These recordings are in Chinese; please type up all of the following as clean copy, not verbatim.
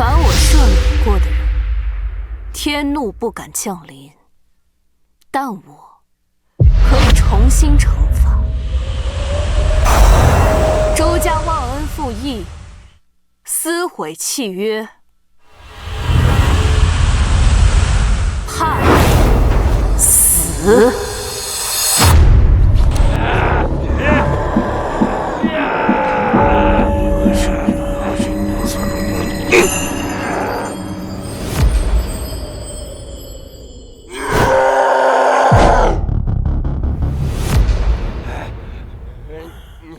凡我赦免过的人，天怒不敢降临，但我可以重新惩罚。周家忘恩负义，撕毁契约，判死。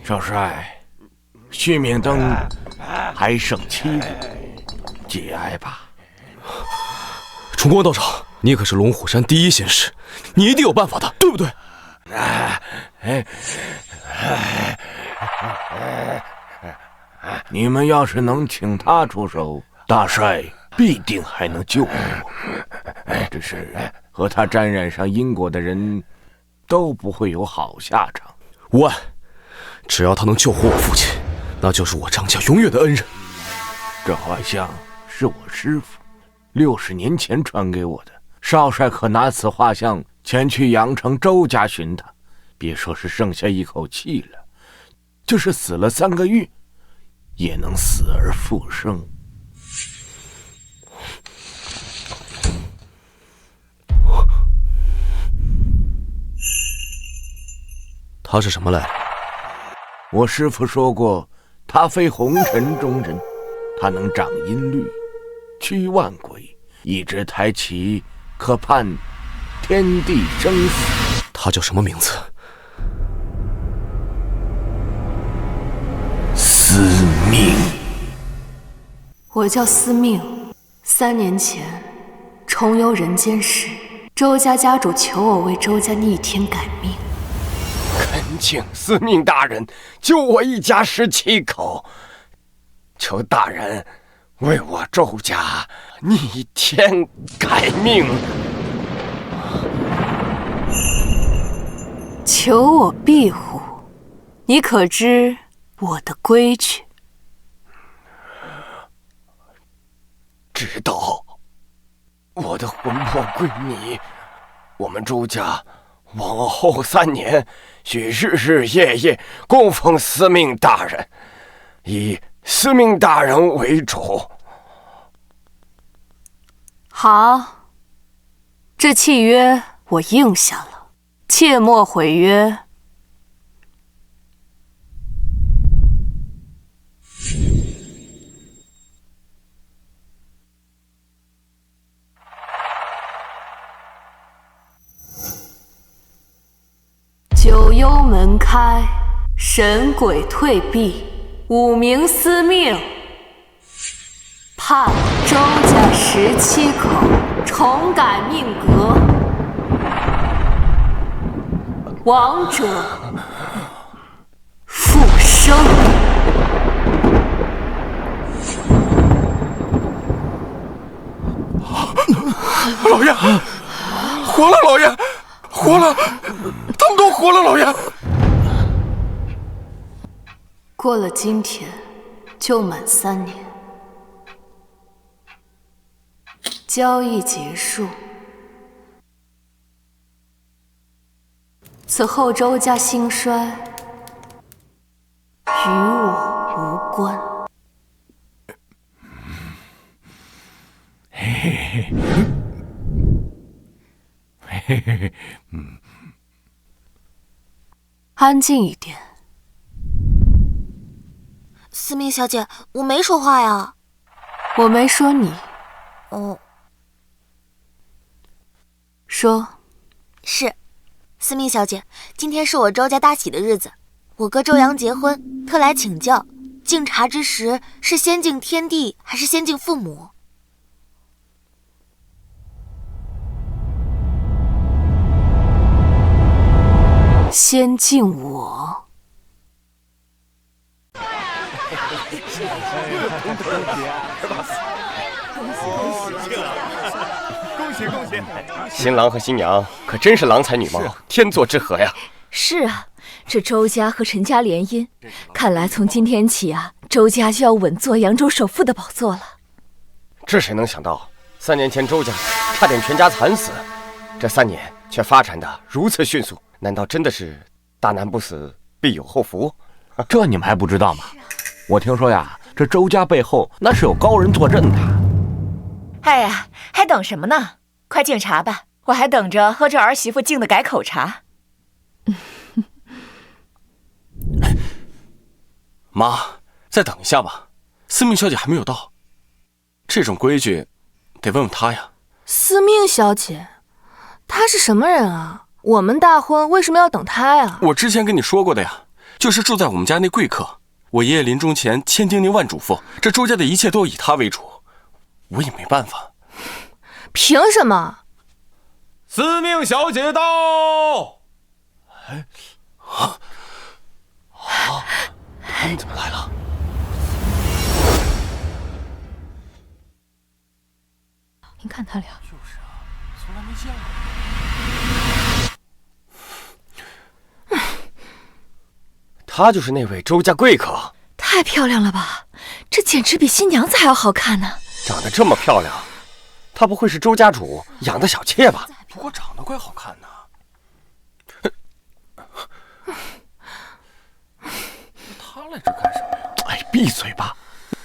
少帅，续命灯还剩7日，节哀吧。崇光道长，你可是龙虎山第一仙师，你一定有办法的，对不对？你们要是能请他出手，大帅必定还能救我。只是和他沾染上因果的人，都不会有好下场。无碍，只要他能救活我父亲，那就是我张家永远的恩人。这画像是我师父60年前传给我的，少帅可拿此画像前去阳城周家寻他，别说是剩下一口气了，就是死了3个月，也能死而复生。他是什么来历？我师父说过，他非红尘中人，他能掌音律，驱万鬼，一支抬旗，可判天地生死。他叫什么名字？司命。我叫司命。3年前，重游人间时，周家家主求我为周家逆天改命。恳请司命大人救我一家17口，求大人为我周家逆天改命。求我庇护，你可知我的规矩？知道，我的魂魄归你。我们周家往后3年，需日日夜夜供奉司命大人，以司命大人为主。好，这契约我应下了，切莫毁约。九幽门开，神鬼退避，5名司命，判周家17口重改命格，亡者复生。老爷，活了！老爷，活了！他们都活了！老爷，过了今天，就满3年。交易结束，此后周家兴衰与我无关。安静一点。司命小姐，我没说话呀。我没说你。哦。说。是，司命小姐，今天是我周家大喜的日子，我哥周阳结婚，特来请教，敬茶之时是先敬天地还是先敬父母？先敬我。恭喜！新郎和新娘可真是郎才女貌，天作之合呀！是啊，这周家和陈家联姻，看来从今天起啊，周家就要稳坐扬州首富的宝座了。这谁能想到，3年前周家差点全家惨死，这3年却发展的如此迅速，难道真的是大难不死必有后福？这你们还不知道吗？我听说呀，这周家背后那是有高人坐镇的。哎呀，还等什么呢？快敬茶吧，我还等着喝这儿媳妇敬的改口茶。妈，再等一下吧，司命小姐还没有到。这种规矩，得问问她呀。司命小姐，她是什么人啊？我们大婚为什么要等她呀？我之前跟你说过的呀，就是住在我们家那贵客。我爷爷临终前千叮咛万嘱咐，这周家的一切都以他为主，我也没办法。凭什么？司命小姐到！哎，他们怎么来了？您看他俩，就是啊，从来没见过。她就是那位周家贵客，太漂亮了吧！这简直比新娘子还要好看呢。长得这么漂亮，她不会是周家主养的小妾吧？不过长得怪好看呢。他来这干什么呀？哎，闭嘴吧！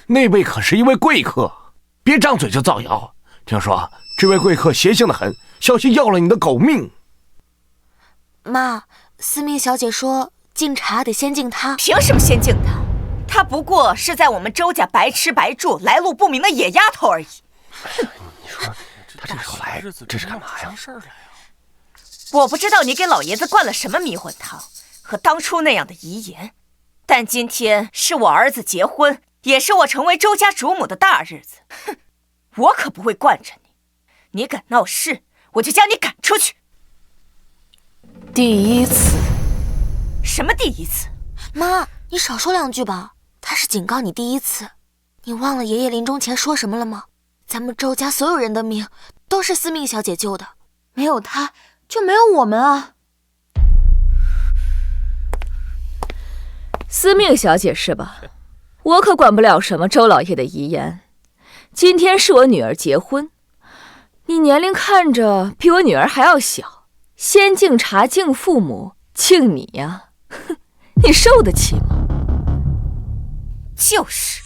那位可是一位贵客，别张嘴就造谣。听说这位贵客邪性的很，小心要了你的狗命。妈，司命小姐说敬茶得先敬她。凭什么先敬她？她不过是在我们周家白吃白住、来路不明的野丫头而已。你说她这时候来，这是干嘛呀？我不知道你给老爷子灌了什么迷魂汤，和当初那样的遗言。但今天是我儿子结婚，也是我成为周家主母的大日子。哼，我可不会惯着你。你敢闹事，我就将你赶出去。第一次？什么第一次？妈，你少说2句吧。他是警告你第一次。你忘了爷爷临终前说什么了吗？咱们周家所有人的命都是司命小姐救的，没有她就没有我们啊。司命小姐是吧？我可管不了什么周老爷的遗言。今天是我女儿结婚，你年龄看着比我女儿还要小，先敬茶敬父母敬你呀，你受得起吗？就是，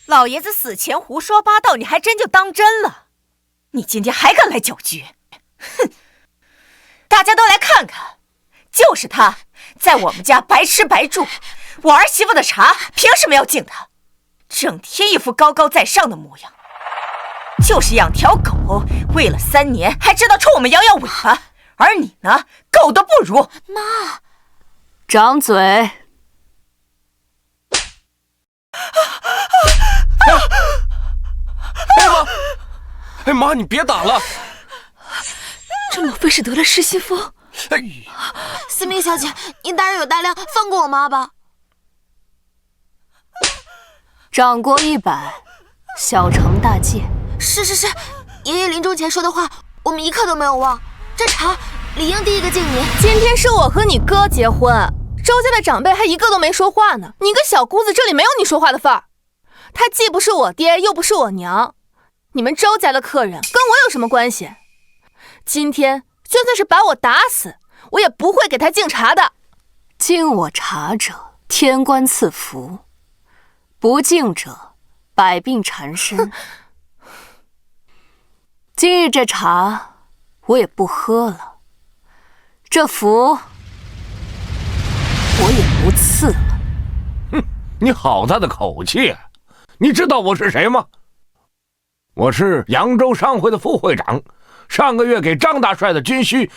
老爷子死前胡说八道，你还真就当真了。你今天还敢来搅局？哼！大家都来看看，就是他在我们家白吃白住，我儿媳妇的茶凭什么要敬他？整天一副高高在上的模样，就是养条狗，喂了3年还知道冲我们摇摇尾巴，而你呢，狗都不如。妈，掌嘴！哎妈！哎妈，你别打了！这莫非是得了失心疯？哎，司命小姐，你大人有大量，放过我妈吧。掌过100，小惩大戒。是，爷爷临终前说的话，我们一刻都没有忘。这茶理应第一个敬你。今天是我和你哥结婚，周家的长辈还一个都没说话呢。你个小姑子，这里没有你说话的份儿。他既不是我爹，又不是我娘，你们周家的客人跟我有什么关系？今天就算是把我打死，我也不会给他敬茶的。敬我茶者，天官赐福；不敬者，百病缠身。今日这茶我也不喝了，这福我也不赐了。哼，你好大的口气！你知道我是谁吗？我是扬州商会的副会长，上个月给张大帅的军需，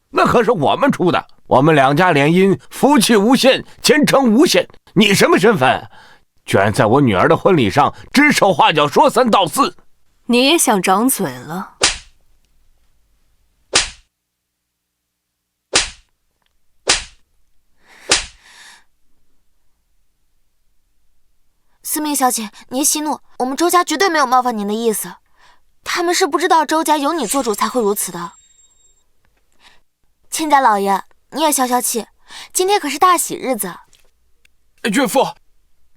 那可是我们出的。我们2家联姻，福气无限，前程无限。你什么身份？居然在我女儿的婚礼上指手画脚，说3道4。你也想长嘴了？司命小姐，您息怒，我们周家绝对没有冒犯您的意思。他们是不知道周家有你做主才会如此的。亲家老爷，你也消消气，今天可是大喜日子。岳父，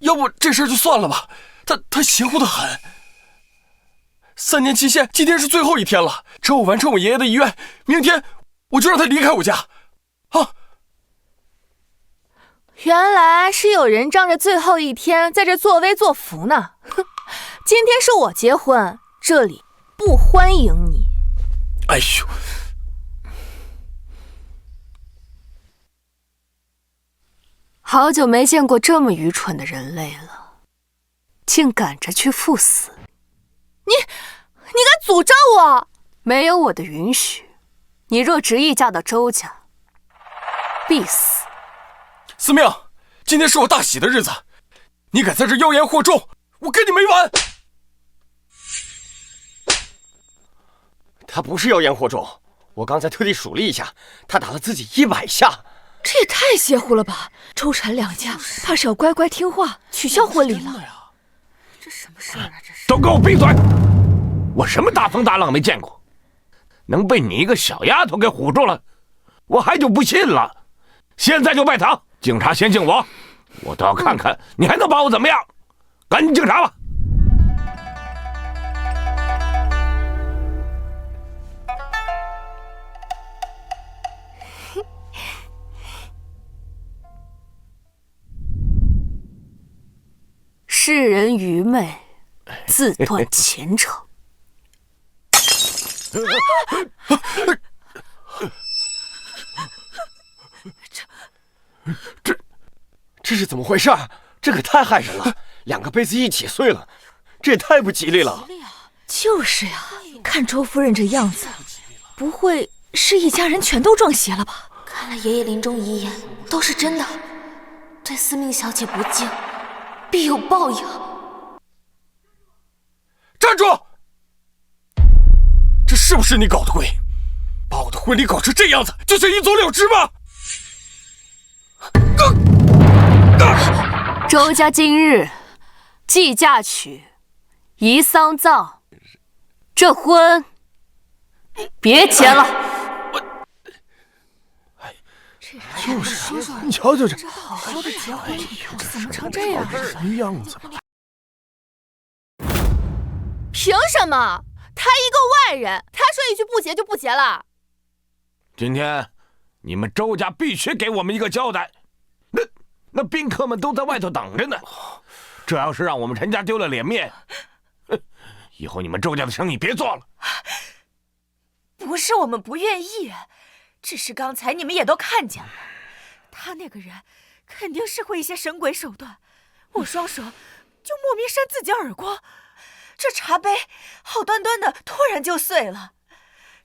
要不这事就算了吧，他邪乎的很。3年期限，今天是最后一天了。只要我完成我爷爷的遗愿，明天我就让他离开我家。啊！原来是有人仗着最后一天在这作威作福呢。哼，今天是我结婚，这里不欢迎你。哎呦！好久没见过这么愚蠢的人类了，竟赶着去赴死！你敢诅咒我？没有我的允许，你若执意嫁到周家，必死！司命，今天是我大喜的日子，你敢在这妖言惑众，我跟你没完！他不是妖言惑众，我刚才特地数了一下，他打了自己100下。这也太邪乎了吧！周产两家怕是要乖乖听话，取消婚礼了。这什么事儿啊？这是！都给我闭嘴！我什么大风大浪没见过，能被你一个小丫头给唬住了，我还就不信了。现在就拜堂，警察先敬我，我倒要看看你还能把我怎么样！赶紧敬茶吧。世人愚昧，自断前程。这是怎么回事？这可太害人了！2个杯子一起碎了，这也太不吉利了。就是呀，看周夫人这样子，不会是一家人全都撞邪了吧？看来爷爷临终遗言都是真的，对司命小姐不敬，必有报应。站住！这是不是你搞的鬼？把我的婚礼搞成这样子，就想一走了之吗？周家今日祭嫁娶，宜丧葬，这婚别结了。就是，你瞧瞧这，好好的结婚，怎么成这样？什么样子？凭什么？他一个外人，他说一句不结就不结了？今天你们周家必须给我们一个交代。那宾客们都在外头等着呢，这要是让我们陈家丢了脸面，以后你们周家的生意别做了。不是我们不愿意，只是刚才你们也都看见了，他那个人肯定是会一些神鬼手段，我双手就莫名扇自己耳光，这茶杯好端端的突然就碎了，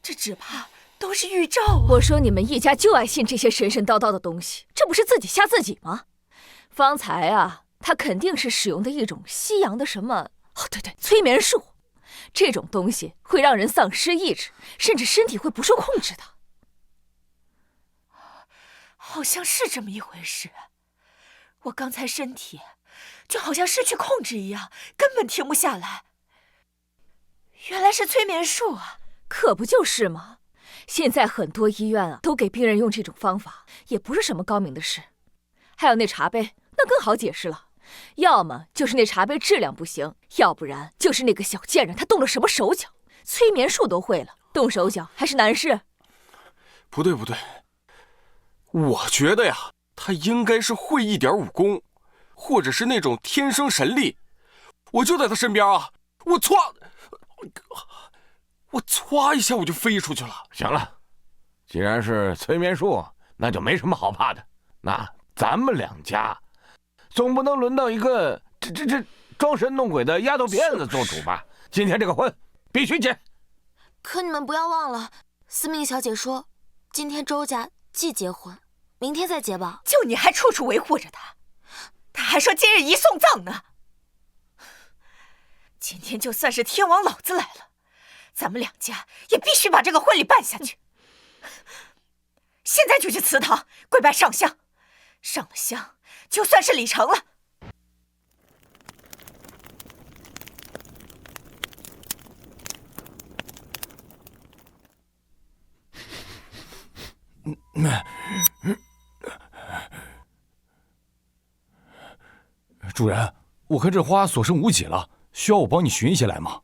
这只怕都是预兆啊！我说你们一家就爱信这些神神叨叨的东西，这不是自己吓自己吗？方才啊，他肯定是使用的一种西洋的什么……哦，对，催眠术。这种东西会让人丧失意志，甚至身体会不受控制的。好像是这么一回事。我刚才身体就好像失去控制一样，根本停不下来。原来是催眠术啊！可不就是吗？现在很多医院啊都给病人用这种方法，也不是什么高明的事。还有那茶杯，那更好解释了。要么就是那茶杯质量不行，要不然就是那个小贱人他动了什么手脚，催眠术都会了，动手脚还是难事。不对，我觉得呀，他应该是会一点武功，或者是那种天生神力。我就在他身边啊，我歘一下我就飞出去了。行了，既然是催眠术，那就没什么好怕的。那咱们两家总不能轮到一个这装神弄鬼的丫头片子做主吧？今天这个婚必须结。可你们不要忘了，司命小姐说，今天周家既结婚，明天再结吧。就你还处处维护着他，他还说今日宜送葬呢。今天就算是天王老子来了，咱们两家也必须把这个婚礼办下去。现在就去祠堂跪拜上香，上了香就算是礼成了。主人，我看这花所剩无几了，需要我帮你寻一些来吗？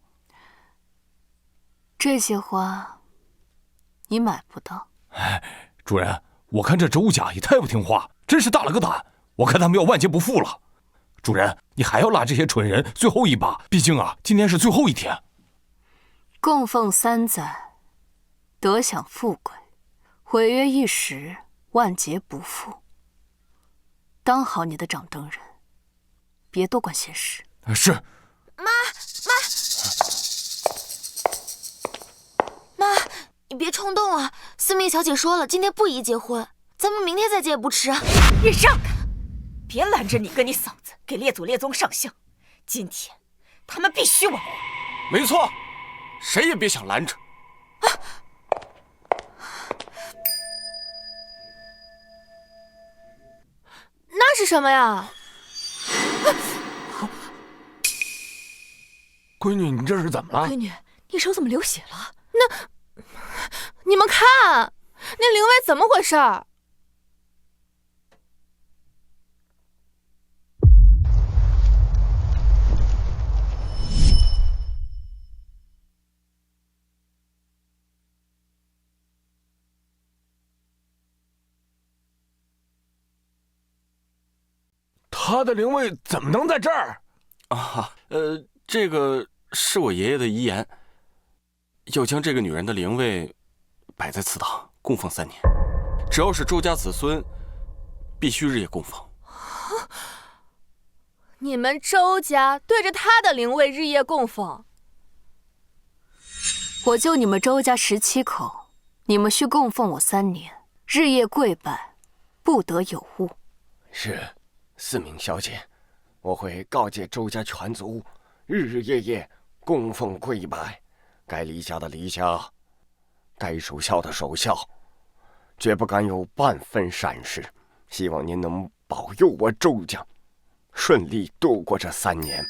这些花你买不到。哎，主人，我看这周家也太不听话，真是大了个胆！我看他们要万劫不复了。主人，你还要拉这些蠢人最后一把，毕竟啊，今天是最后一天。供奉3载，得享富贵；毁约一时，万劫不复。当好你的掌灯人，别多管闲事。是。妈，你别冲动啊！司命小姐说了，今天不宜结婚，咱们明天再结也不迟。你让开，别拦着你跟你嫂子给列祖列宗上香。今天他们必须完婚。没错，谁也别想拦着。那是什么呀？闺女，你这是怎么了？闺女，你手怎么流血了？你们看，那灵位怎么回事？他的灵位怎么能在这儿？啊，这个是我爷爷的遗言，要将这个女人的灵位摆在祠堂供奉3年，只要是周家子孙，必须日夜供奉。你们周家对着他的灵位日夜供奉？我就你们周家17口，你们需供奉我3年，日夜跪拜，不得有误。是，司命小姐，我会告诫周家全族，日日夜夜供奉跪拜，该离家的离家，该守孝的守孝，绝不敢有半分闪失。希望您能保佑我周家顺利度过这3年。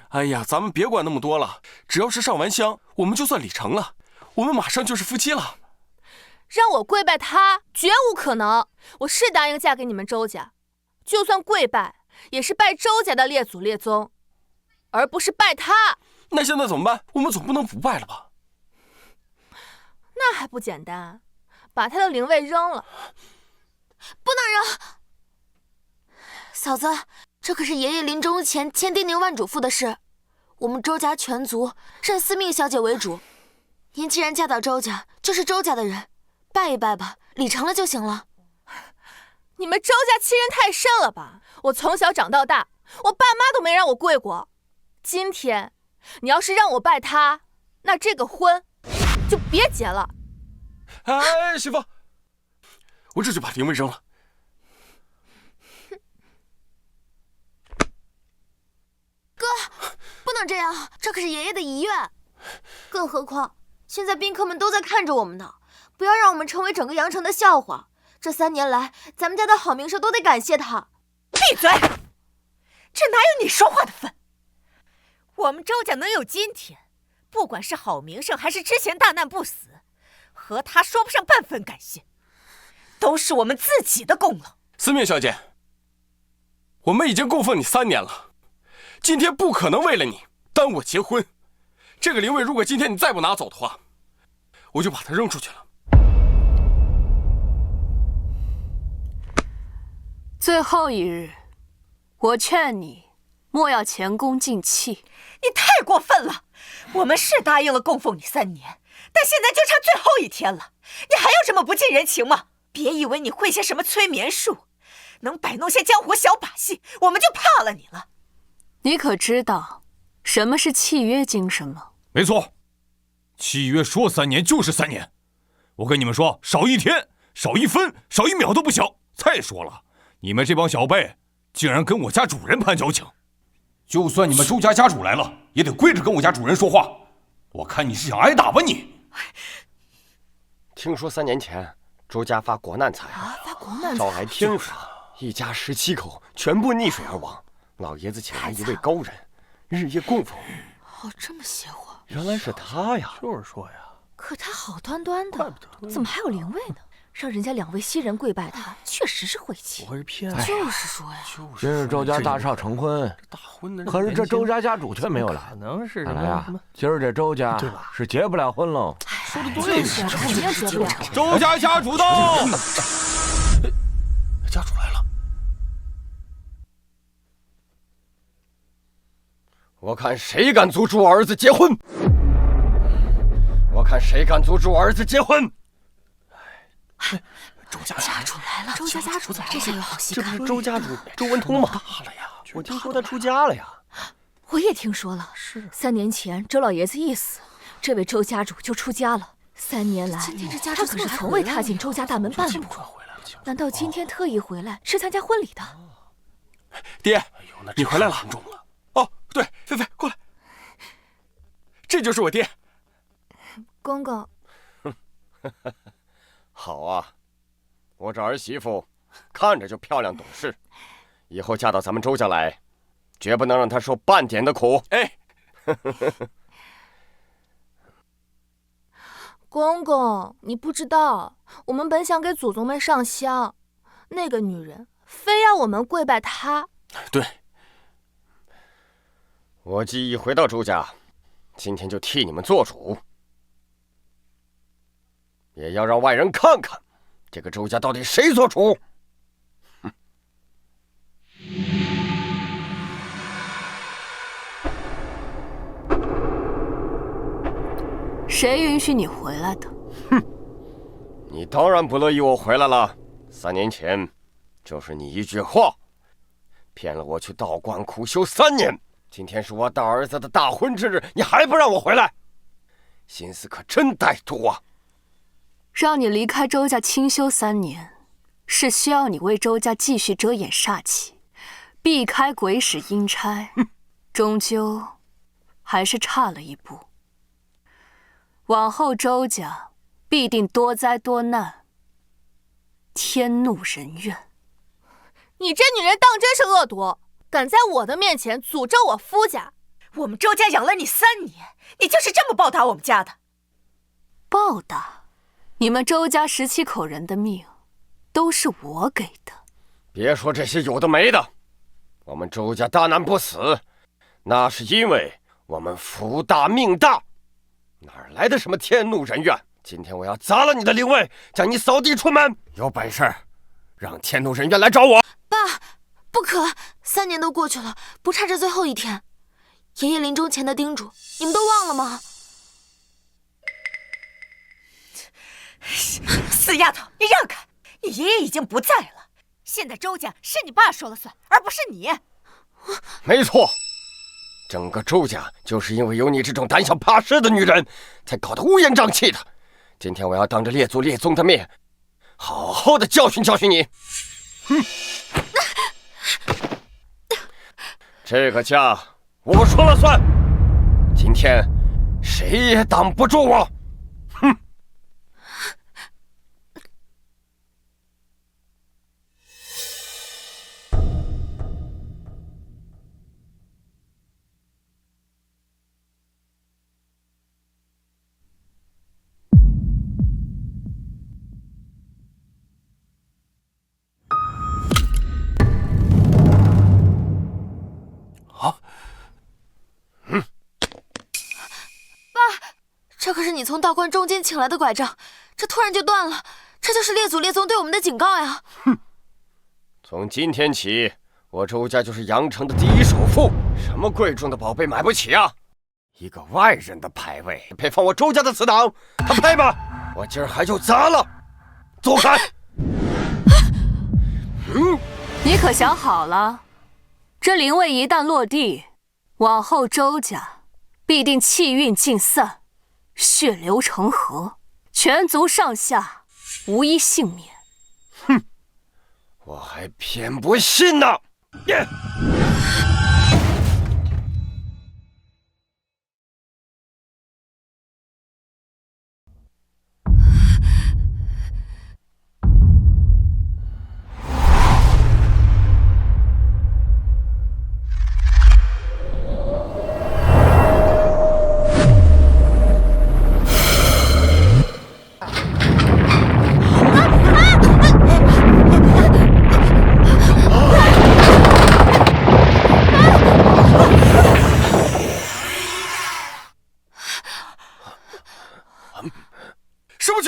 哎呀，咱们别管那么多了，只要是上完香，我们就算礼成了，我们马上就是夫妻了。让我跪拜他，绝无可能。我是答应嫁给你们周家，就算跪拜，也是拜周家的列祖列宗，而不是拜他。那现在怎么办？我们总不能不拜了吧？那还不简单，把他的灵位扔了。不能扔！嫂子，这可是爷爷临终前千叮咛万嘱咐的事，我们周家全族认司命小姐为主。您既然嫁到周家，就是周家的人，拜一拜吧，礼成了就行了。你们周家欺人太甚了吧？我从小长到大，我爸妈都没让我跪过。今天你要是让我拜他，那这个婚就别结了。哎，媳妇，我这就把灵位扔了。哥，不能这样，这可是爷爷的遗愿。更何况现在宾客们都在看着我们呢，不要让我们成为整个阳城的笑话。这3年来，咱们家的好名声都得感谢他。闭嘴！这哪有你说话的份？我们周家能有今天，不管是好名声还是之前大难不死，和他说不上半分感谢，都是我们自己的功劳。司命小姐，我们已经供奉你3年了，今天不可能为了你耽误结婚。这个灵位如果今天你再不拿走的话，我就把它扔出去了。最后一日，我劝你莫要前功尽弃。你太过分了！我们是答应了供奉你3年，但现在就差最后1天了，你还有这么不近人情吗？别以为你会些什么催眠术，能摆弄些江湖小把戏，我们就怕了你了。你可知道什么是契约精神吗？没错，契约说3年就是3年。我跟你们说，少1天、少1分、少1秒都不行。再说了，你们这帮小辈竟然跟我家主人攀交情，就算你们周家家主来了，也得跪着跟我家主人说话。我看你是想挨打吧你！听说3年前周家发国难财，招来天罚，一家17口全部溺水而亡。老爷子请来一位高人，日夜供奉，哦，这么邪乎。原来是他呀！就是说呀，可他好端端怪的不，得怎么还有灵位呢？让人家2位新人跪拜他，确实是晦气。不会是骗子？就是说呀，今日周家大少成婚，大婚的，可是这周家家主却没有来。可能是看来啊，今儿这周家是结不了婚喽。说的对，肯定结不了。周家家主到，家主来了。我看谁敢阻止我儿子结婚！我看谁敢阻止我儿子结婚！周家家主来了，周家家主来了，这下有好戏看。这不是周家主周文通吗？大了呀！我听说他出家了呀。我也听说了，是3年前周老爷子一死，这位周家主就出家了。3年来，今天这家主他可是从未踏进周家大门半步。难道今天特意回来是参加婚礼的？爹，你回来了。哦，对，菲菲过来，这就是我爹。公公，好啊，我这儿媳妇看着就漂亮懂事，以后嫁到咱们周家来，绝不能让她受半点的苦。哎，公公，你不知道，我们本想给祖宗们上香，那个女人非要我们跪拜她。对，我既一回到周家，今天就替你们做主，也要让外人看看，这个周家到底谁做主。谁允许你回来的？你当然不乐意我回来了。3年前，就是你一句话，骗了我去道观苦修3年。今天是我大儿子的大婚之日，你还不让我回来，心思可真歹毒啊！让你离开周家清修3年，是需要你为周家继续遮掩煞气，避开鬼使阴差，终究还是差了一步。往后周家必定多灾多难，天怒人怨。你这女人当真是恶毒，敢在我的面前诅咒我夫家！我们周家养了你3年，你就是这么报答我们家的？报答？你们周家17口人的命，都是我给的。别说这些有的没的，我们周家大难不死，那是因为我们福大命大，哪来的什么天怒人怨？今天我要砸了你的灵位，将你扫地出门！有本事，让天怒人怨来找我！爸，不可！3年都过去了，不差这最后1天。爷爷临终前的叮嘱，你们都忘了吗？死丫头，你让开！你爷爷已经不在了，现在周家是你爸说了算，而不是你。没错，整个周家就是因为有你这种胆小怕事的女人，才搞得乌烟瘴气的。今天我要当着列祖列宗的面，好好的教训教训你。这个家我说了算，今天谁也挡不住我。哼！这可是你从道观中间请来的拐杖，这突然就断了，这就是列祖列宗对我们的警告呀！哼！从今天起，我周家就是阳城的第1首富，什么贵重的宝贝买不起啊？一个外人的牌位配放我周家的祠堂，他配吗？我今儿还就砸了！走开！你可想好了？这灵位一旦落地，往后周家必定气运尽散，血流成河，全族上下无一幸免。哼！我还偏不信呢！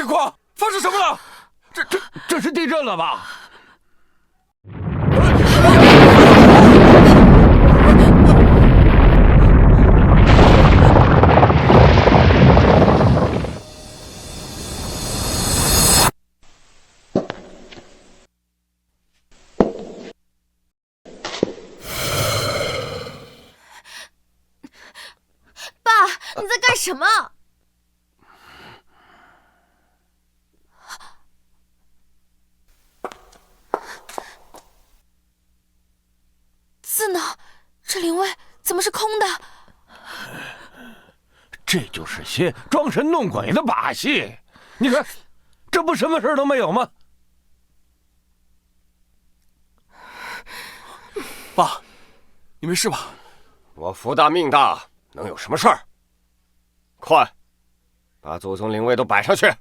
情况？发生什么了？这是地震了吧？爸，你在干什么？字呢？这灵位怎么是空的？这就是些装神弄鬼的把戏。你看，这不什么事都没有吗？爸，你没事吧？我福大命大，能有什么事儿？快，把祖宗灵位都摆上去！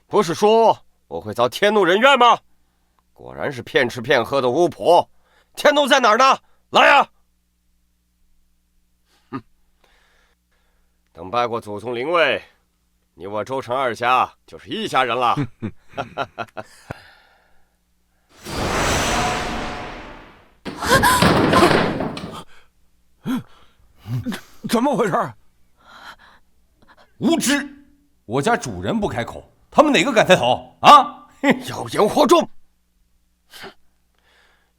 不是说我会遭天怒人怨吗？果然是骗吃骗喝的巫婆！天怒在哪儿呢？来呀！等拜过祖宗灵位，你我周成二家就是一家人了。怎么回事？无知！我家主人不开口，他们哪个敢抬头啊？妖言惑众！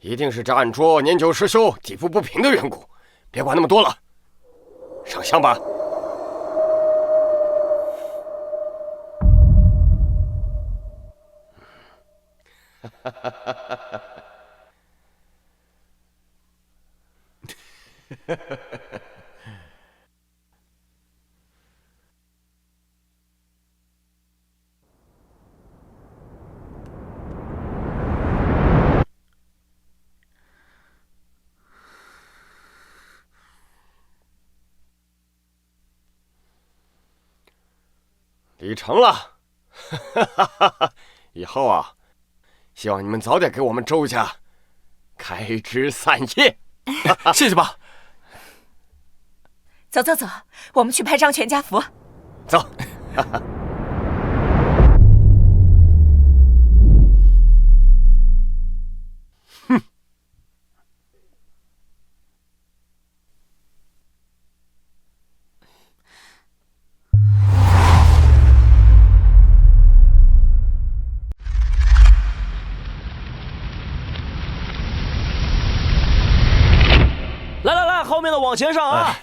一定是这案桌年久失修、底部不平的缘故。别管那么多了，上香吧。礼成了，以后啊，希望你们早点给我们周家开枝散叶。谢谢爸。走走走，我们去拍张全家福。走。哼。后面的往前上啊！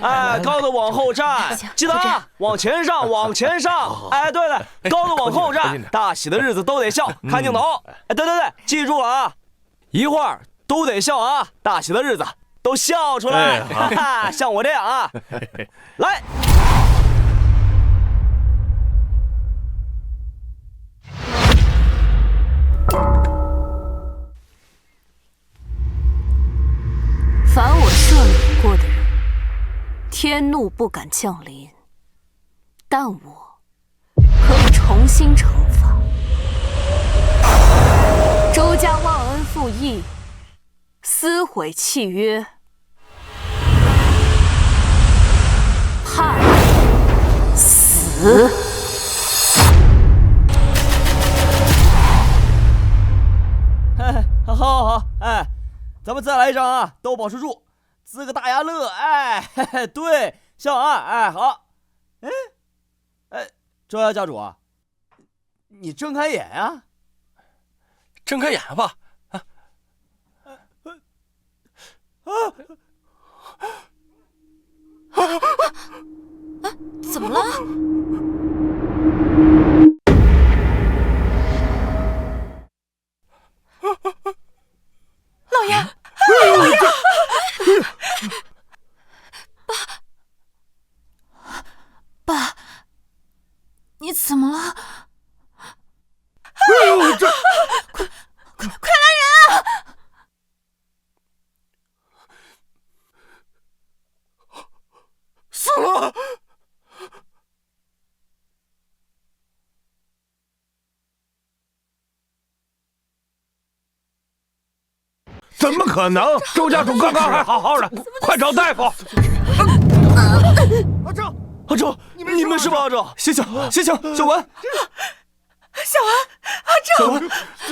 哎，高的往后站，记得啊，往前上，往前上！哎，对了，高的往后站，大喜的日子都得笑，看镜头！哎，对，记住了啊，一会儿都得笑啊，大喜的日子都笑出来，哈哈，像我这样啊，来。凡我赦免过的人，天怒不敢降临，但我可以重新惩罚。周家忘恩负义，撕毁契约，判死。好，哎。咱们再来一张啊，都保持住，滋个大家乐，哎，嘿嘿，对，笑啊，哎，好，哎，周家家主啊，你睁开眼啊，睁开眼吧，怎么了？老爷，老爷，爸，你怎么了？哎呦，这快来人啊！死了！怎么可能？周家主刚刚还好好的，快找大夫！阿周，你没事吧？阿周，醒醒，小文，小文，阿周，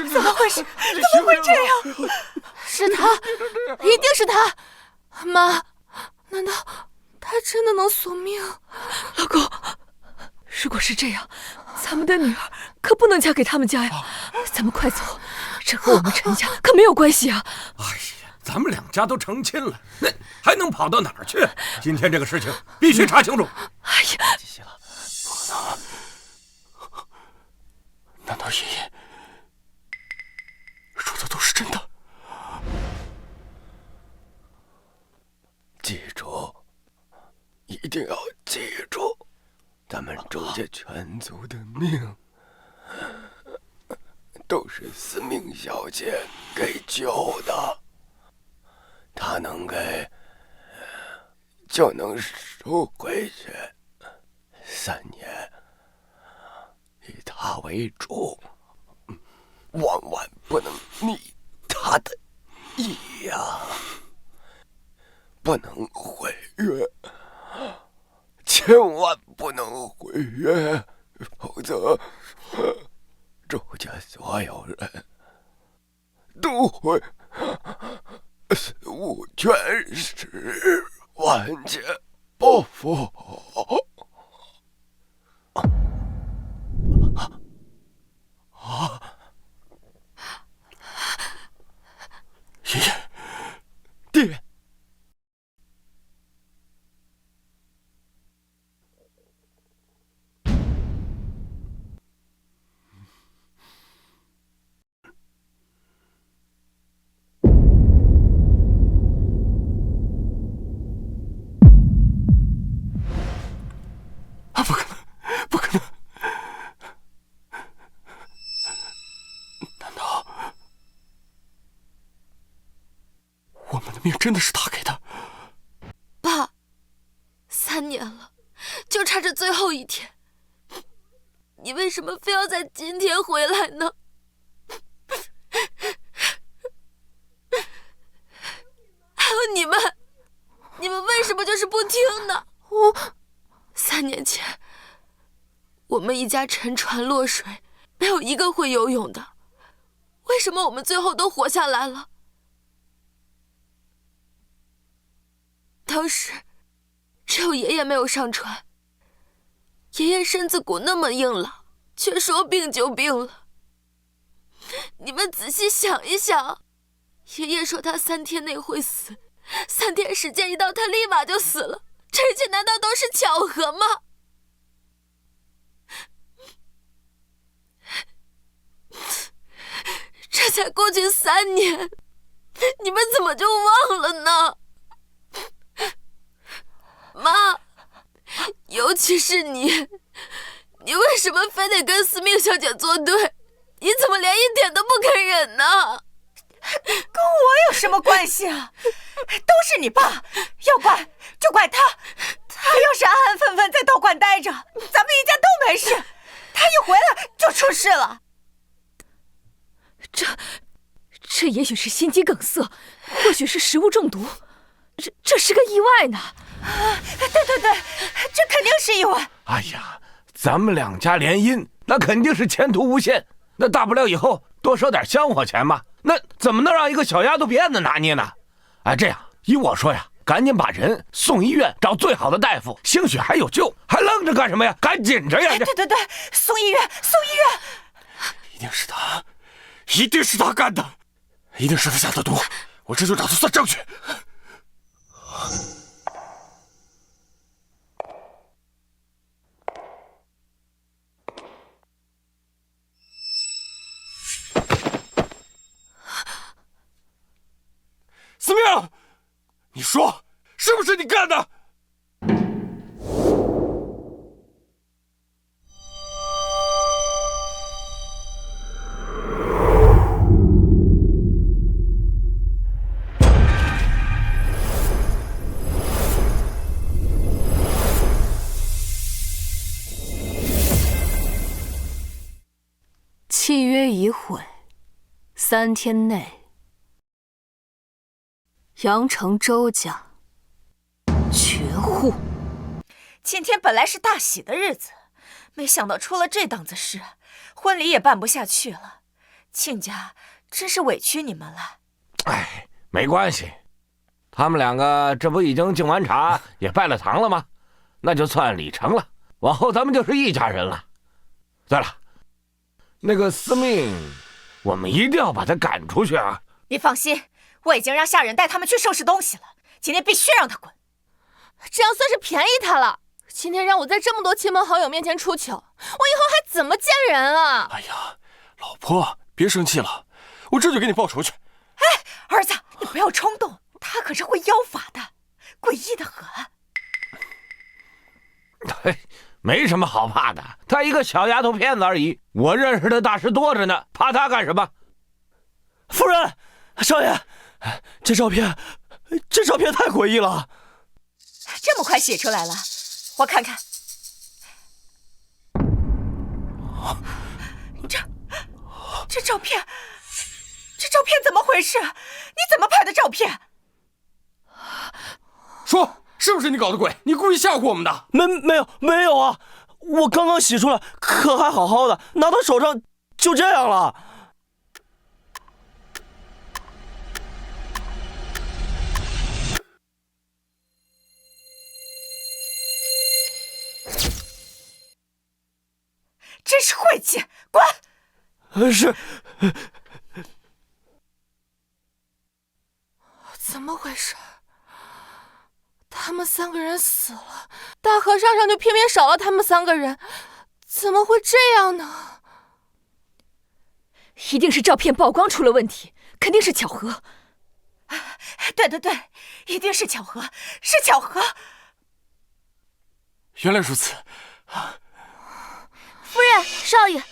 怎么回事？怎么会这样？是他，一定是他！妈，难道他真的能索命？老公，如果是这样，咱们的女儿可不能嫁给他们家呀！咱们快走，这和我们陈家可没有关系啊！哎呀，咱们两家都成亲了，那还能跑到哪儿去？今天这个事情必须查清楚。哎呀，不可能！难道爷爷说的都是真的？记住，一定要记住，咱们周家全族的命都是司命小姐给救的，她能给，就能收回去。3年，以她为主，万万不能逆她的意呀！不能毁约，千万不能毁约，否则周家所有人都会死无全尸，万劫不复。爷爷，爹。不可能，不可能！难道我们的命真的是他给的？爸，3年了，就差这最后一天，你为什么非要在今天回来呢？还有你们为什么就是不听呢？3年前，我们一家沉船落水，没有一个会游泳的，为什么我们最后都活下来了？当时，只有爷爷没有上船。爷爷身子骨那么硬朗，却说病就病了。你们仔细想一想，爷爷说他3天内会死，3天时间一到，他立马就死了。这一切难道都是巧合吗？这才过去3年，你们怎么就忘了呢？妈，尤其是你为什么非得跟司命小姐作对？你怎么连一点都不肯忍呢？跟我有什么关系啊？都是你爸，要怪就怪他。他要是安安分分在道观待着，咱们一家都没事。他一回来就出事了。这也许是心肌梗塞，或许是食物中毒，这是个意外呢。对，这肯定是意外。哎呀，咱们两家联姻，那肯定是前途无限。那大不了以后多收点香火钱嘛。那怎么能让一个小丫头辫子拿捏呢？哎，这样依我说呀，赶紧把人送医院，找最好的大夫，兴许还有救。还愣着干什么呀？赶紧着呀！对，送医院。一定是他，一定是他干的，一定是他下的毒。我这就找他算账去。司命，你说是不是你干的？契约已毁，3天内阳城周家绝户。今天本来是大喜的日子，没想到出了这档子事，婚礼也办不下去了。亲家真是委屈你们了。哎，没关系，他们两个这不已经敬完茶也拜了堂了吗？那就算礼成了，往后咱们就是一家人了。对了，那个司命，我们一定要把他赶出去啊！你放心，我已经让下人带他们去收拾东西了，今天必须让他滚。这样算是便宜他了。今天让我在这么多亲朋好友面前出糗，我以后还怎么见人啊？哎呀，老婆，别生气了，我这就给你报仇去。哎，儿子，你不要冲动，他可是会妖法的，诡异的很。嘿，没什么好怕的，他一个小丫头片子而已，我认识的大师多着呢，怕他干什么？夫人，少爷，这照片太诡异了。这么快写出来了，我看看。这照片怎么回事？你怎么拍的照片？说，是不是你搞的鬼？你故意吓唬我们的？没有啊！我刚刚洗出来，可还好好的，拿到手上就这样了。真是晦气！滚！是。怎么回事？他们3个人死了，大和尚上就偏偏少了他们3个人，怎么会这样呢？一定是照片曝光出了问题，肯定是巧合。对，一定是巧合，是巧合。原来如此。夫人，少爷，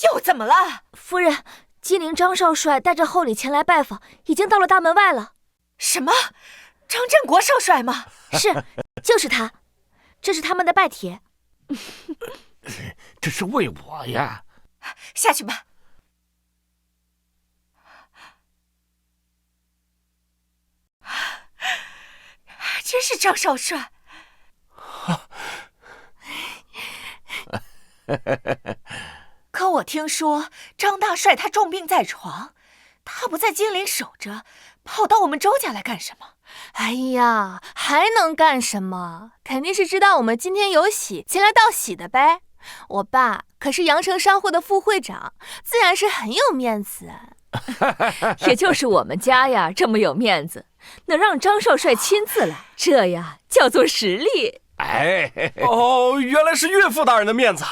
又怎么了？夫人，金陵张少帅带着厚礼前来拜访，已经到了大门外了。什么？张振国少帅吗？是，就是他。这是他们的拜帖。这是为我呀。下去吧。真是张少帅。可我听说张大帅他重病在床，他不在金陵守着，跑到我们周家来干什么？哎呀，还能干什么？肯定是知道我们今天有喜，前来道喜的呗。我爸可是阳城商会的副会长，自然是很有面子。也就是我们家呀，这么有面子，能让张少帅亲自来，这呀叫做实力。哎，哦，原来是岳父大人的面子，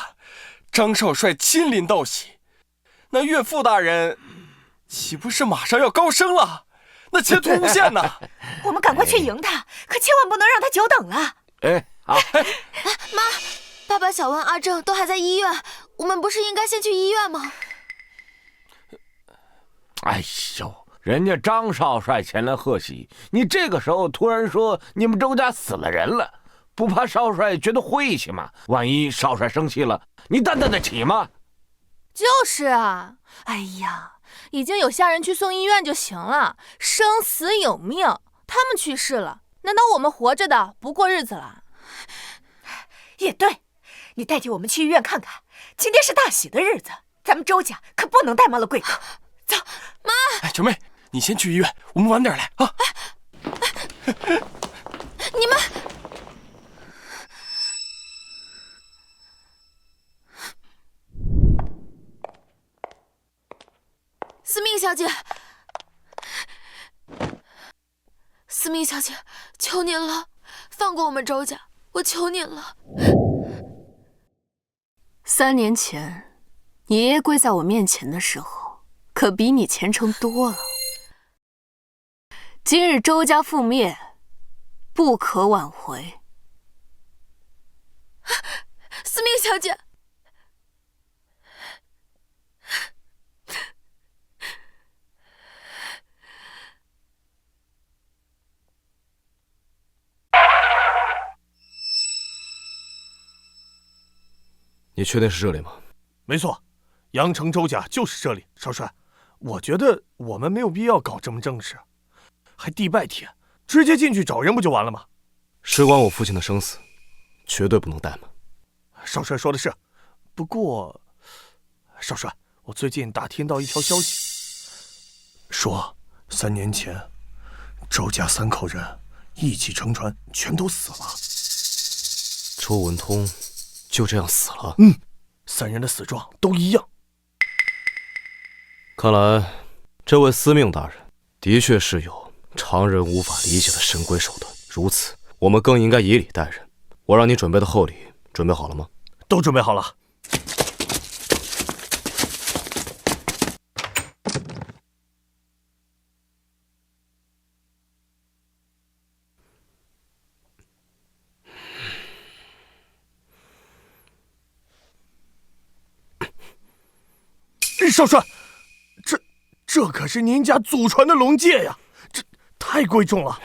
张少帅亲临道喜，那岳父大人岂不是马上要高升了？那前途无限呢！我们赶快去迎他，可千万不能让他久等了。哎，好。妈，爸爸、小文、阿正都还在医院，我们不是应该先去医院吗？哎呦，人家张少帅前来贺喜，你这个时候突然说你们周家死了人了，不怕少帅觉得晦气吗？万一少帅生气了，你担得起吗？就是啊，哎呀，已经有下人去送医院就行了，生死有命，他们去世了，难道我们活着的不过日子了？也对，你代替我们去医院看看，今天是大喜的日子，咱们周家可不能怠慢了贵客。走，妈。哎，九妹，你先去医院，我们晚点来啊。你们。司命小姐，司命小姐，求您了，放过我们周家，我求您了。3年前，你爷爷跪在我面前的时候，可比你虔诚多了。今日周家覆灭，不可挽回。司命小姐。你确定是这里吗？没错，阳城周家就是这里。少帅，我觉得我们没有必要搞这么正式，还地拜帖，直接进去找人不就完了吗？事关我父亲的生死，绝对不能怠慢。少帅说的是，不过，少帅，我最近打听到一条消息，说3年前周家3口人一骑乘船，全都死了。周文通就这样死了？3人的死状都一样。看来，这位司命大人的确是有常人无法理解的神鬼手段。如此，我们更应该以礼待人。我让你准备的厚礼准备好了吗？都准备好了。少帅，这可是您家祖传的龙戒呀，这太贵重了。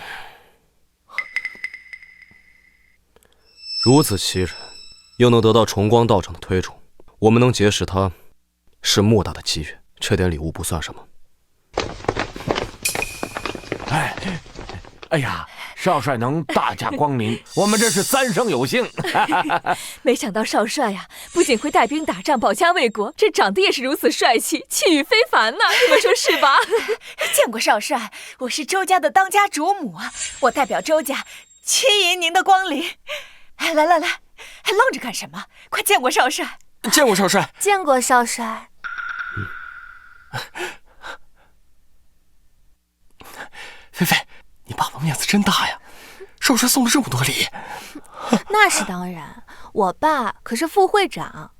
如此奇人，又能得到崇光道长的推崇，我们能结识他，是莫大的机缘。这点礼物不算什么。哎呀，少帅能大驾光临，我们真是3生有幸。没想到少帅呀，不仅会带兵打仗保家卫国，这长得也是如此帅气，气宇非凡呐！你们说是吧？见过少帅，我是周家的当家主母啊，我代表周家亲迎您的光临。来，还愣着干什么？快见过少帅！见过少帅！见过少帅！菲菲，你爸爸面子真大呀！少帅送了这么多礼。那是当然，我爸可是副会长，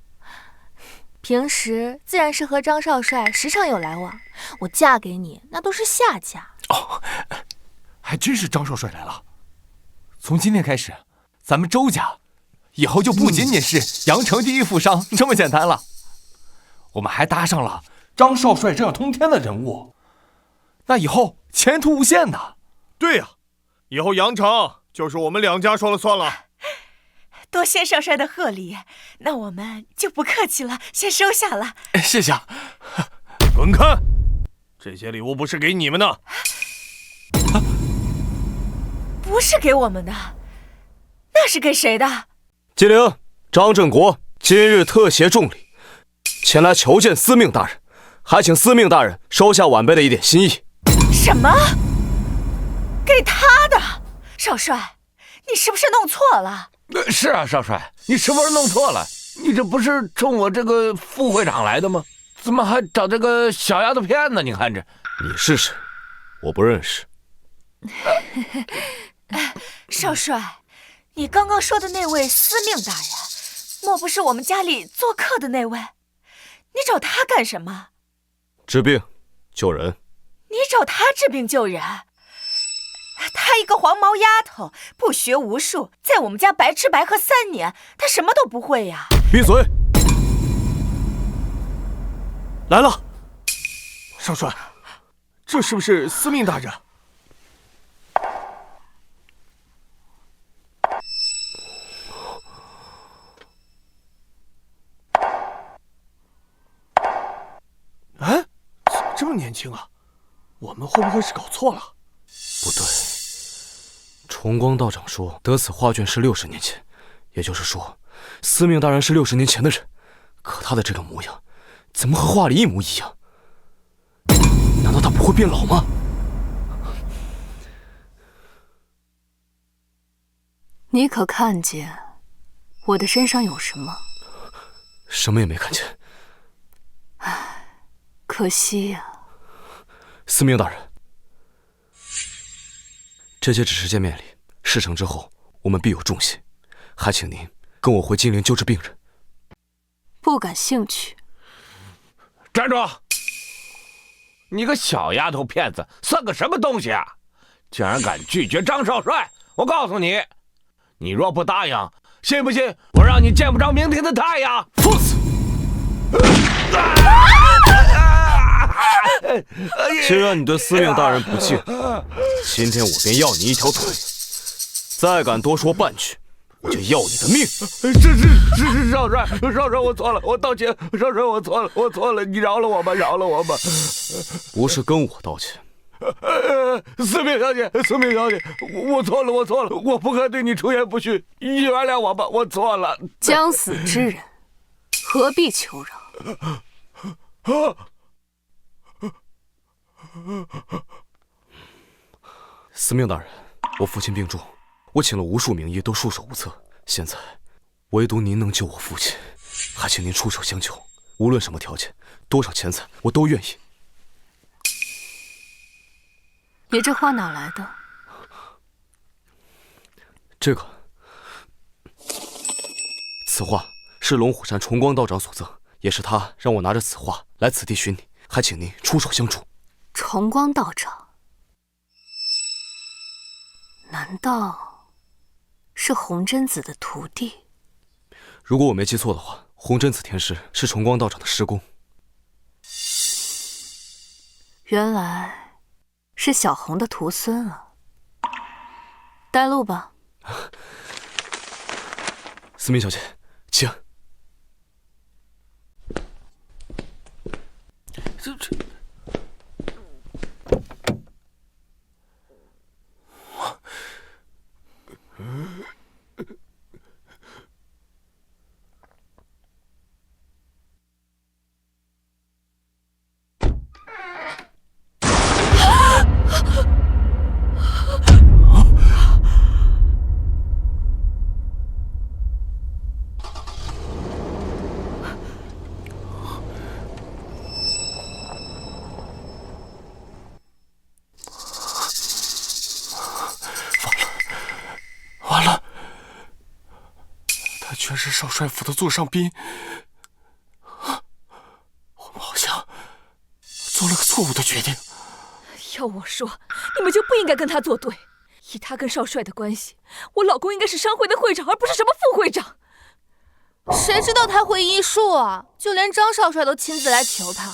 平时自然是和张少帅时常有来往。我嫁给你，那都是下嫁。哦，还真是张少帅来了。从今天开始，咱们周家以后就不仅仅是阳城第一富商这么简单了，我们还搭上了张少帅这样通天的人物，那以后前途无限呐！对呀，以后阳城就是我们2家说了算了。多谢少帅的贺礼，那我们就不客气了，先收下了。谢谢。滚开！这些礼物不是给你们的。不是给我们的，那是给谁的？金陵、张振国今日特携重礼，前来求见司命大人，还请司命大人收下晚辈的一点心意。什么？给他的？少帅，你是不是弄错了？是啊，少帅，你是不是弄错了？你这不是冲我这个副会长来的吗？怎么还找这个小丫头骗呢？你看着，你是谁？我不认识。少帅，你刚刚说的那位司命大人，莫不是我们家里做客的那位？你找他干什么？治病救人。你找他治病救人？他一个黄毛丫头，不学无术，在我们家白吃白喝3年，他什么都不会呀！闭嘴！来了，少帅，这是不是司命大人？哎，这么年轻啊？我们会不会是搞错了？不对，崇光道长说得此画卷是60年前，也就是说，司命大人是60年前的人。可他的这个模样，怎么和画里一模一样？难道他不会变老吗？你可看见我的身上有什么？什么也没看见。唉，可惜呀。司命大人，这些只是见面礼，事成之后我们必有重谢，还请您跟我回金陵救治病人。不感兴趣。站住！你个小丫头片子，算个什么东西啊！竟然敢拒绝张少帅！我告诉你，你若不答应，信不信我让你见不着明天的太阳？放肆！既然你对司命大人不敬，今天我便要你一条腿。再敢多说半句，我就要你的命！是少帅，我错了，我道歉，少帅，我错了，你饶了我吧，饶了我吧！不是跟我道歉，司命小姐，司命小姐，我错了，我不该对你出言不逊，原谅我吧，我错了。将死之人，何必求饶？司命大人，我父亲病重，我请了无数名医都束手无策，现在唯独您能救我父亲，还请您出手相救，无论什么条件，多少钱财，我都愿意。你这话哪来的？此画是龙虎山崇光道长所赠，也是他让我拿着此画来此地寻你，还请您出手相助。崇光道长，难道是红贞子的徒弟？如果我没记错的话，红贞子天师是崇光道长的师公。原来是小红的徒孙啊！带路吧。司命小姐，请。完了，他居然是少帅府的座上宾，我们好像做了个错误的决定。要我说，你们就不应该跟他作对。以他跟少帅的关系，我老公应该是商会的会长，而不是什么副会长。谁知道他会医术啊？就连张少帅都亲自来求他。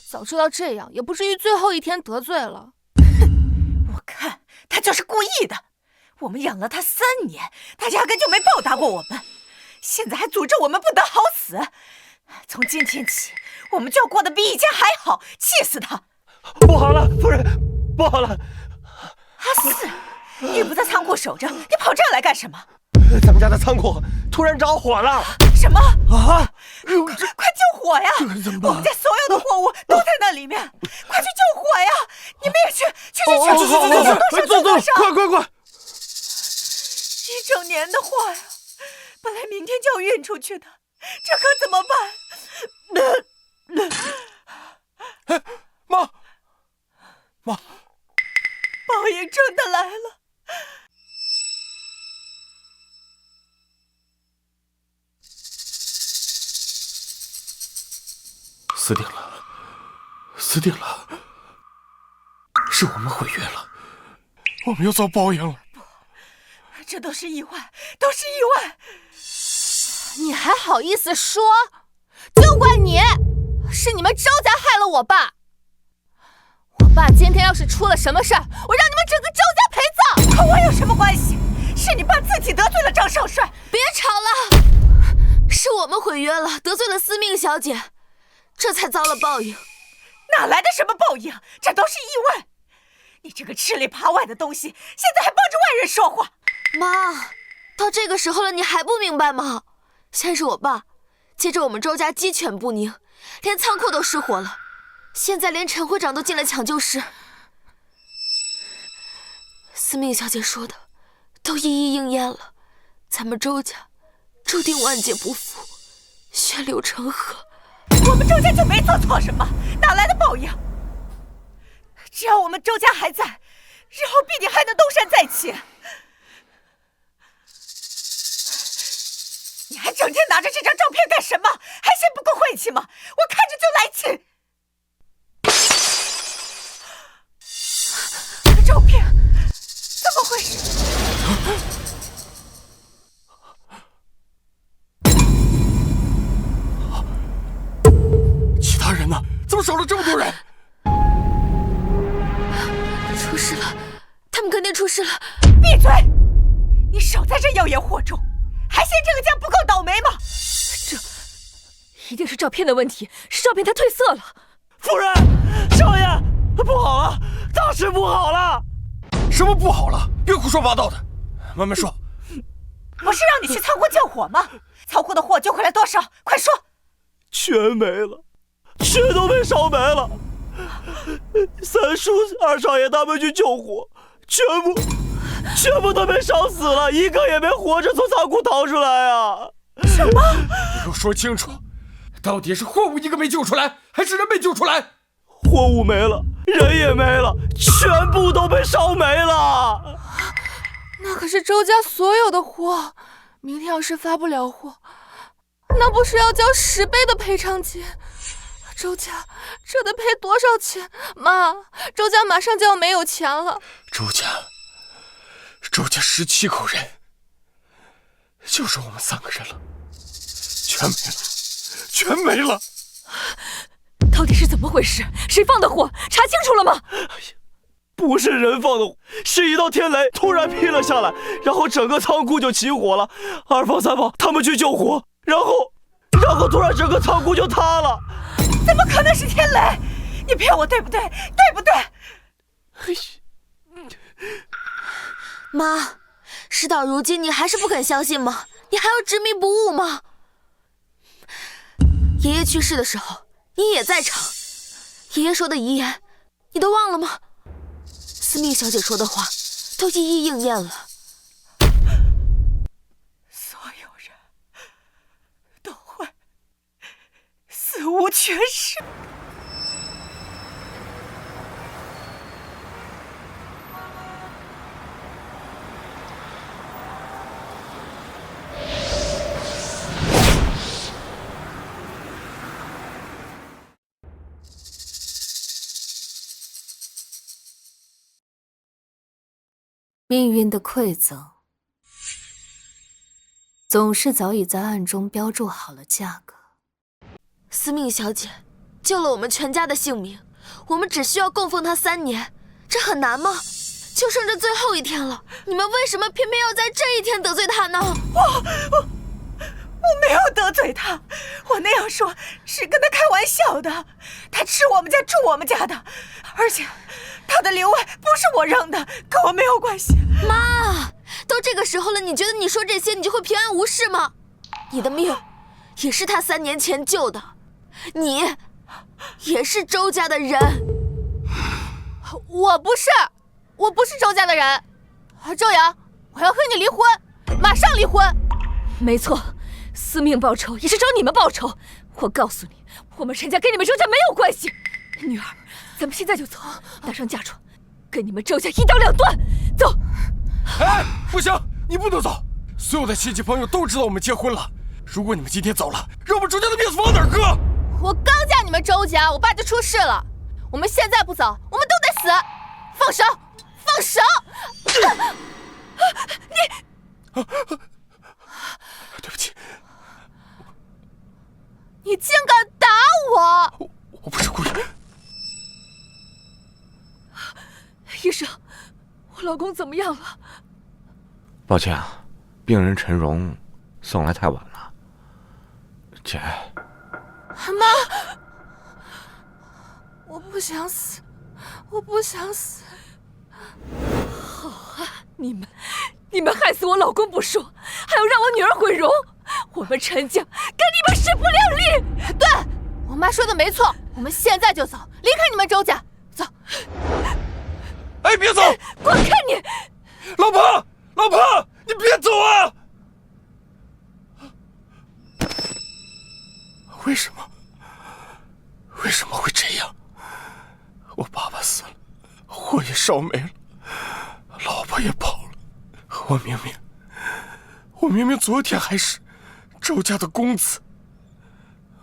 早知道这样，也不至于最后一天得罪了。我看他就是故意的。我们养了他3年，他压根就没报答过我们，现在还诅咒我们不得好死。从今天起，我们就要过得比以前还好，气死他！不好了，夫人，不好了！阿四，你不在仓库守着，你跑这儿来干什么？咱们家的仓库突然着火了！什么？啊！快救火呀！我们家所有的货物都在那里面，快去救火呀！你们也去，走，快！一整年的货呀，本来明天就要运出去的，这可怎么办？妈，报应真的来了！死定了！是我们毁约了，我们要遭报应了。这都是意外，都是意外！你还好意思说？就怪你，是你们周家害了我爸。我爸今天要是出了什么事儿，我让你们整个周家陪葬。和我有什么关系？是你爸自己得罪了张少帅。别吵了，是我们毁约了，得罪了司命小姐，这才遭了报应。哪来的什么报应？这都是意外！你这个吃里扒外的东西，现在还帮着外人说话！妈，到这个时候了，你还不明白吗？先是我爸，接着我们周家鸡犬不宁，连仓库都失火了，现在连陈会长都进了抢救室。司命小姐说的都一一应验了，咱们周家注定万劫不复，血流成河。我们周家就没做错什么，哪来的报应？只要我们周家还在，日后必定还能东山再起。你还整天拿着这张照片干什么？还嫌不够晦气吗？我看着就来气。照片怎么回事？其他人呢？怎么少了这么多人？出事了，他们肯定出事了！闭嘴！你少在这妖言惑众，还嫌这个家不够倒霉吗？这一定是照片的问题，是照片它褪色了。夫人，少爷，不好了，大是不好了？什么不好了？别胡说八道的，慢慢说。不是让你去仓库救火吗？仓库的火救回来多少？快说！全没了，全都被烧没了。三叔、二少爷他们去救火，全部都被烧死了，一个也没活着从仓库逃出来啊！什么？你给我说清楚，到底是货物一个没救出来，还是人没救出来？货物没了，人也没了，全部都被烧没了。那可是周家所有的货，明天要是发不了货，那不是要交10倍的赔偿金？周家这得赔多少钱？妈，周家马上就要没有钱了。周家17口人，就剩我们3个人了，全没了。到底是怎么回事？谁放的火？查清楚了吗？不是人放的火，是一道天雷突然劈了下来，然后整个仓库就起火了。2房3房他们去救火，然后突然整个仓库就塌了。怎么可能是天雷？你骗我对不对？对不对？妈，事到如今你还是不肯相信吗？你还要执迷不悟吗？爷爷去世的时候你也在场，爷爷说的遗言你都忘了吗？司命小姐说的话都一一应验了。所有人都会死无全尸。命运的馈赠，总是早已在暗中标注好了价格。司命小姐救了我们全家的性命，我们只需要供奉她3年，这很难吗？就剩这最后一天了，你们为什么偏偏要在这一天得罪她呢？我没有得罪他，我那样说是跟他开玩笑的。他吃我们家住我们家的，而且他的灵位不是我扔的，跟我没有关系。妈，都这个时候了，你觉得你说这些你就会平安无事吗？你的命也是他3年前救的，你也是周家的人。我不是周家的人。周阳，我要和你离婚，马上离婚。没错，司命报仇也是找你们报仇。我告诉你，我们陈家跟你们周家没有关系。女儿，咱们现在就走，拿上嫁妆，跟你们周家一刀两断。走。哎，不行，你不能走。所有的亲戚朋友都知道我们结婚了。如果你们今天走了，让我们周家的面子往哪儿搁？我刚嫁你们周家，我爸就出事了。我们现在不走，我们都得死。放手！放手！你，对不起。你竟敢打我！我不是故意。医生，我老公怎么样了？抱歉啊，病人陈荣送来太晚了。姐。妈，我不想死，我不想死。好啊，你们害死我老公不说，还要让我女儿毁容。我们陈家跟你们势不两立。对，我妈说的没错，我们现在就走，离开你们周家。走。哎，别走！滚开你！老婆，老婆，你别走啊！为什么会这样？我爸爸死了，火也烧没了，老婆也跑了。我明明昨天还是周家的公子，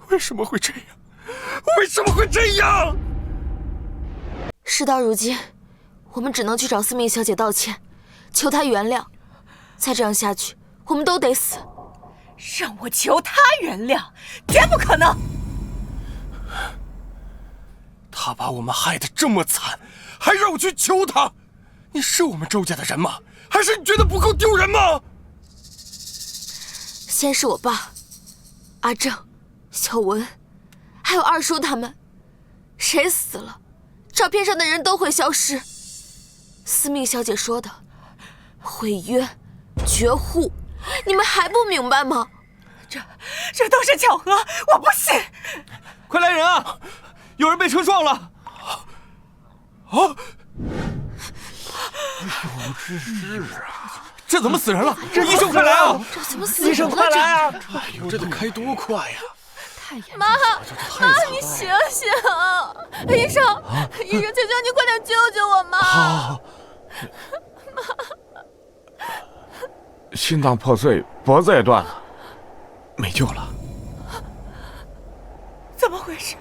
为什么会这样？为什么会这样？事到如今，我们只能去找司命小姐道歉，求她原谅。再这样下去，我们都得死。让我求她原谅，绝不可能。他把我们害得这么惨，还让我去求他，你是我们周家的人吗？还是你觉得不够丢人吗？先是我爸、阿正、小文，还有二叔他们，谁死了，照片上的人都会消失。司命小姐说的，毁约、绝户，你们还不明白吗？这都是巧合，我不信！快来人啊！有人被车撞了！啊！是啊，这怎么死人了？医生快来啊！这怎么死人了？医生快来啊！哎呦，这得开多快呀！妈，你醒醒！医生，医生，求求你快点救救我妈！好，心脏破碎，脖子也断了，没救了。怎么回事？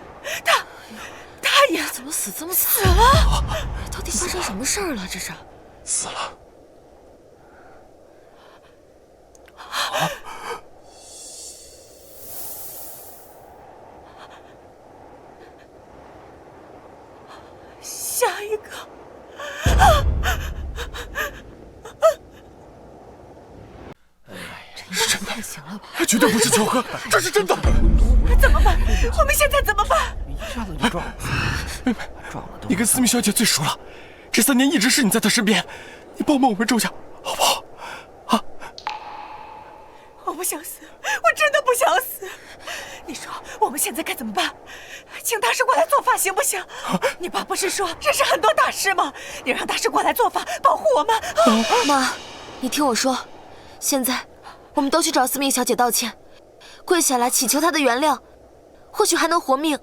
他也怎么死这么惨？死了！到底发生什么事儿了？这是死了。下一个，这真的太行了吧？绝对不是巧合，这是真的。怎么办？我们现在怎么办？一下子就撞了，妹妹，你跟思密小姐最熟了，这3年一直是你在她身边，你帮帮我们周家，好不好？啊！我不想死，我真的不想死。你说我们现在该怎么办？请大师过来做法行不行？你爸不是说认识很多大师吗？你让大师过来做法，保护我们。妈，你听我说，现在我们都去找司命小姐道歉，跪下来祈求她的原谅，或许还能活命。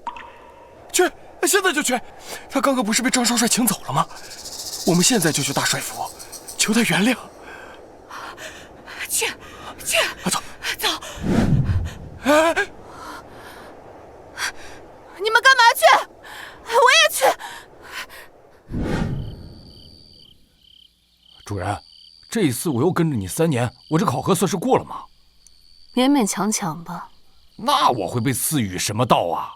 去，现在就去。他刚刚不是被张少帅请走了吗？我们现在就去大帅府，求他原谅。去，走。哎，你们干嘛去？我也去。主人，这一次我又跟着你3年，我这考核算是过了吗？勉勉强强吧。那我会被赐予什么道啊？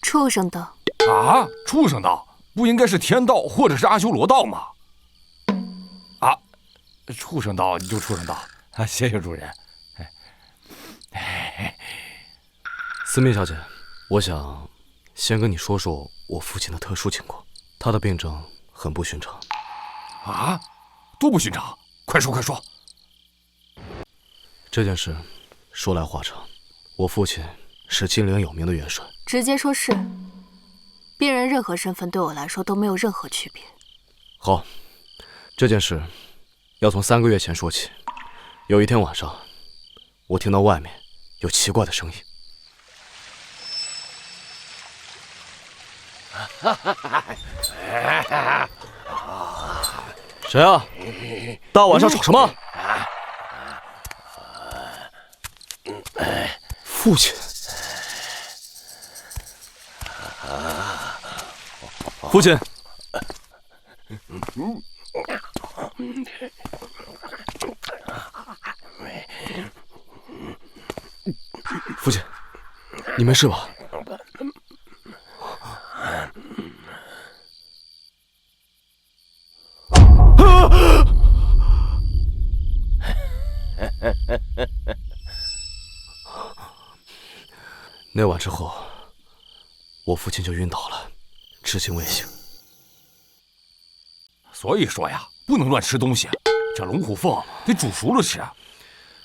畜生道。啊，畜生道不应该是天道或者是阿修罗道吗？啊，畜生道就畜生道啊，谢谢主人。司命小姐，我想先跟你说说我父亲的特殊情况，他的病症很不寻常。啊，多不寻常！快说快说。这件事说来话长，我父亲是金陵有名的元帅。直接说是。辨认任何身份对我来说都没有任何区别。好，这件事要从3个月前说起。有一天晚上，我听到外面有奇怪的声音。谁啊？大晚上吵什么？父亲。父亲，父亲，你没事吧？那晚之后，我父亲就晕倒了，至今未醒。所以说呀，不能乱吃东西，这龙虎凤得煮熟了吃。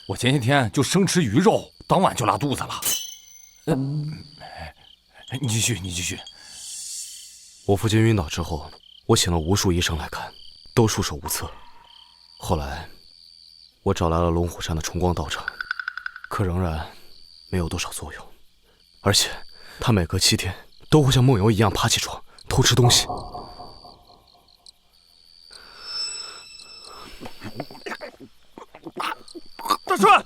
我前些天就生吃鱼肉，当晚就拉肚子了。你继续。我父亲晕倒之后，我请了无数医生来看，都束手无策。后来，我找来了龙虎山的崇光道长，可仍然没有多少作用。而且，他每隔7天都会像梦游一样爬起床偷吃东西。大帅，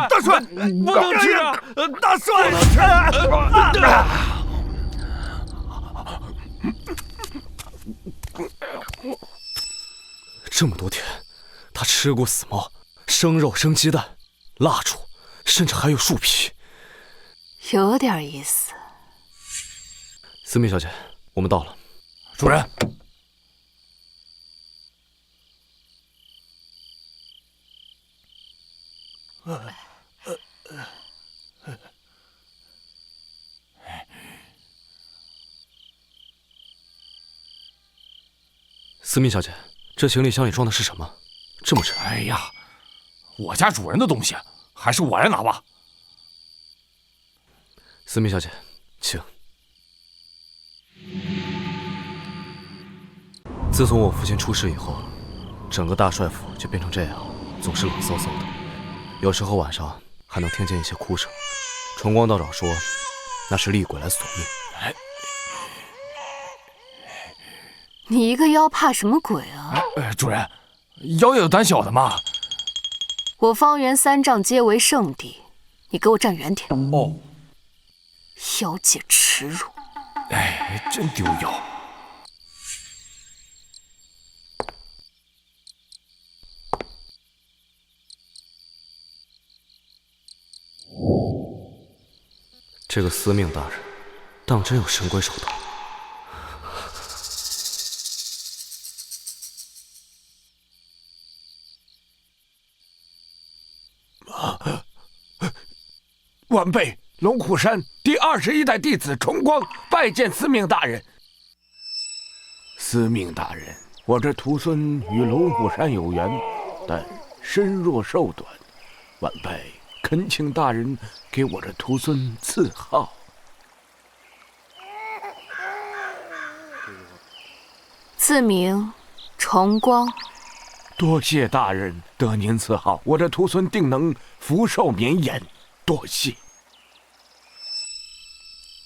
大帅，不能吃啊！大帅，不能吃！这么多天，他吃过死猫、生肉、生鸡蛋、蜡烛，甚至还有树皮。有点意思。司命小姐，我们到了。主人。司命小姐，这行李箱里装的是什么？这么沉。哎呀，我家主人的东西，还是我来拿吧。司命小姐，请。自从我父亲出事以后，整个大帅府就变成这样，总是冷飕飕的。有时候晚上还能听见一些哭声。崇光道长说，那是厉鬼来索命。你一个妖怕什么鬼啊？主人，妖也有胆小的嘛。我方圆3丈皆为圣地，你给我站远点。哦。妖界耻辱！哎，真丢妖。这个司命大人，当真有神鬼手段。晚辈龙虎山第21代弟子崇光拜见司命大人。司命大人，我这徒孙与龙虎山有缘，但身弱寿短，晚辈恳请大人给我这徒孙赐号。自名崇光。多谢大人，得您赐号，我这徒孙定能福寿绵延。多谢。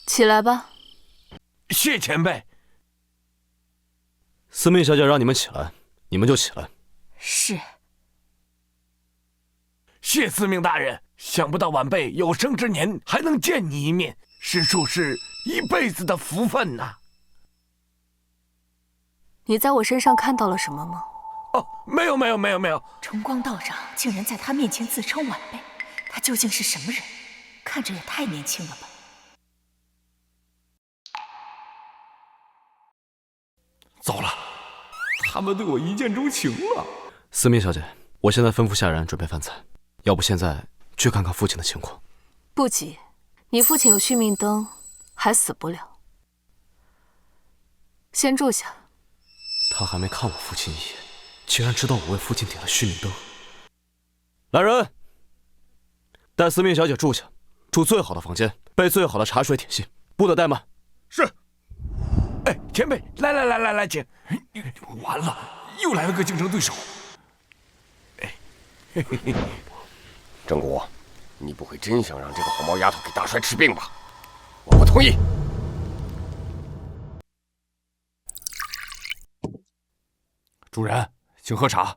起来吧。谢前辈。司命小姐让你们起来，你们就起来。是。谢司命大人，想不到晚辈有生之年还能见你一面，实属是一辈子的福分呐。你在我身上看到了什么吗？哦，没有。崇光道长竟然在他面前自称晚辈，他究竟是什么人？看着也太年轻了吧。糟了，他们对我一见钟情了。司命小姐，我现在吩咐下人准备饭菜，要不现在去看看父亲的情况。不急，你父亲有续命灯，还死不了。先住下。他还没看我父亲一眼，竟然知道我为父亲点了续命灯。来人，带司命小姐住下，住最好的房间，备最好的茶水点心，不得怠慢。是。哎，前辈，来，请。完了，又来了个竞争对手。郑国，你不会真想让这个黄毛丫头给大帅治病吧？我不同意。主人，请喝茶。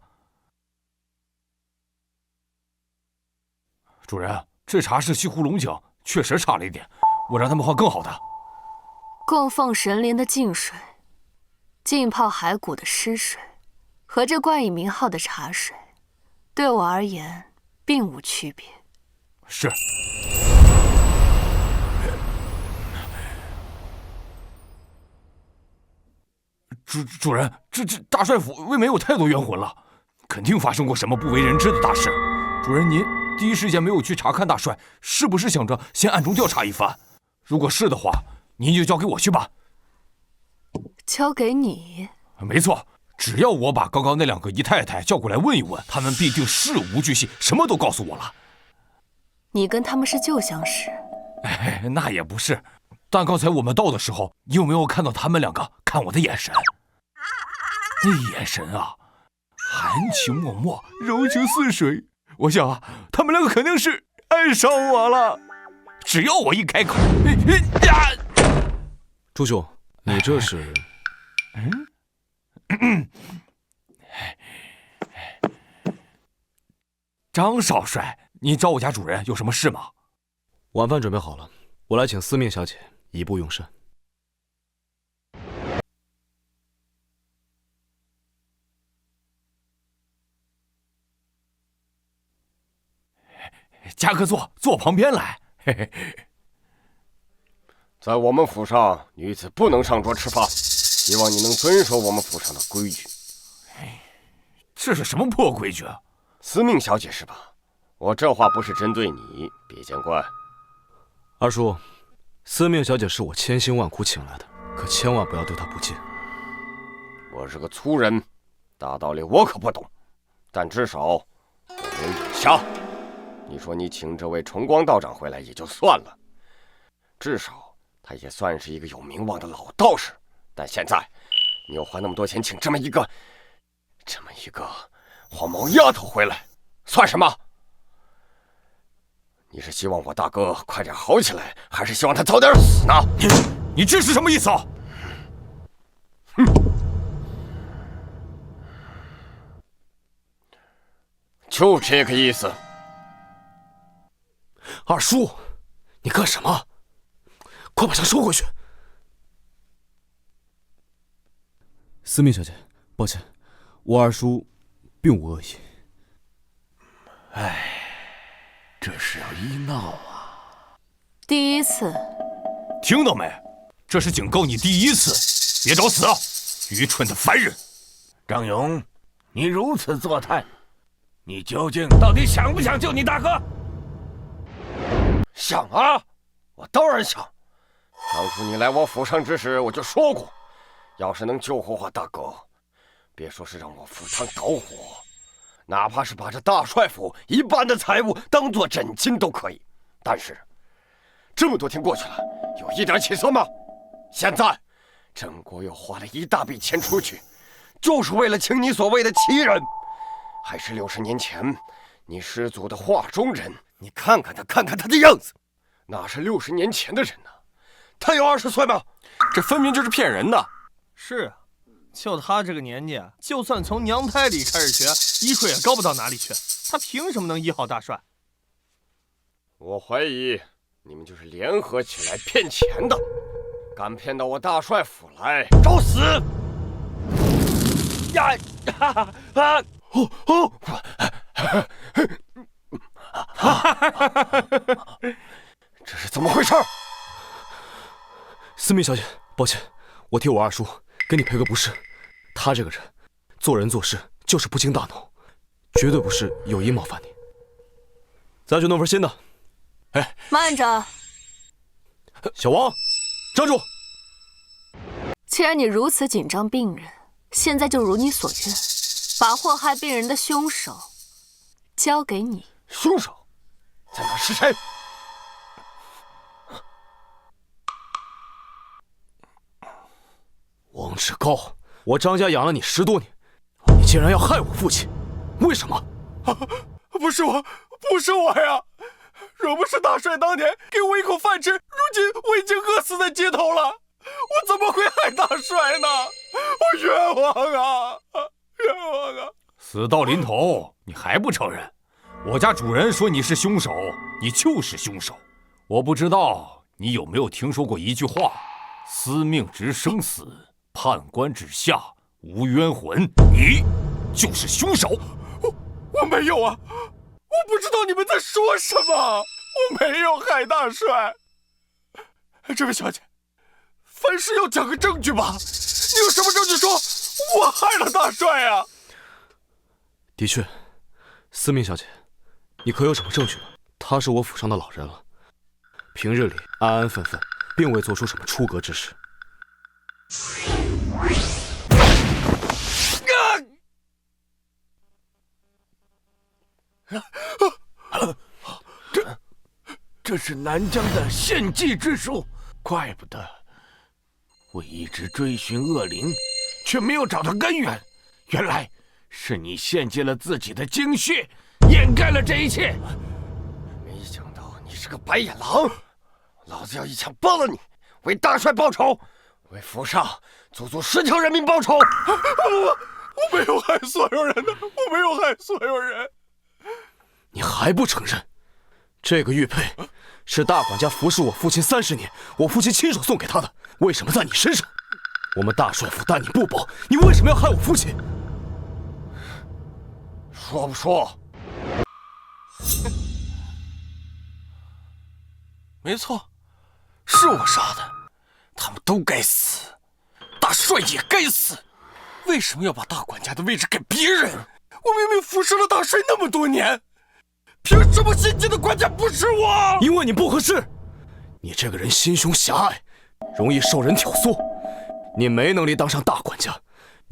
主人，这茶是西湖龙井，确实差了一点，我让他们换更好的。供奉神灵的净水，浸泡骸骨的尸水，和这冠以名号的茶水，对我而言并无区别。是。主人，这大帅府未免有太多冤魂了，肯定发生过什么不为人知的大事。主人，您第一时间没有去查看大帅，是不是想着先暗中调查一番？如果是的话，您就交给我去吧。交给你？没错，只要我把刚刚那2个姨太太叫过来问一问，他们必定事无巨细，什么都告诉我了。你跟他们是旧相识？哎，那也不是。但刚才我们到的时候，你有没有看到他们2个看我的眼神？那眼神啊，含情脉脉，柔情似水。我想啊，他们2个肯定是爱上我了。只要我一开口，朱兄，你这是？张少帅，你找我家主人有什么事吗？晚饭准备好了，我来请司命小姐移步用膳。嘉哥坐旁边来。在我们府上，女子不能上桌吃饭，希望你能遵守我们府上的规矩。这是什么破规矩啊？司命小姐是吧？我这话不是针对你，别见怪。二叔，司命小姐是我千辛万苦请来的，可千万不要对她不敬。我是个粗人，大道理我可不懂，但至少我能眼瞎。你说你请这位崇光道长回来也就算了，至少他也算是一个有名望的老道士。但现在你又花那么多钱请这么一个黄毛丫头回来，算什么？你是希望我大哥快点好起来，还是希望他早点死呢？你这是什么意思啊？哼，就这个意思。二叔，你干什么？快把枪收回去！司命小姐，抱歉，我二叔并无恶意。哎，这是要医闹啊！第一次，听到没？这是警告你第一次，别找死啊！愚蠢的凡人！张勇，你如此作态，你究竟到底想不想救你大哥？想啊，我当然想。当初你来我府上之时，我就说过，要是能救活我大哥，别说是让我赴汤蹈火，哪怕是把这大帅府一半的财物当做真金都可以。但是这么多天过去了，有一点起色吗？现在郑国又花了一大笔钱出去，就是为了请你所谓的奇人，还是60年前你师祖的画中人。你看看他的样子，那是60年前的人呢。他有20岁吗？这分明就是骗人的。是啊，就他这个年纪，就算从娘胎里开始学，医术也高不到哪里去。他凭什么能医好大帅？我怀疑你们就是联合起来骗钱的，敢骗到我大帅府来，找死！呀！这是怎么回事？司命小姐，抱歉，我替我二叔给你赔个不是。他这个人做人做事就是不经大脑，绝对不是有意冒犯你。咱去弄份新的。哎，慢着，小王，站住！既然你如此紧张病人，现在就如你所愿，把祸害病人的凶手交给你。凶手在哪？是谁？王志高，我张家养了你10多年，你竟然要害我父亲，为什么？不是我呀！若不是大帅当年给我一口饭吃，如今我已经饿死在街头了。我怎么会害大帅呢？我冤枉啊！冤枉啊！死到临头，你还不承认？我家主人说你是凶手，你就是凶手。我不知道你有没有听说过一句话：司命知生死，判官之下无冤魂。你就是凶手。我没有啊！我不知道你们在说什么，我没有害大帅。这位小姐，凡事要讲个证据吧？你有什么证据说我害了大帅啊？的确，司命小姐，你可有什么证据呢？他是我府上的老人了，平日里安安分分，并未做出什么出格之事。这是南疆的献祭之术，怪不得我一直追寻恶灵，却没有找到根源。原来是你献祭了自己的精血，掩盖了这一切。没想到你是个白眼狼，老子要一枪崩了你，为大帅报仇，为府上足足10条人命报仇。我没有害所有人的，我没有害所有人。你还不承认？这个玉佩是大管家服侍我父亲30年，我父亲亲手送给他的，为什么在你身上？我们大帅府待你不薄，你为什么要害我父亲？说不说？没错，是我杀的，他们都该死，大帅也该死。为什么要把大管家的位置给别人？我明明服侍了大帅那么多年，凭什么新进的管家不是我？因为你不合适，你这个人心胸狭隘，容易受人挑唆，你没能力当上大管家，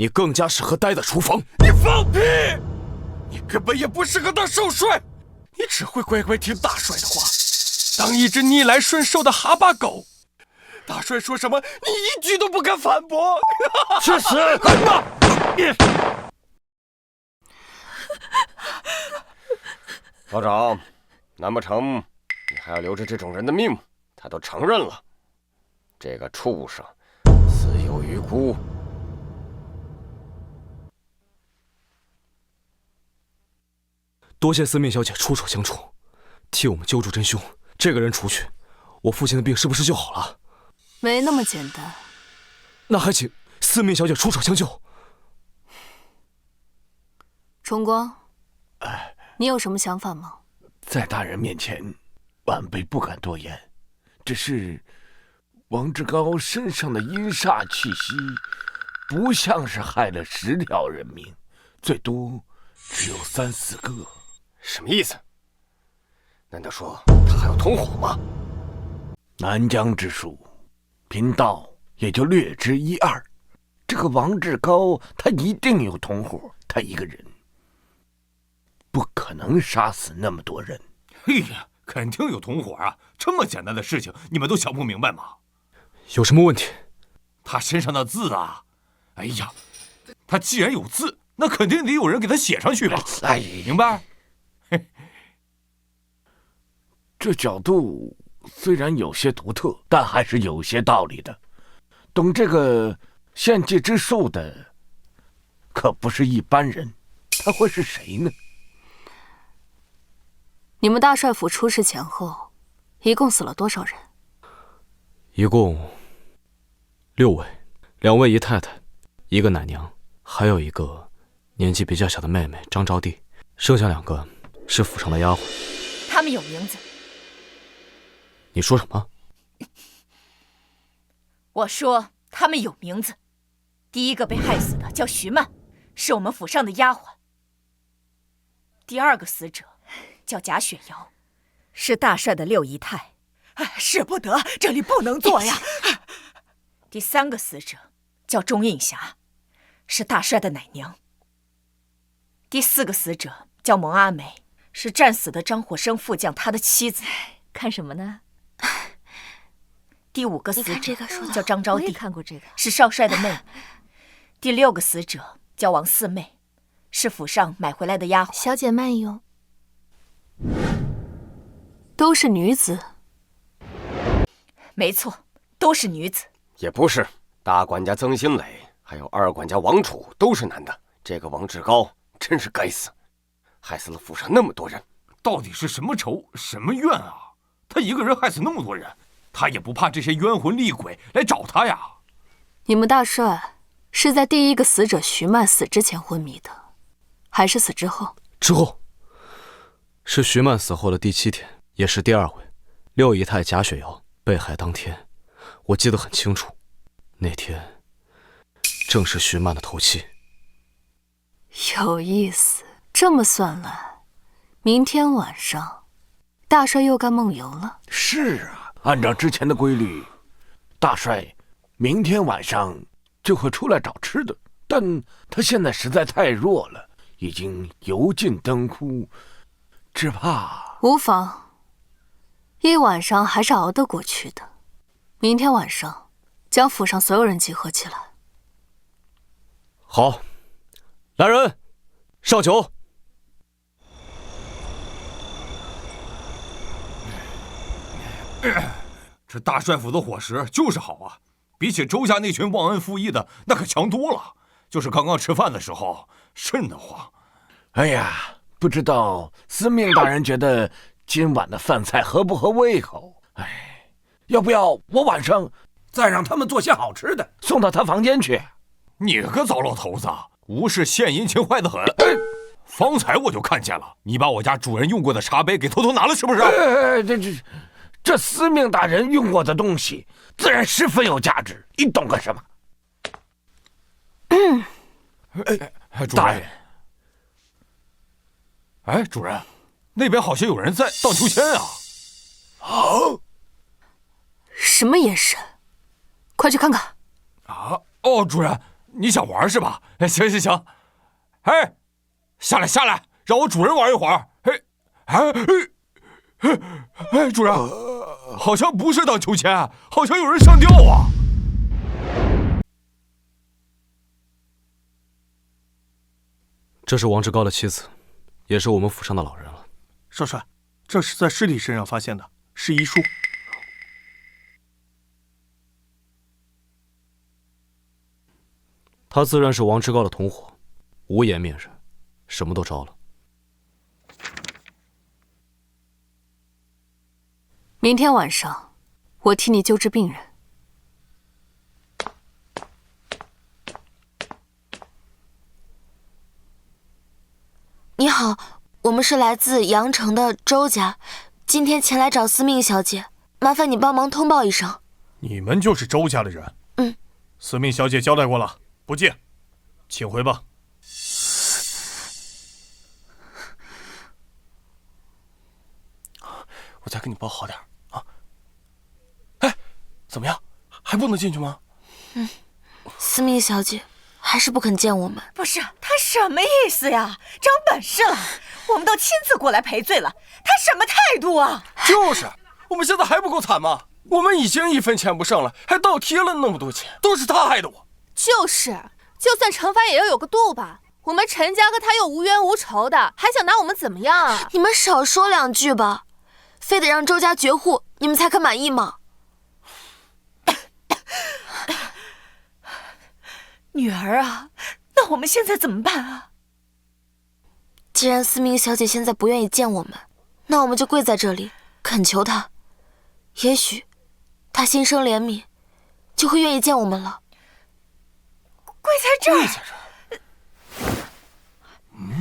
你更加适合待在厨房。你放屁！你根本也不适合当少帅，你只会乖乖听大帅的话，当一只逆来顺受的哈巴狗。大帅说什么，你一句都不敢反驳。去死！滚吧！道长，难不成你还要留着这种人的命？他都承认了，这个畜生死有余辜。多谢司命小姐出手相助，替我们揪住真凶。这个人除去，我父亲的病是不是就好了？没那么简单。那还请司命小姐出手相救。崇光，你有什么想法吗？在大人面前，晚辈不敢多言。只是王志高身上的阴煞气息，不像是害了10条人命，最多只有3、4个。什么意思？难道说他还有同伙吗？南疆之术，贫道也就略知1、2。这个王志高，他一定有同伙，他一个人不可能杀死那么多人。哎呀，肯定有同伙啊！这么简单的事情，你们都想不明白吗？有什么问题？他身上的字啊，哎呀，他既然有字，那肯定得有人给他写上去吧？哎，明白？这角度虽然有些独特，但还是有些道理的。懂这个献祭之术的，可不是一般人，他会是谁呢？你们大帅府出事前后，一共死了多少人？一共6位，2位姨太太，1个奶娘，还有一个年纪比较小的妹妹张招娣，剩下2个是府上的丫鬟。他们有名字。你说什么？我说他们有名字。第一个被害死的叫徐曼，是我们府上的丫鬟。第2个死者叫贾雪瑶，是大帅的6姨太。使不得，这里不能做呀。第3个死者叫钟映霞，是大帅的奶娘。第4个死者叫蒙阿梅，是战死的张火生副将他的妻子。看什么呢？第5个死者叫张招娣，是是少帅的妹妹。第6个死者叫王四妹，是府上买回来的丫鬟。小姐慢用。都是女子。没错，都是女子。也不是，大管家曾新磊还有2管家王楚都是男的。这个王志高真是该死，害死了府上那么多人。到底是什么仇什么怨啊？他一个人害死那么多人，他也不怕这些冤魂厉鬼来找他呀？你们大帅是在第1个死者徐曼死之前昏迷的，还是死之后？之后。是徐曼死后的第7天，也是第2回，6姨太贾雪瑶被害当天，我记得很清楚。那天正是徐曼的头七。有意思，这么算来，明天晚上大帅又干梦游了。是啊，按照之前的规律，大帅明天晚上就会出来找吃的，但他现在实在太弱了，已经油尽灯枯，只怕无妨，一晚上还是熬得过去的。明天晚上将府上所有人集合起来。好，来人，上酒。这大帅府的伙食就是好啊，比起周家那群忘恩负义的，那可强多了。就是刚刚吃饭的时候，瘆得慌。哎呀，不知道司命大人觉得今晚的饭菜合不合胃口？哎，要不要我晚上再让他们做些好吃的，送到他房间去？你个糟老头子，无事献殷勤坏得很。方才我就看见了，你把我家主人用过的茶杯给偷偷拿了，是不是？这司命大人用过的东西，自然十分有价值，你懂个什么？主人。哎，主人，那边好像有人在荡秋千啊！什么眼神？快去看看！哦，主人，你想玩是吧？行行行，哎，下来下来，让我主人玩一会儿。哎，主人，好像不是荡秋千，好像有人上吊啊！这是王志高的妻子，也是我们府上的老人了。少帅，这是在尸体身上发现的，是遗书。他自然是王志高的同伙，无颜面人，什么都招了。明天晚上，我替你救治病人。你好，我们是来自阳城的周家，今天前来找司命小姐，麻烦你帮忙通报一声。你们就是周家的人？嗯。司命小姐交代过了，不见，请回吧。我再给你包好点啊。哎，怎么样？还不能进去吗？司命小姐还是不肯见我们。不是，他什么意思呀？长本事了，我们都亲自过来赔罪了，他什么态度啊？就是，我们现在还不够惨吗？我们已经1分钱不剩了，还倒贴了那么多钱，都是他害的我。就是，就算惩罚也要有个度吧。我们陈家和他又无冤无仇的，还想拿我们怎么样啊？你们少说2句吧，非得让周家绝户，你们才肯满意吗？女儿啊，那我们现在怎么办啊？既然司命小姐现在不愿意见我们，那我们就跪在这里恳求她，也许她心生怜悯，就会愿意见我们了。跪在这儿，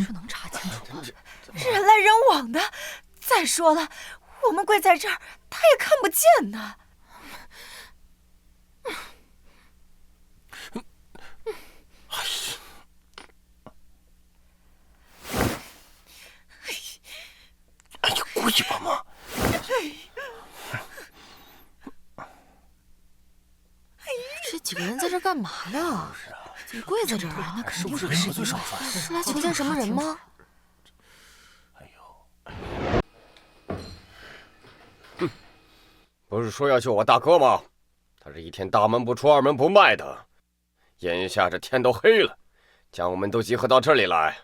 这能查清楚吗？人来人往的。再说了，我们跪在这儿，他也看不见呢。哎呀，跪吧嘛！这几个人在这干嘛呢？怎么跪在这儿啊？那肯定不是得罪少帅，是来求见什么人吗？不是说要救我大哥吗？他是一天大门不出二门不迈的，眼下这天都黑了，将我们都集合到这里来，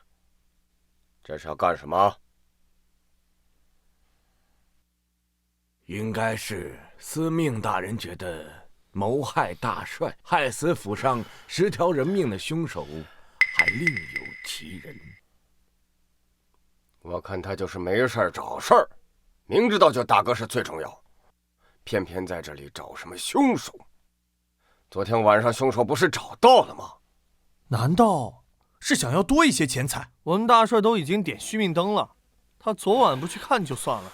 这是要干什么？应该是司命大人觉得谋害大帅，害死府上10条人命的凶手还另有其人。我看他就是没事找事儿，明知道救大哥是最重要，偏偏在这里找什么凶手。昨天晚上凶手不是找到了吗？难道是想要多一些钱财？我们大帅都已经点续命灯了，他昨晚不去看就算了，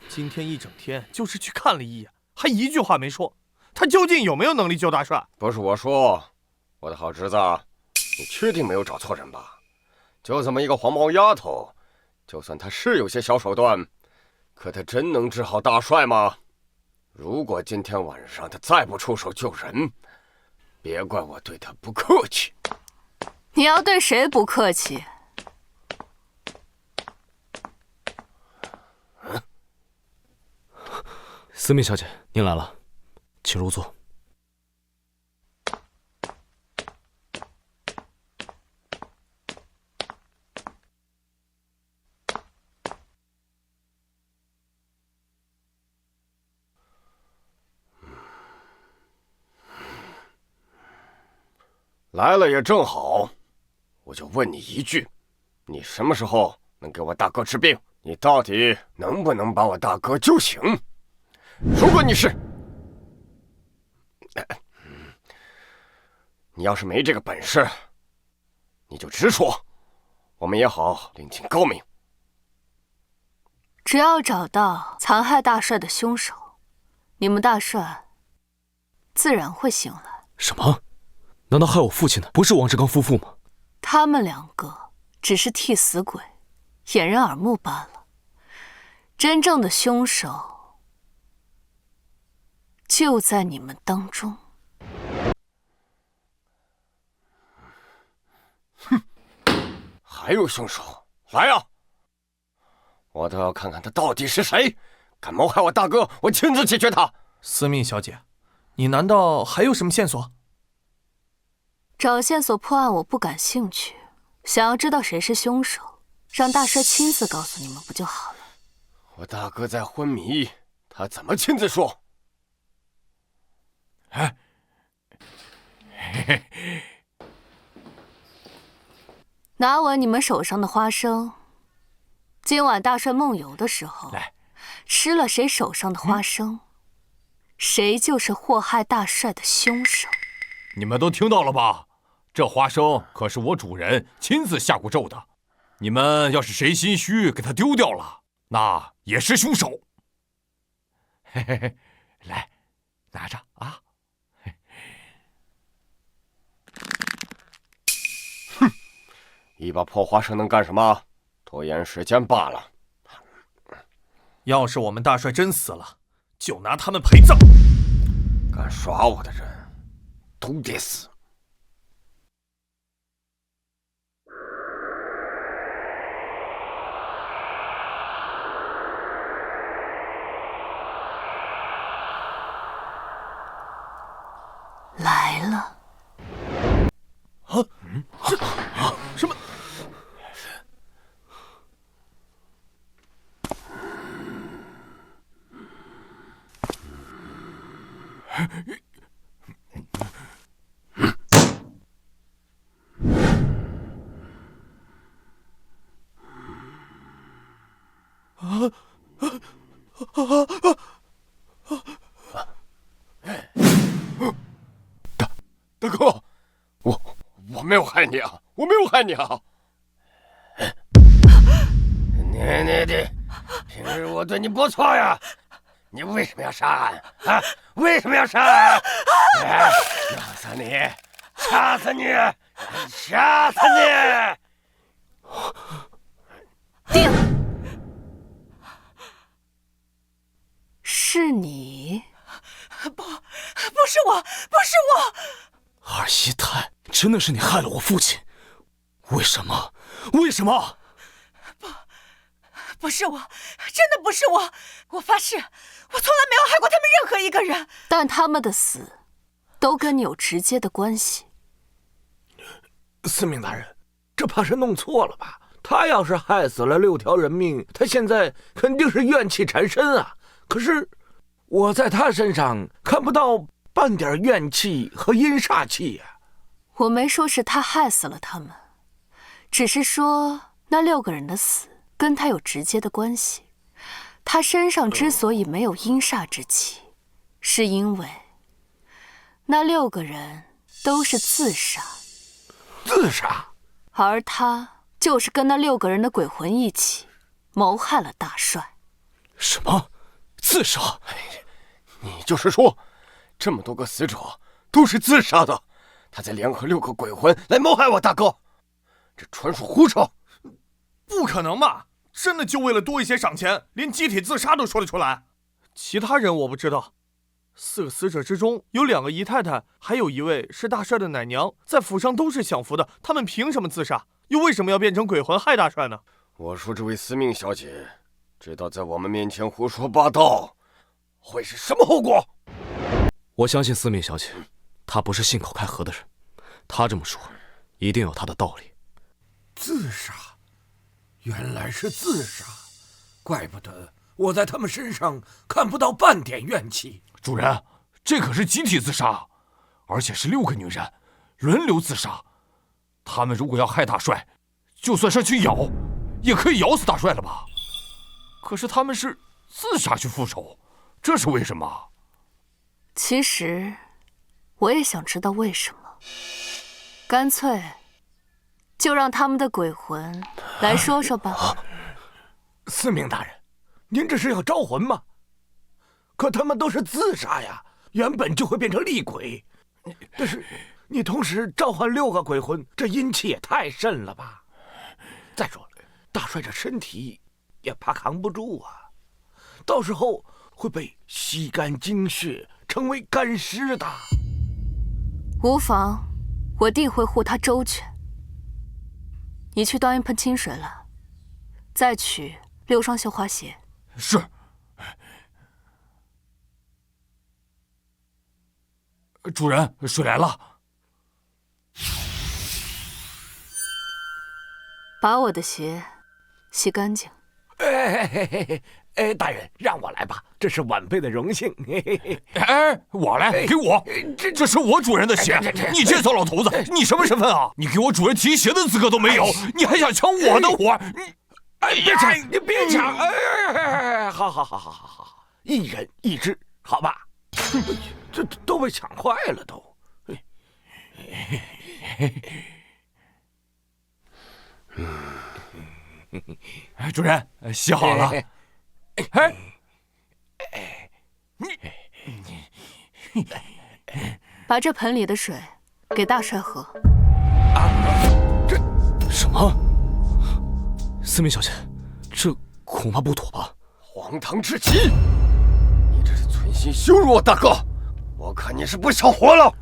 今天一整天就是去看了一眼，还一句话没说。他究竟有没有能力救大帅？不是我说，我的好侄子，你确定没有找错人吧？就这么一个黄毛丫头，就算她是有些小手段，可她真能治好大帅吗？如果今天晚上她再不出手救人，别怪我对她不客气。你要对谁不客气？司命小姐，您来了，请入座。来了也正好，我就问你一句，你什么时候能给我大哥治病？你到底能不能把我大哥救醒？如果你是，你要是没这个本事，你就直说，我们也好另请高明。只要找到残害大帅的凶手，你们大帅自然会醒来。什么？难道害我父亲的不是王志刚夫妇吗？他们2个只是替死鬼掩人耳目罢了，真正的凶手就在你们当中。还有凶手，来呀！我倒要看看他到底是谁，敢谋害我大哥，我亲自解决他。司命小姐，你难道还有什么线索？找线索破案我不感兴趣，想要知道谁是凶手，让大帅亲自告诉你们不就好了？我大哥在昏迷，他怎么亲自说？哎，嘿嘿。拿稳你们手上的花生，今晚大帅梦游的时候，吃了谁手上的花生，谁就是祸害大帅的凶手。你们都听到了吧？这花生可是我主人亲自下过咒的，你们要是谁心虚给他丢掉了，那也是凶手。嘿嘿嘿，来，拿着啊！哼，一把破花生能干什么？拖延时间罢了。要是我们大帅真死了，就拿他们陪葬。敢耍我的人，都得死。来了。什么？大哥，我没有害你啊，我没有害你啊！你，平日我对你不错呀，你为什么要杀俺啊？为什么要杀俺？弄死你，杀死你，杀死你！定，是你？不是我，不是我。二姨太，真的是你害了我父亲？为什么？为什么？不是我，真的不是我。我发誓，我从来没有害过他们任何一个人。但他们的死，都跟你有直接的关系。司命大人，这怕是弄错了吧？他要是害死了6条人命，他现在肯定是怨气缠身啊。可是我在他身上看不到半点怨气和阴煞气呀。我没说是他害死了他们，只是说那6个人的死跟他有直接的关系。他身上之所以没有阴煞之气，是因为那6个人都是自杀。自杀？而他就是跟那6个人的鬼魂一起谋害了大帅。什么？自杀？你就是说，这么多个死者都是自杀的，他在联合6个鬼魂来谋害我大哥，这纯属胡扯！不可能吧？真的就为了多一些赏钱，连集体自杀都说得出来？其他人我不知道。4个死者之中有2个姨太太，还有1位是大帅的奶娘，在府上都是享福的，他们凭什么自杀？又为什么要变成鬼魂害大帅呢？我说这位司命小姐，知道在我们面前胡说八道会是什么后果？我相信司命小姐，她不是信口开河的人，她这么说一定有她的道理。自杀，原来是自杀，怪不得我在他们身上看不到半点怨气。主人，这可是集体自杀，而且是6个女人轮流自杀。他们如果要害大帅，就算上去咬，也可以咬死大帅了吧？可是他们是自杀去复仇，这是为什么？其实我也想知道为什么，干脆就让他们的鬼魂来说说吧。司命大人，您这是要招魂吗？可他们都是自杀呀，原本就会变成厉鬼。但是你同时召唤6个鬼魂，这阴气也太甚了吧？再说了，大帅这身体也怕扛不住啊，到时候会被吸干精血，成为干尸的。无妨，我定会护他周全。你去端一盆清水来，再取6双绣花鞋。是。主人，水来了。把我的鞋洗干净。大人，让我来吧，这是晚辈的荣幸。我来，给我，这是我主人的鞋。你这糟老头子，你什么身份啊？你给我主人提鞋的资格都没有，你还想抢我的活？别抢，你别抢！好，一人一只，好吧？这都被抢坏了都。主人，洗好了。把这盆里的水给大帅喝。这什么？司命小姐，这恐怕不妥吧？荒唐至极！你这是存心羞辱我大哥，我看你是不想活了。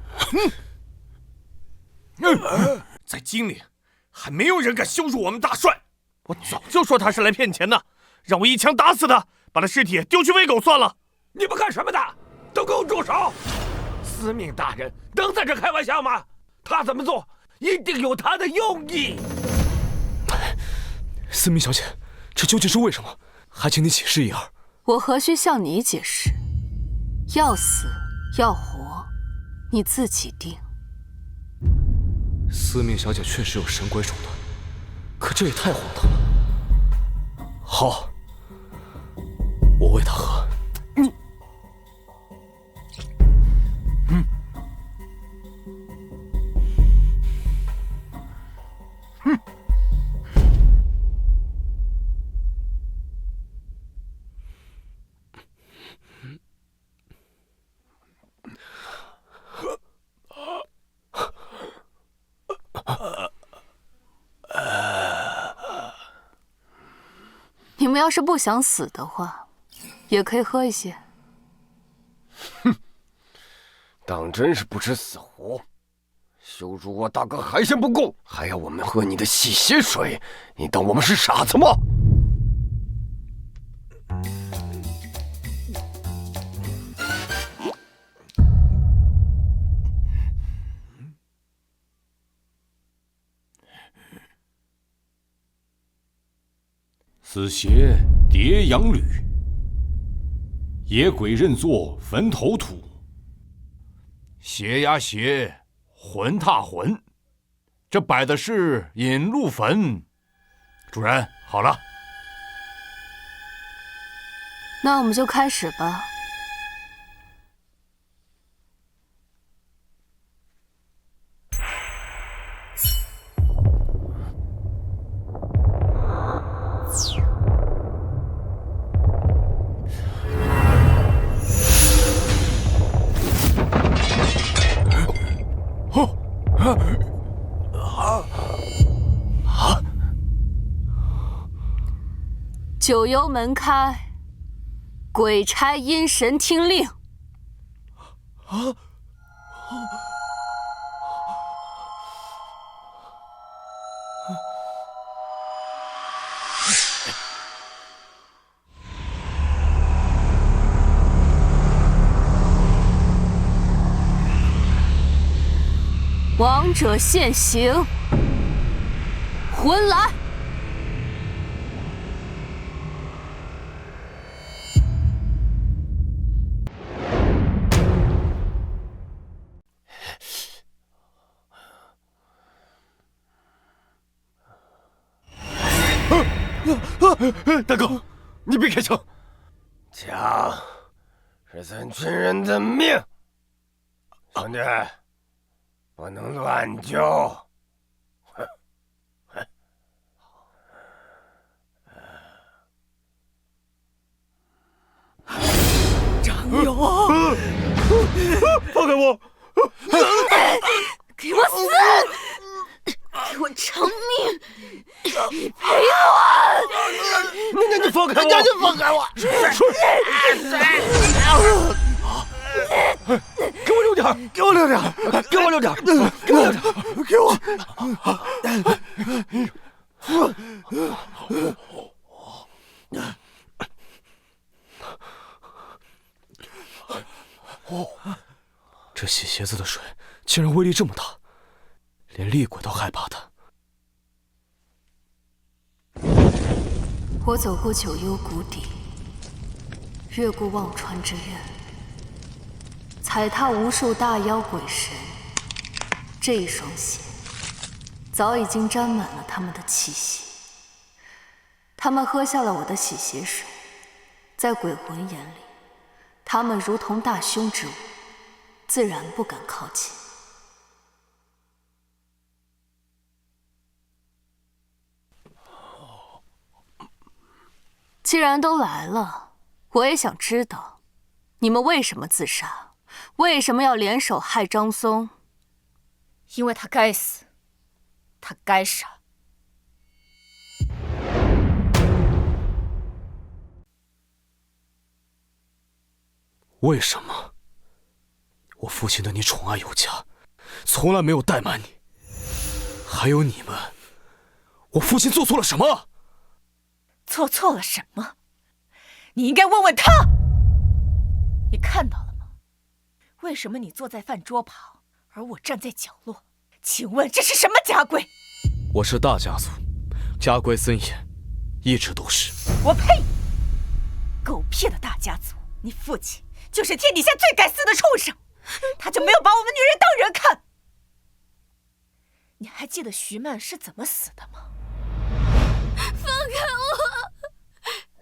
在京里，还没有人敢羞辱我们大帅。我早就说他是来骗钱的，让我一枪打死他，把他尸体丢去喂狗算了。你们干什么的？都给我住手！司命大人能在这开玩笑吗？他这么做一定有他的用意。司命小姐，这究竟是为什么？还请你解释一二。我何须向你解释？要死要活，你自己定。司命小姐确实有神鬼手段，可这也太荒唐了。好，我喂她喝。你们要是不想死的话，也可以喝一些。哼，当真是不知死活！羞辱我大哥还嫌不够，还要我们喝你的洗血水？你当我们是傻子吗？此鞋叠阳履，野鬼认作坟头土。鞋呀鞋，魂踏魂，这摆的是引路坟。主人，好了，那我们就开始吧。九幽门开，鬼差阴神听令。王者现形，魂来！大哥，你别开枪！枪是咱军人的命，兄弟，不能乱救。张勇，放开我！给我死！给我偿命！你赔我！你放开我！你放开我！给我留点！给我留点！给我留点！给我留点！给我！这洗鞋子的水竟然威力这么大，连厉鬼都害怕它。我走过九幽谷底，越过忘川之渊，踩踏无数大妖鬼神。这一双鞋早已经沾满了他们的气息。他们喝下了我的洗鞋水，在鬼魂眼里，他们如同大凶之物，自然不敢靠近。既然都来了，我也想知道，你们为什么自杀？为什么要联手害张松？因为他该死，他该杀。为什么？我父亲对你宠爱有加，从来没有怠慢你。还有你们，我父亲做错了什么？做错了什么？你应该问问他。你看到了吗？为什么你坐在饭桌旁，而我站在角落？请问这是什么家规？我是大家族，家规森严，一直都是。我呸！狗屁的大家族！你父亲就是天底下最该死的畜生，他就没有把我们女人当人看。你还记得徐曼是怎么死的吗？放开我！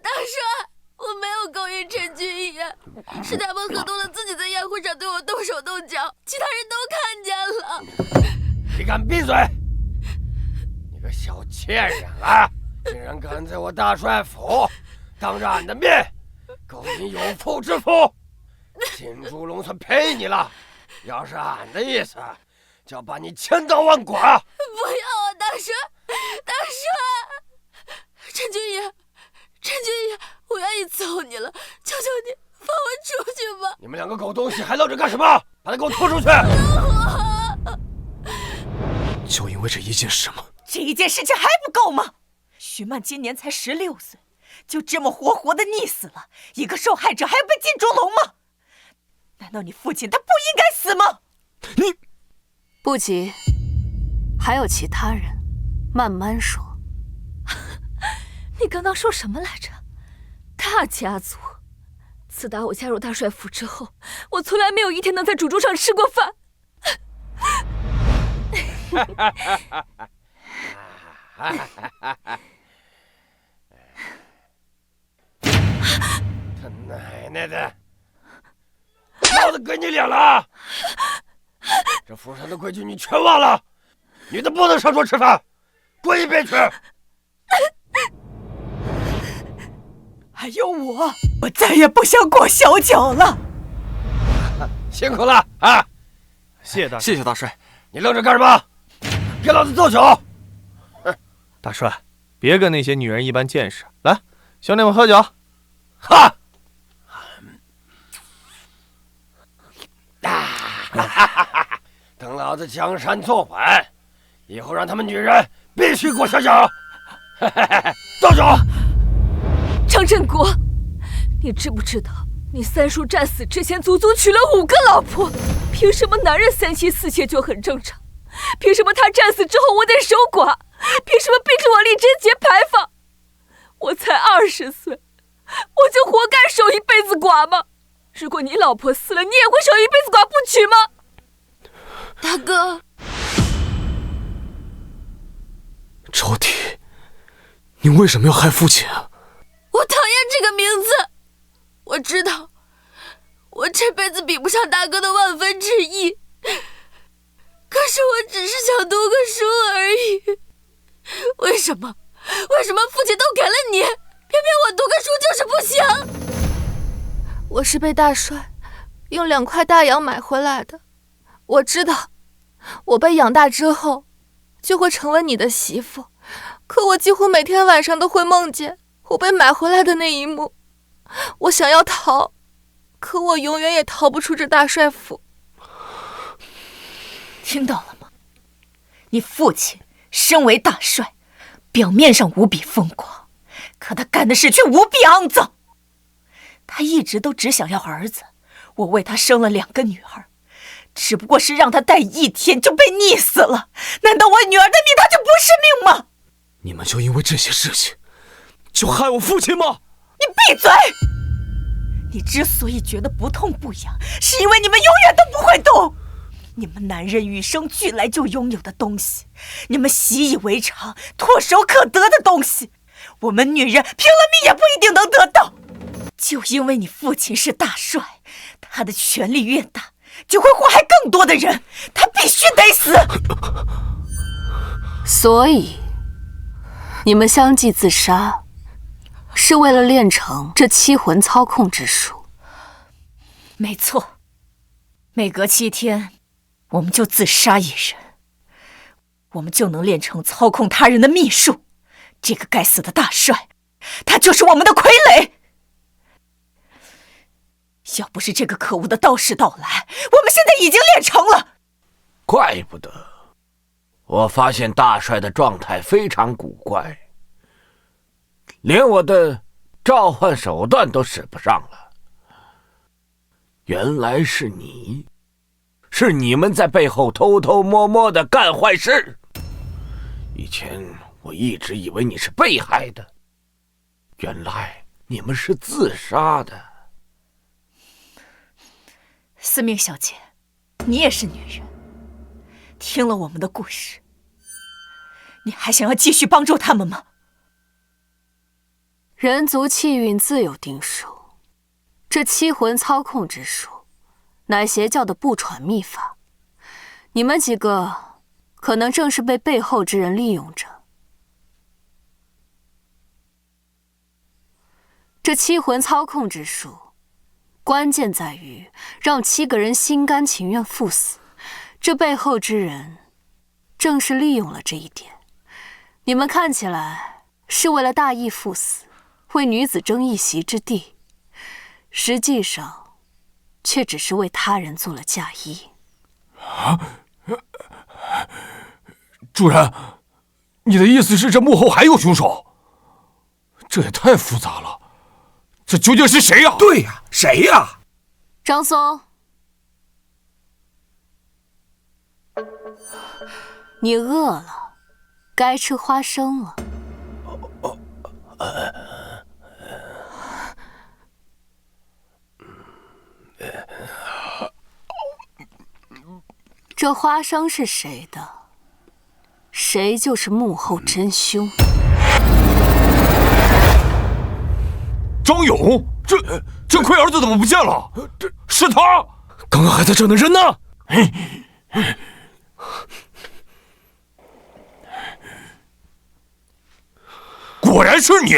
大帅，我没有勾引陈君怡，是他们河东的自己在宴会上对我动手动脚，其他人都看见了。你敢闭嘴！你个小贱人啊！竟然敢在我大帅府当着俺的面勾引有妇之夫！金猪笼算赔你了，要是俺的意思，就要把你千刀万剐！不要啊，大帅！大帅！陈君怡，陈君怡，我愿意伺候你了，求求你放我出去吧！你们两个狗东西还愣着干什么？把他给我拖出去！就因为这一件事吗？这一件事情还不够吗？徐曼今年才16岁，就这么活活的溺死了，一个受害者还要被进猪笼吗？难道你父亲他不应该死吗？你不急，还有其他人，慢慢说。你刚刚说什么来着？大家族。自打我加入大帅府之后，我从来没有一天能在主桌上吃过饭。他奶奶的！老子给你脸了！这府上的规矩你全忘了，女的不能上桌吃饭，滚一边去！还有我再也不想过小九了。辛苦了啊！谢谢大帅，谢谢大帅。你愣着干什么？给老子奏酒！大帅，别跟那些女人一般见识。来，兄弟们喝酒。哈！等老子江山做稳，以后让他们女人必须过小酒。奏酒！张振国，你知不知道，你三叔战死之前足足娶了5个老婆？凭什么男人3妻4妾就很正常？凭什么他战死之后我得守寡？凭什么逼着我立贞节牌坊？我才20岁，我就活该守一辈子寡吗？如果你老婆死了，你也会守一辈子寡不娶吗？大哥，周体，你为什么要害父亲啊？我讨厌这个名字。我知道，我这辈子比不上大哥的1/1000，可是我只是想读个书而已。为什么父亲都给了你，偏偏我读个书就是不行？我是被大帅用2块大洋买回来的。我知道，我被养大之后就会成为你的媳妇，可我几乎每天晚上都会梦见我被买回来的那一幕。我想要逃，可我永远也逃不出这大帅府。听到了吗？你父亲身为大帅，表面上无比疯狂，可他干的事却无比肮脏。他一直都只想要儿子，我为他生了2个女儿，只不过是让他待1天就被溺死了。难道我女儿的命他就不是命吗？你们就因为这些事情，就害我父亲吗？你闭嘴！你之所以觉得不痛不痒，是因为你们永远都不会懂。你们男人与生俱来就拥有的东西，你们习以为常、唾手可得的东西，我们女人拼了命也不一定能得到。就因为你父亲是大帅，他的权力越大，就会祸害更多的人，他必须得死。所以，你们相继自杀，是为了练成这7魂操控之术。没错，每隔7天，我们就自杀一人，我们就能练成操控他人的秘术。这个该死的大帅，他就是我们的傀儡。要不是这个可恶的道士到来，我们现在已经练成了。怪不得，我发现大帅的状态非常古怪，连我的召唤手段都使不上了。原来是你，是你们在背后偷偷摸摸的干坏事。以前我一直以为你是被害的，原来你们是自杀的。司命小姐，你也是女人，听了我们的故事，你还想要继续帮助他们吗？人族气运自有定数，这7魂操控之术，乃邪教的不传秘法。你们几个可能正是被背后之人利用着。这7魂操控之术，关键在于让7个人心甘情愿赴死。这背后之人，正是利用了这一点。你们看起来是为了大义赴死，为女子争一席之地，实际上却只是为他人做了嫁衣。主人，你的意思是这幕后还有凶手？这也太复杂了，这究竟是谁呀？对呀，谁呀？张松，你饿了，该吃花生了。这花生是谁的，谁就是幕后真凶。张勇，这亏儿子怎么不见了？是他，刚刚还在这呢，人呢？果然是你！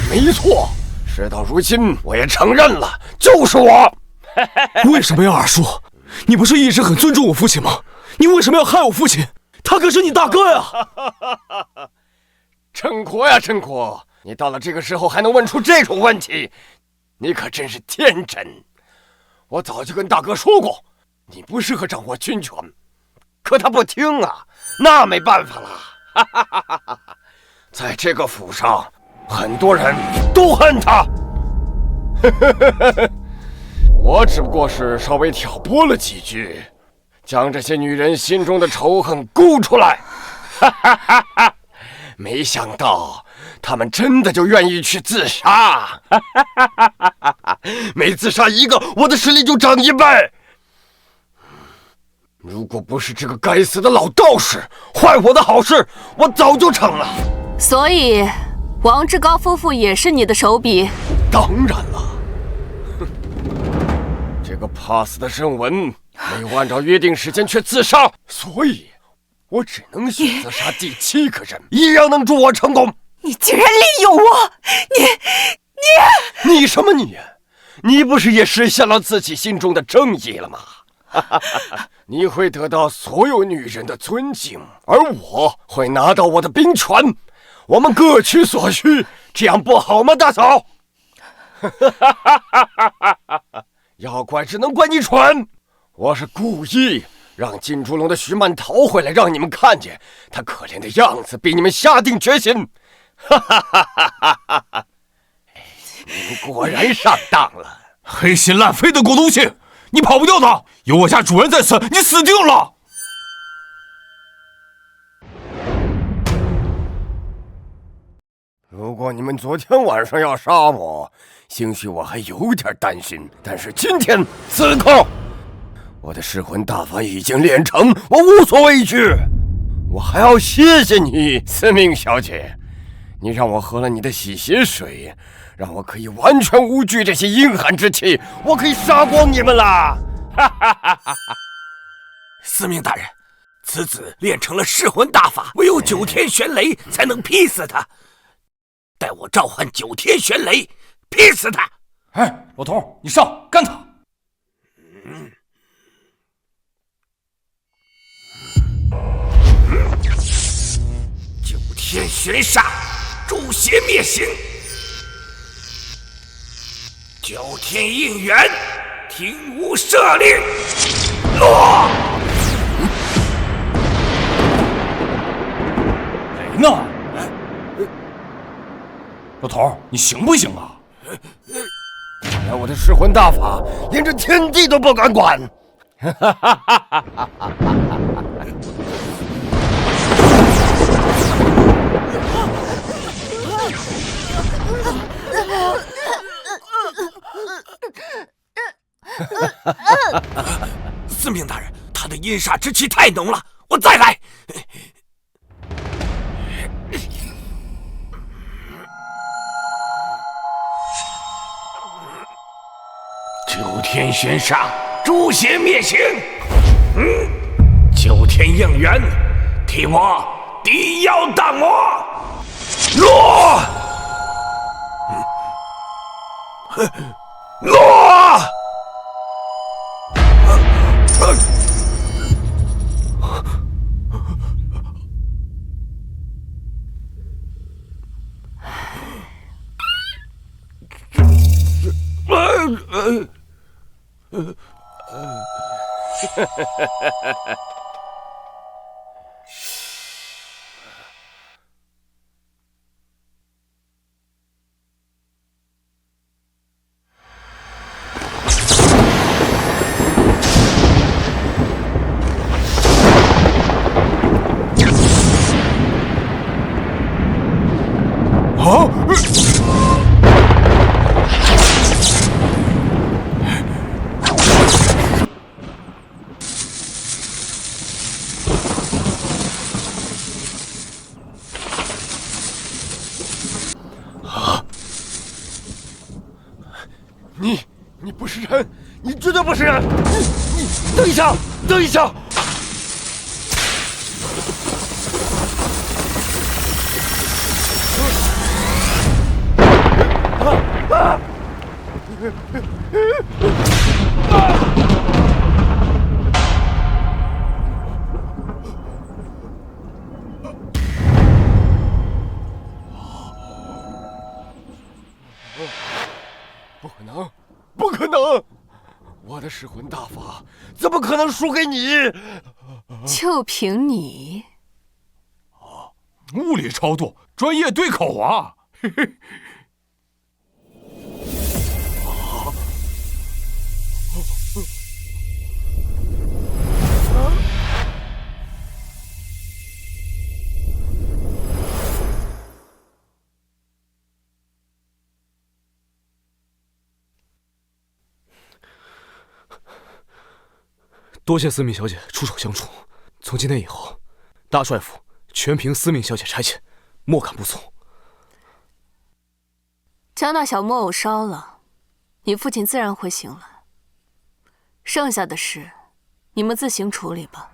没错，事到如今，我也承认了，就是我。为什么要二叔？你不是一直很尊重我父亲吗？你为什么要害我父亲？他可是你大哥呀！陈国呀，陈国，你到了这个时候还能问出这种问题，你可真是天真。我早就跟大哥说过，你不适合掌握军权，可他不听啊，那没办法了。在这个府上，很多人都恨他。我只不过是稍微挑拨了几句，将这些女人心中的仇恨勾出来。没想到他们真的就愿意去自杀。每自杀一个，我的实力就涨1倍。如果不是这个该死的老道士坏我的好事，我早就成了。所以王志高夫妇也是你的手笔？当然了。这个怕死的任文没有按照约定时间去自杀，所以我只能选择杀第7个人，一样能助我成功。你竟然利用我！你什么你？你不是也实现了自己心中的正义了吗？你会得到所有女人的尊敬，而我会拿到我的兵权。我们各取所需，这样不好吗，大嫂？要怪只能怪你蠢，我是故意让金猪笼的徐曼逃回来，让你们看见他可怜的样子，逼你们下定决心。你你果然上当了！黑心烂肺的狗东西，你跑不掉的！有我家主人在此，你死定了！如果你们昨天晚上要杀我，兴许我还有点担心，但是今天此刻，我的噬魂大法已经练成，我无所畏惧。我还要谢谢你，司命小姐，你让我喝了你的洗血水，让我可以完全无惧这些阴寒之气，我可以杀光你们啦！哈哈哈哈！司命大人，此子练成了噬魂大法，唯有九天玄雷才能劈死他。待我召唤九天玄雷，劈死他！哎，老头，你上干他！九天玄煞，诛邪灭形；九天应元，听吾赦令。落！雷呢？老头，你行不行啊？连我的噬魂大法，连这天地都不敢管！哈哈哈哈哈哈！司命大人，他的阴煞之气太浓了，我再来。九天玄煞，诛邪灭形。九天应元，替我抵妖荡魔。落！落！你不是人，你绝对不是人！你等一下，等一下！不可能，不可能！我的噬魂大法怎么可能输给你？就凭你？物理超度，专业对口啊！嘿嘿。多谢司命小姐出手相助，从今天以后，大帅府全凭司命小姐差遣，莫敢不从。将那小木偶烧了，你父亲自然会醒来。剩下的事，你们自行处理吧。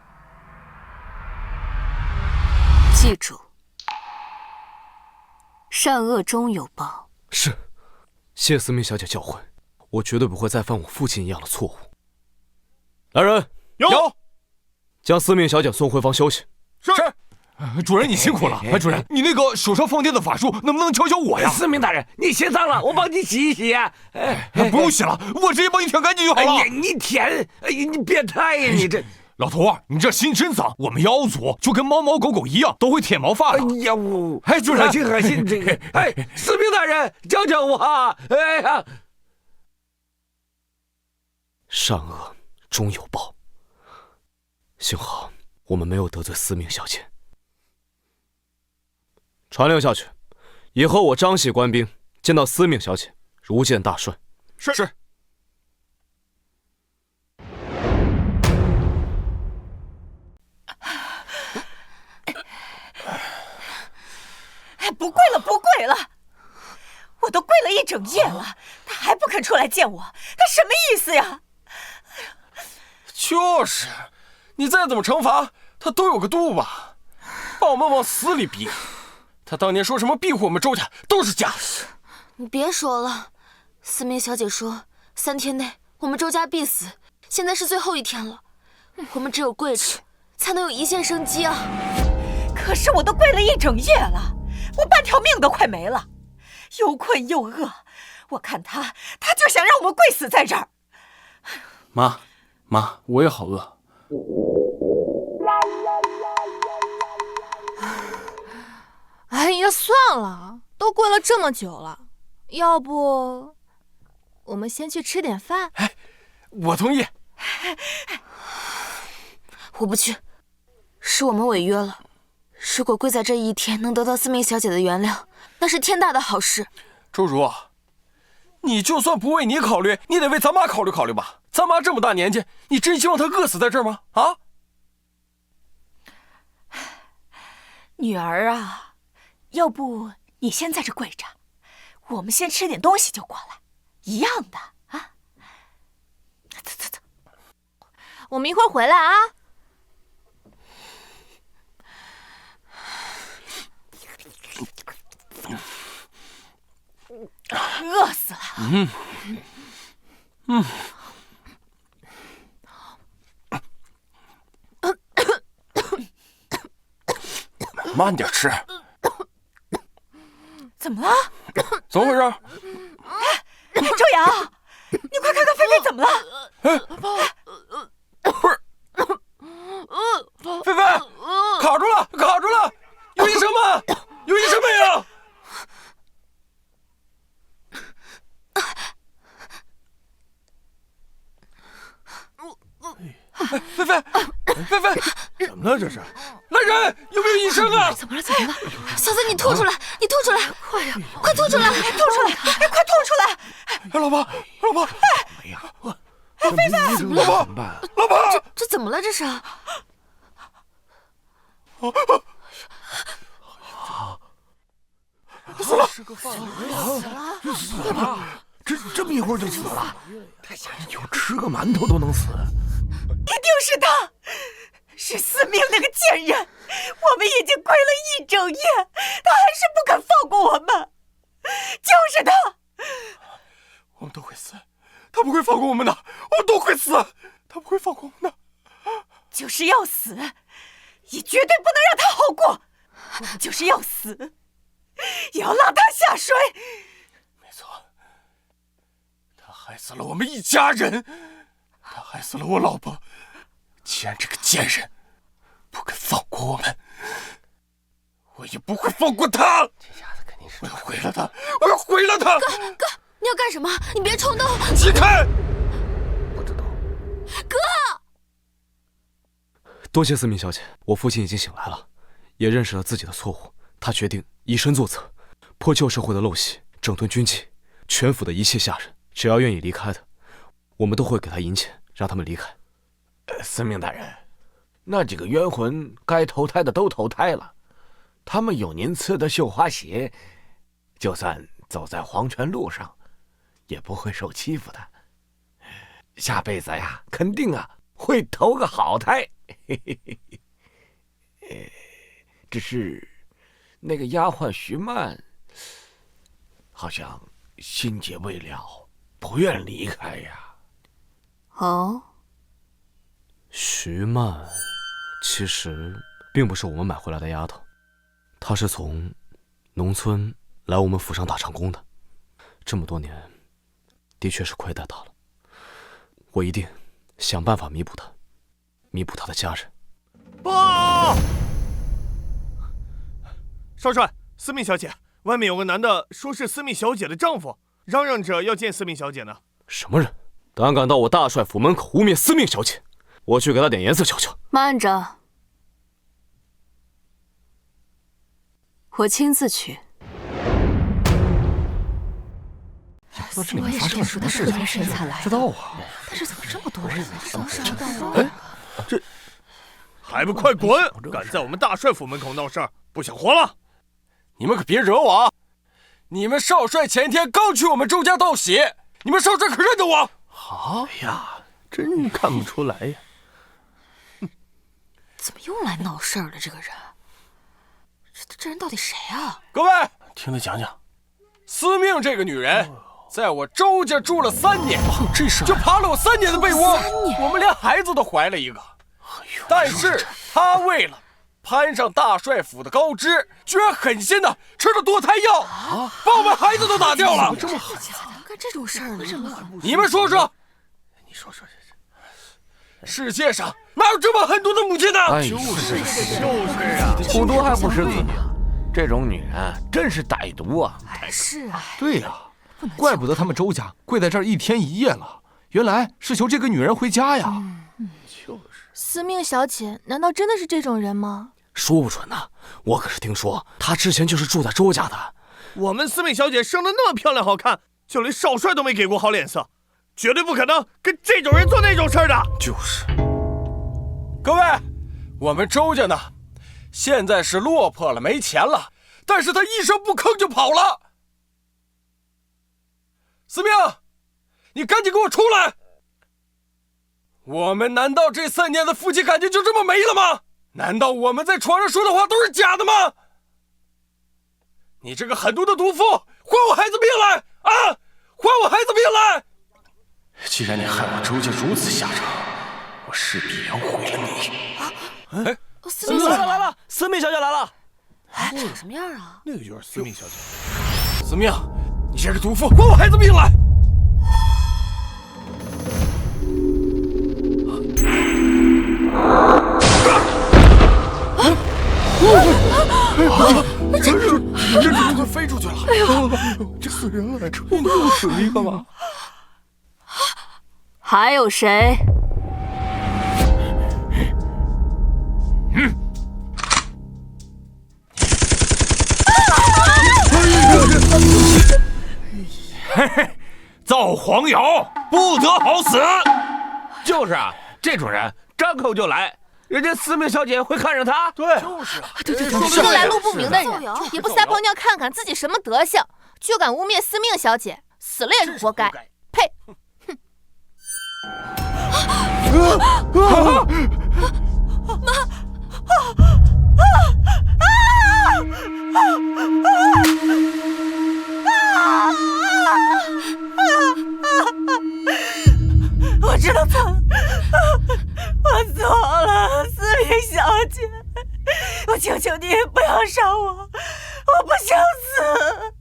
记住，善恶终有报。是，谢司命小姐教诲，我绝对不会再犯我父亲一样的错误。来人，有，将司命小姐送回房休息。是。主人，你辛苦了。主人，你那个手上放电的法术，能不能教教我呀？司命大人，你心脏了，我帮你洗一洗呀。不用洗了，我直接帮你舔干净就好了。你舔，你变态呀！你这老头，你这心真脏！我们妖族就跟猫猫狗狗一样，都会舔毛发的。哎呀，恶心恶心！这个，哎，司命大人，教教我！哎呀，善恶终有报。幸好我们没有得罪司命小姐。传令下去，以后我张系官兵见到司命小姐，如见大帅。是。哎，不跪了，不跪了！我都跪了一整夜了，他还不肯出来见我，他什么意思呀？就是，你再怎么惩罚他都有个度吧，把我们往死里逼。他当年说什么庇护我们周家都是假的。你别说了，司命小姐说3天内我们周家必死，现在是最后1天了，我们只有跪着才能有一线生机啊！可是我都跪了一整夜了，我半条命都快没了，又困又饿，我看他就想让我们跪死在这儿。妈，我也好饿。哎呀，算了，都跪了这么久了，要不我们先去吃点饭？哎，我同意。我不去，是我们违约了。如果跪在这1天能得到司命小姐的原谅，那是天大的好事。周如，你就算不为你考虑，你得为咱妈考虑考虑吧。咱妈这么大年纪，你真希望她饿死在这儿吗？啊？女儿啊，要不你先在这跪着，我们先吃点东西就过来，一样的啊。走，我们一会儿回来啊。饿死了。慢点吃。怎么了？怎么回事？周阳，你快看看菲菲怎么了？不是，菲菲，卡住了！有医生吗？有医生没有？菲菲，怎么了这是？来人，有没有医生啊？怎么了？小子，你吐出来！快呀，快吐出来！快吐出来！老婆！哎呀，菲菲，怎么办？老婆，这怎么了？这是？死了！死了！这么一会儿就死了？太吓人！就吃个馒头都能死？一定是他，是司命那个贱人！我们已经跪了一整夜，他还是不肯放过我们，就是他！我们都会死，他不会放过我们的，我们都会死，他不会放过我们的。就是要死，也绝对不能让他好过。我们就是要死，也要拉他下水。没错，他害死了我们一家人，他害死了我老婆。既然这个贱人不肯放过我们，我也不会放过他。这下子肯定是我要毁了他！我要毁了他！哥，你要干什么？你别冲动！起开！不知道。哥，多谢司命小姐，我父亲已经醒来了，也认识了自己的错误。他决定以身作则，破旧社会的陋习，整顿军纪，全府的一切下人，只要愿意离开的，我们都会给他银钱，让他们离开。司命大人，那几个冤魂该投胎的都投胎了，他们有您赐的绣花鞋，就算走在黄泉路上，也不会受欺负的。下辈子呀，肯定啊会投个好胎。只是那个丫鬟徐曼，好像心结未了，不愿离开呀。哦。徐曼其实并不是我们买回来的丫头，她是从农村来我们府上打长工的，这么多年的确是亏待她了，我一定想办法弥补她。弥补他的家人。报！少帅，司命小姐，外面有个男的说是司命小姐的丈夫，嚷嚷着要见司命小姐呢。什么人？胆敢到我大帅府门口污蔑司命小姐，我去给他点颜色瞧瞧。慢着，我亲自去。不知道这里面发生了什么事情？谁才来？知道啊，但是怎么这么多人呢？哎，这还不快滚！敢在我们大帅府门口闹事儿，不想活了！你们可别惹我啊！你们少帅前天刚去我们周家道喜，你们少帅可认得我？好呀，真看不出来呀。怎么又来闹事儿了？这个人，这人到底谁啊？各位，听他讲讲。司命这个女人，在我周家住了3年，这事就爬了我3年的被窝，我们连孩子都怀了一个。但是她为了攀上大帅府的高枝，居然狠心的吃了堕胎药，把我们孩子都打掉了。这么狠，怎么干这种事儿呢？你们说说，你说说，世界上哪有这么狠毒的母亲呢？就是啊，虎毒还不食子吗？这种女人真是歹毒啊！是啊，对呀，怪不得他们周家跪在这儿1天1夜了，原来是求这个女人回家呀。就是。司命小姐难道真的是这种人吗？说不准呢，我可是听说她之前就是住在周家的。我们司命小姐生得那么漂亮好看，就连少帅都没给过好脸色，绝对不可能跟这种人做那种事儿的。就是。各位，我们周家呢，现在是落魄了，没钱了，但是他一声不吭就跑了。司命，你赶紧给我出来！我们难道这3年的夫妻感情就这么没了吗？难道我们在床上说的话都是假的吗？你这个狠毒的毒妇，还我孩子命来啊！还我孩子命来！既然你害我周家如此下场，我势必要毁了你。哎，司命小姐来了！司命小姐来了！哎，长什么样啊？那个就是司命小姐。司命，你这个毒妇，还我孩子命来！这怎么飞出去了？哎呦，这死人了！这不又死了一个吗？还有谁？嘿嘿，造黄谣，不得好死！就是啊，这种人张口就来，人家司命小姐会看上他？对，就是啊，一个来路不明的人，也不撒泡尿看看自己什么德行，就敢污蔑司命小姐，死了也是活该！呸！我知道错了，我错了，司命小姐，我求求你不要杀我，我不想死，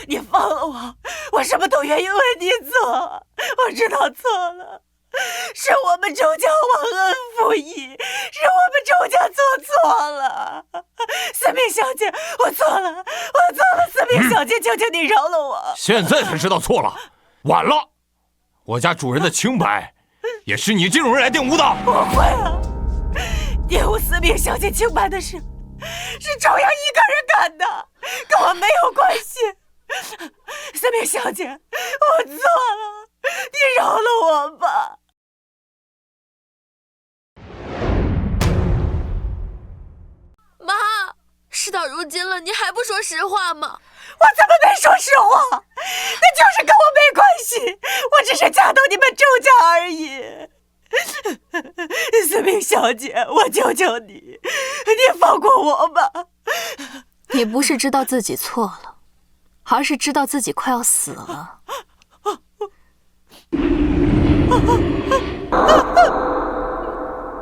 你放了我，我什么都愿意为你做。我知道错了，是我们周家忘恩负义，是我们周家做错了。司命小姐，我错了，我错了，司命小姐，求求你饶了我。现在才知道错了，晚了。我家主人的清白，也是你这种人来玷污的。不会啊，玷污司命小姐清白的事，是周阳一个人干的，跟我没有关系。司命小姐，我错了，你饶了我吧。妈，事到如今了，你还不说实话吗？我怎么没说实话？那就是跟我没关系，我只是嫁到你们周家而已。司命小姐，我求求你，你放过我吧。你不是知道自己错了，而是知道自己快要死了。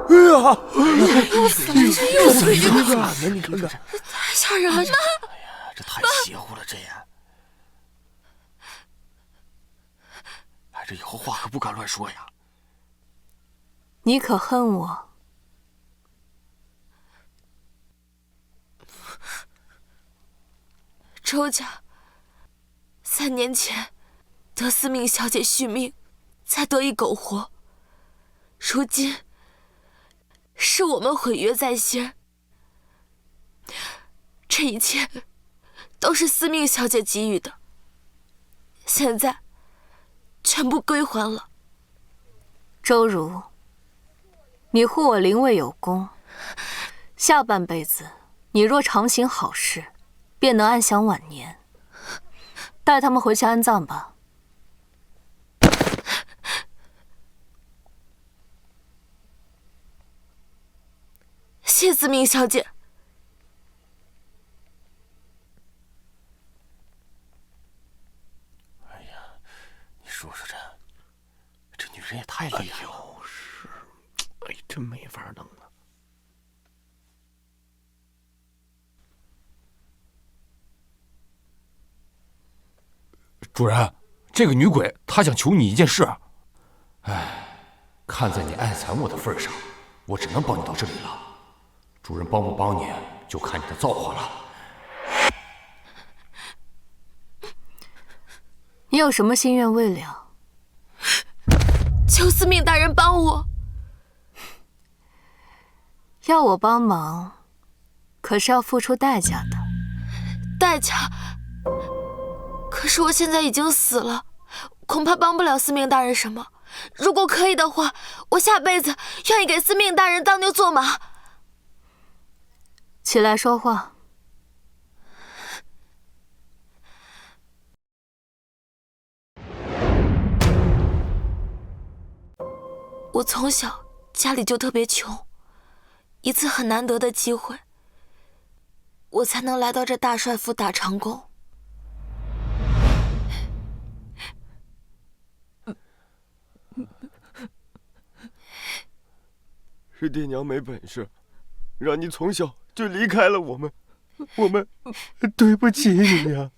哎呀！又死了！这又死了！你看看，太吓人了！哎呀，这太邪乎了，这也。哎，这以后话可不敢乱说呀。你可恨我周家3年前得司命小姐续命，才得以苟活。如今是我们毁约在先，这一切都是司命小姐给予的，现在全部归还了。周如，你护我灵位有功，下半辈子你若常行好事，便能安享晚年。带他们回去安葬吧。谢司命小姐。哎呀，你说说这女人也太厉害了。是，哎，真没法弄了。主人，这个女鬼她想求你一件事。哎，看在你爱蚕我的份上，我只能帮你到这里了。主人帮不帮你，就看你的造化了。你有什么心愿未了？求司命大人帮我。要我帮忙，可是要付出代价的。代价？可是我现在已经死了，恐怕帮不了司命大人什么。如果可以的话，我下辈子愿意给司命大人当牛做马。起来说话。我从小家里就特别穷，一次很难得的机会，我才能来到这大帅府打长工。是爹娘没本事，让你从小就离开了我们，我们对不起你呀。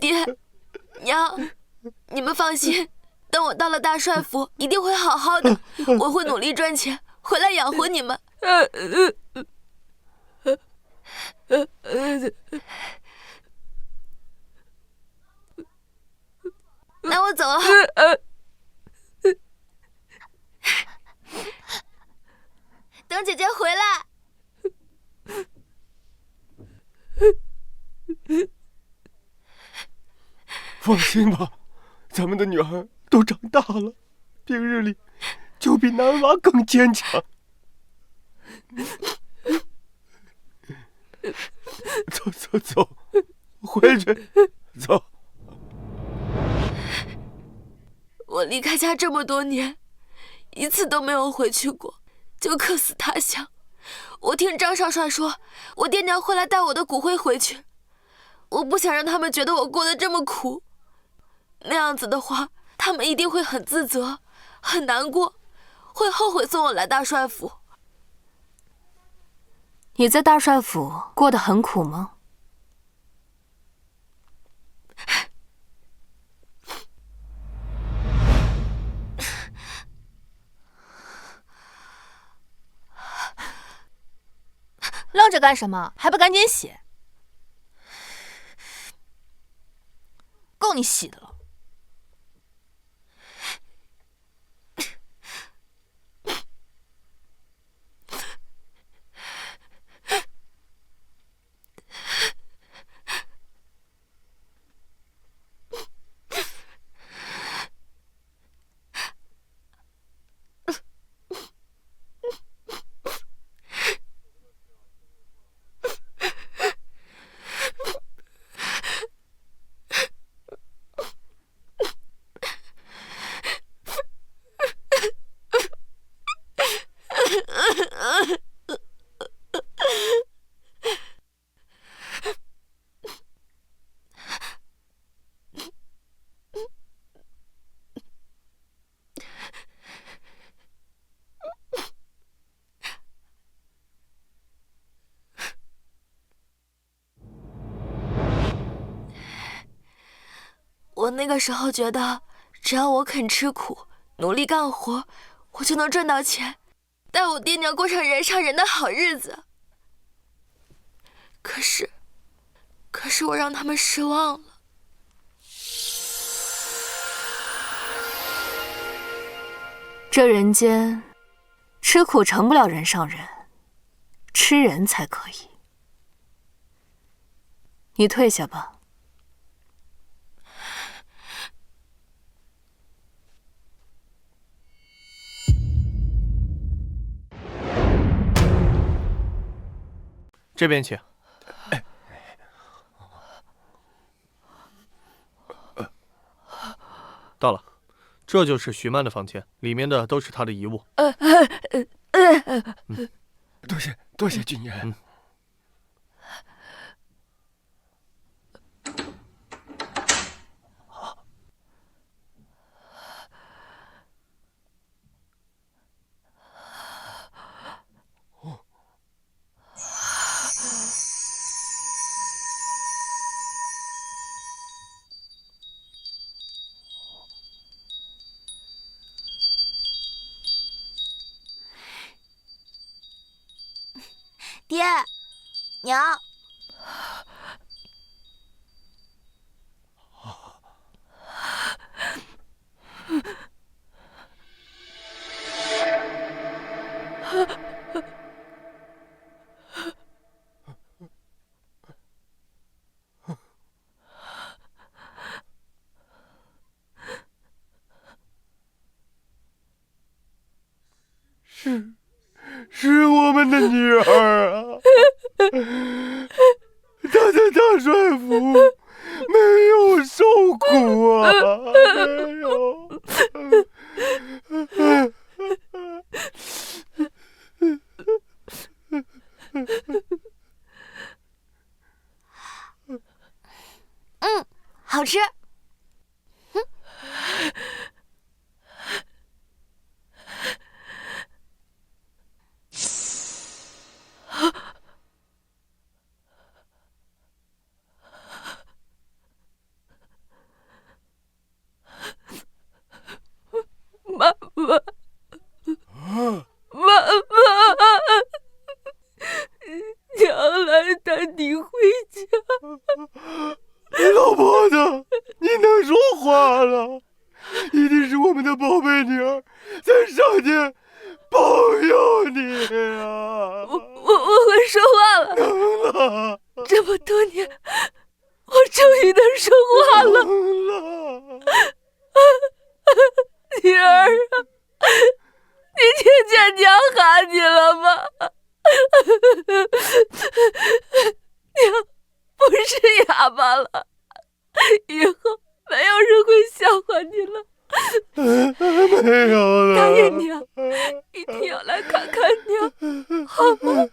爹娘，你们放心，等我到了大帅府，一定会好好的，我会努力赚钱，回来养活你们。那我走了。等姐姐回来。放心吧，咱们的女儿都长大了，平日里就比男娃更坚强。走走走，回去，走。我离开家这么多年，一次都没有回去过，就客死他乡。我听张少帅说，我爹娘会来带我的骨灰回去，我不想让他们觉得我过得这么苦，那样子的话，他们一定会很自责，很难过，会后悔送我来大帅府。你在大帅府过得很苦吗？愣着干什么？还不赶紧写！够你洗的了。我那个时候觉得，只要我肯吃苦，努力干活，我就能赚到钱，带我爹娘过上人上人的好日子。可是我让他们失望了。这人间，吃苦成不了人上人，吃人才可以。你退下吧。这边请。到了，这就是徐曼的房间，里面的都是她的遗物。多谢君言。爹，娘，是我们的女儿啊！她在大帅府没有受苦啊，好吃。妈妈，娘来带你回家。老婆子，你能说话了，一定是我们的宝贝女儿在上天保佑你啊！我会说话了。能了，这么多年，我终于能说话了。能了。女儿啊，你听见娘喊你了吗？娘不是哑巴了，以后没有人会笑话你了。没有了。答应娘，一定要来看看娘，好吗？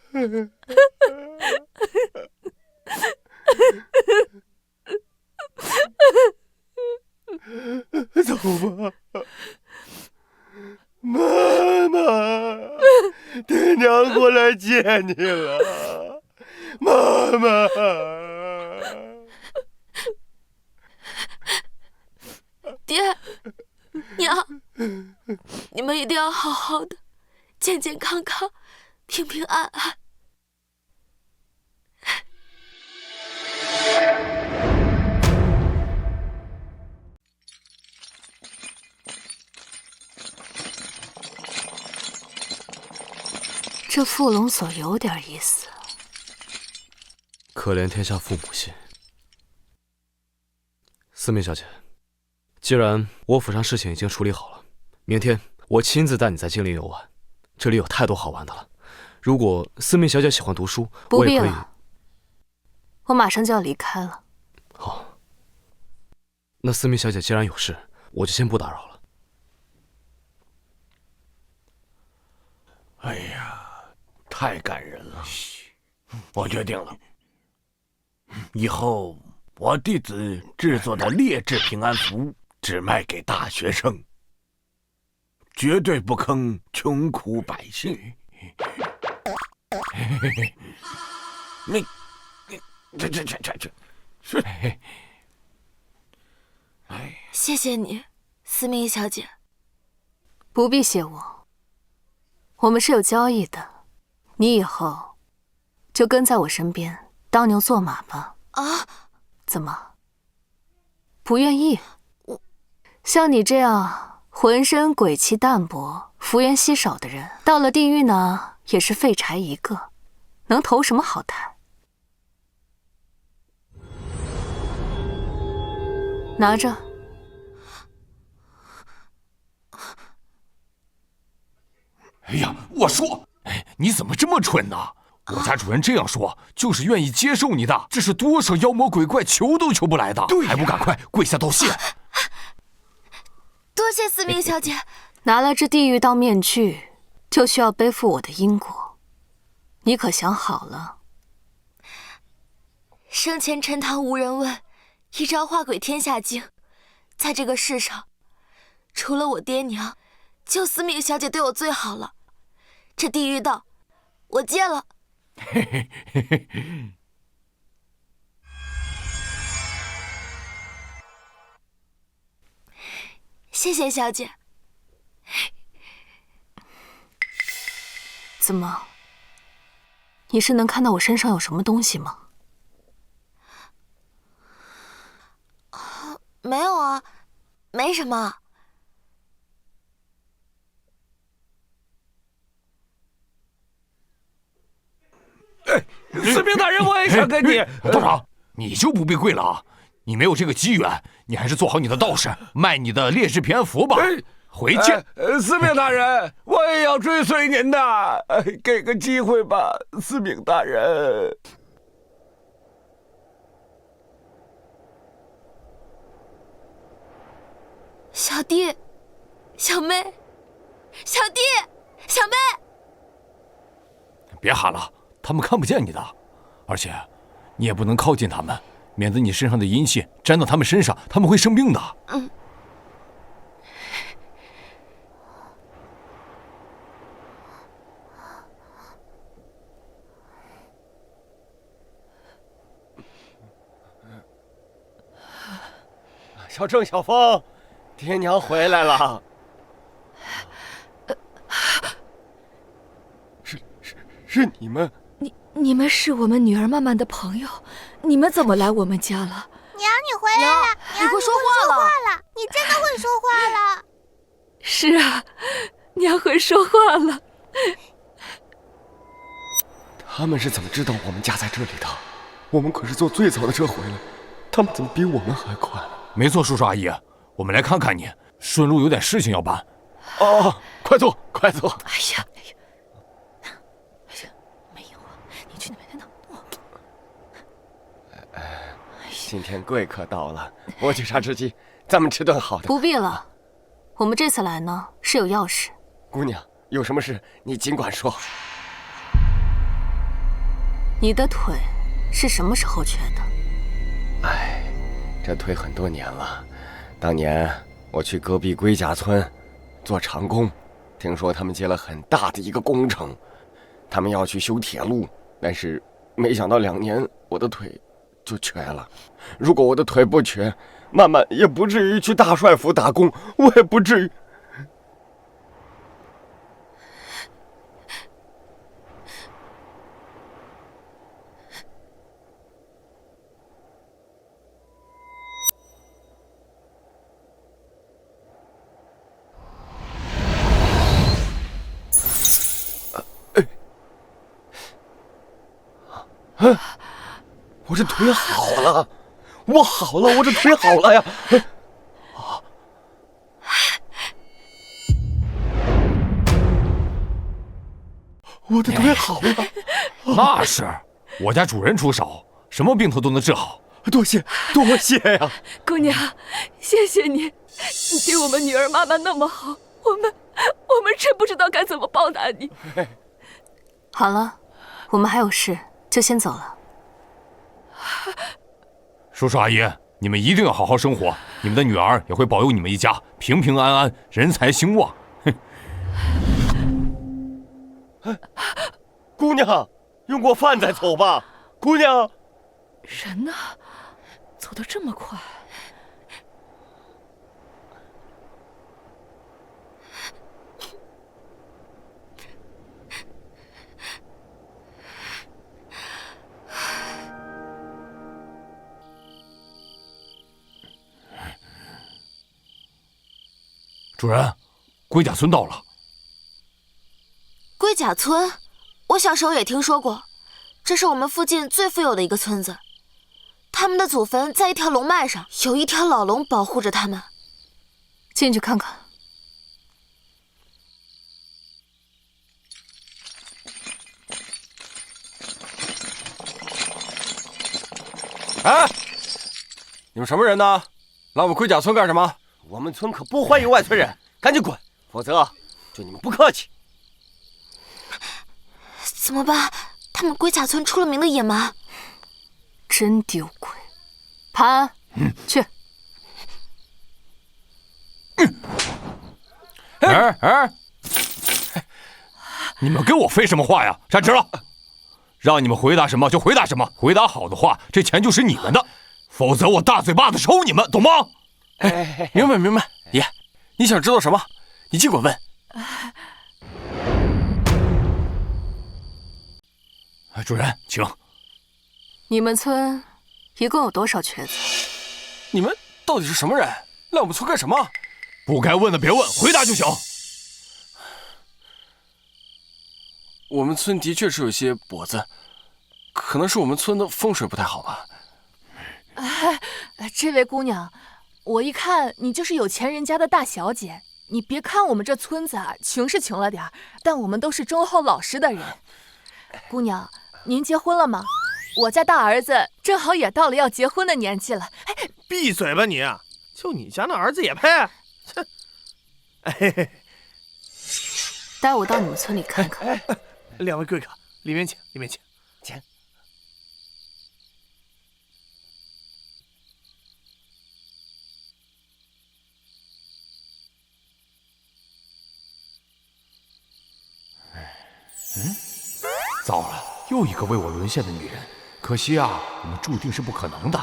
走吧，妈妈，爹娘过来接你了，妈妈。爹，娘，你们一定要好好的，健健康康，平平安安。这富龙所有点意思。可怜天下父母心。思明小姐，既然我府上事情已经处理好了，明天我亲自带你在金陵游玩，这里有太多好玩的了。如果思明小姐喜欢读书，不必我也可以。了，我马上就要离开了。好，那思明小姐既然有事，我就先不打扰了。哎呀，太感人了！我决定了，以后我弟子制作的劣质平安符只卖给大学生，绝对不坑穷苦百姓。你这，谢谢你，思明小姐。不必谢我，我们是有交易的。你以后就跟在我身边，当牛做马吧。啊？怎么？不愿意？像你这样浑身鬼气淡薄、福缘稀少的人，到了地狱呢，也是废柴一个，能投什么好胎？拿着。哎呀，我说，你怎么这么蠢呢？我家主人这样说，就是愿意接受你的。这是多少妖魔鬼怪求都求不来的，还不赶快跪下道谢！多谢司命小姐。拿了这地狱道面具，就需要背负我的因果。你可想好了？生前陈塘无人问，一朝化鬼天下惊。在这个世上，除了我爹娘，就司命小姐对我最好了。这地狱道，我戒了。谢谢小姐。怎么？你是能看到我身上有什么东西吗？没有啊，没什么。司命大人，我也想跟你。道长，你就不必跪了啊！你没有这个机缘，你还是做好你的道士，卖你的烈士平安符吧。回见。司命大人，我也要追随您的，给个机会吧，司命大人。小弟，小妹，小弟，小妹，别喊了，他们看不见你的，而且你也不能靠近他们，免得你身上的阴气沾到他们身上，他们会生病的。小郑、小峰，爹娘回来了。是你们？你们是我们女儿曼曼的朋友，你们怎么来我们家了？娘，你回来了！你会说话了！你真的会说话了！是啊，娘会说话了。他们是怎么知道我们家在这里的？我们可是坐最早的车回来，他们怎么比我们还快？没错，叔叔阿姨，我们来看看你，顺路有点事情要办。哦，快坐，快坐。哎呀，没有啊，你去那边等我。今天贵客到了，我去查之机，咱们吃顿好的。不必了，我们这次来呢是有要事。姑娘，有什么事你尽管说。你的腿是什么时候瘸的？这腿很多年了。当年我去隔壁龟甲村做长工，听说他们接了很大的一个工程，他们要去修铁路，但是没想到2年我的腿就瘸了。如果我的腿不瘸，曼曼也不至于去大帅府打工，我也不至于。我这腿好了，我好了，我这腿好了呀！我的腿好了。那是，我家主人出手，什么病头都能治好。多谢，多谢呀！姑娘，谢谢你，你对我们女儿妈妈那么好，我们真不知道该怎么报答你。好了，我们还有事，就先走了。叔叔阿姨，你们一定要好好生活，你们的女儿也会保佑你们一家平平安安，人财兴旺。姑娘，用过饭再走吧。姑娘，人呢？走得这么快？主人，龟甲村到了。龟甲村，我小时候也听说过，这是我们附近最富有的一个村子。他们的祖坟在一条龙脉上，有一条老龙保护着他们。进去看看。哎，你们什么人呢？来我们龟甲村干什么？我们村可不欢迎外村人，赶紧滚，否则对你们不客气。怎么办？他们龟甲村出了名的野蛮。真丢鬼！潘安，去。你们跟我废什么话呀？站直了！让你们回答什么就回答什么，回答好的话，这钱就是你们的；否则我大嘴巴子抽你们，懂吗？明白明白。爷，你想知道什么？你尽管问。主人，请。你们村一共有多少瘸子？你们到底是什么人？来我们村干什么？不该问的别问，回答就行。我们村的确是有些跛子，可能是我们村的风水不太好吧。这位姑娘，我一看你就是有钱人家的大小姐。你别看我们这村子啊，穷是穷了点，但我们都是忠厚老实的人。姑娘，您结婚了吗？我家大儿子正好也到了要结婚的年纪了。闭嘴吧你！就你家那儿子也配？切！带我到你们村里看看。两位贵客，里面请，里面请。请。糟了，又一个为我沦陷的女人。可惜啊，我们注定是不可能的。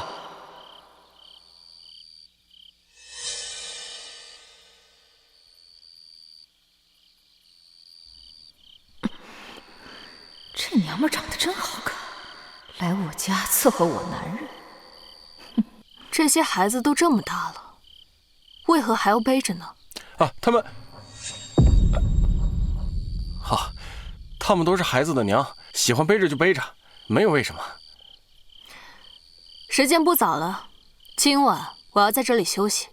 这娘们长得真好看，来我家伺候我男人。这些孩子都这么大了，为何还要背着呢？他们，他们都是孩子的娘，喜欢背着就背着，没有为什么。时间不早了，今晚我要在这里休息。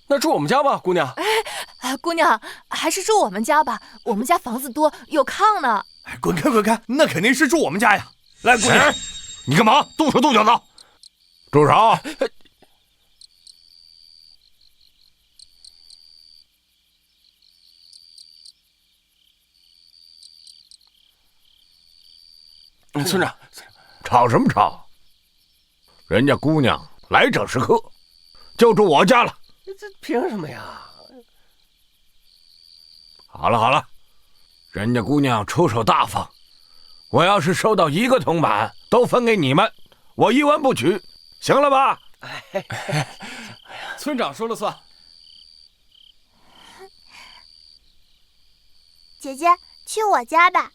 那住我们家吧，姑娘。姑娘，还是住我们家吧，我们家房子多，有炕呢。滚开滚开，那肯定是住我们家呀！来，姑娘，你干嘛动手动脚的？住手！村长，吵什么吵？人家姑娘来者是客，就住我家了。这凭什么呀？好了好了，人家姑娘出手大方，我要是收到1个铜板，都分给你们，我1文不取，行了吧？村长说了算。姐姐，去我家吧。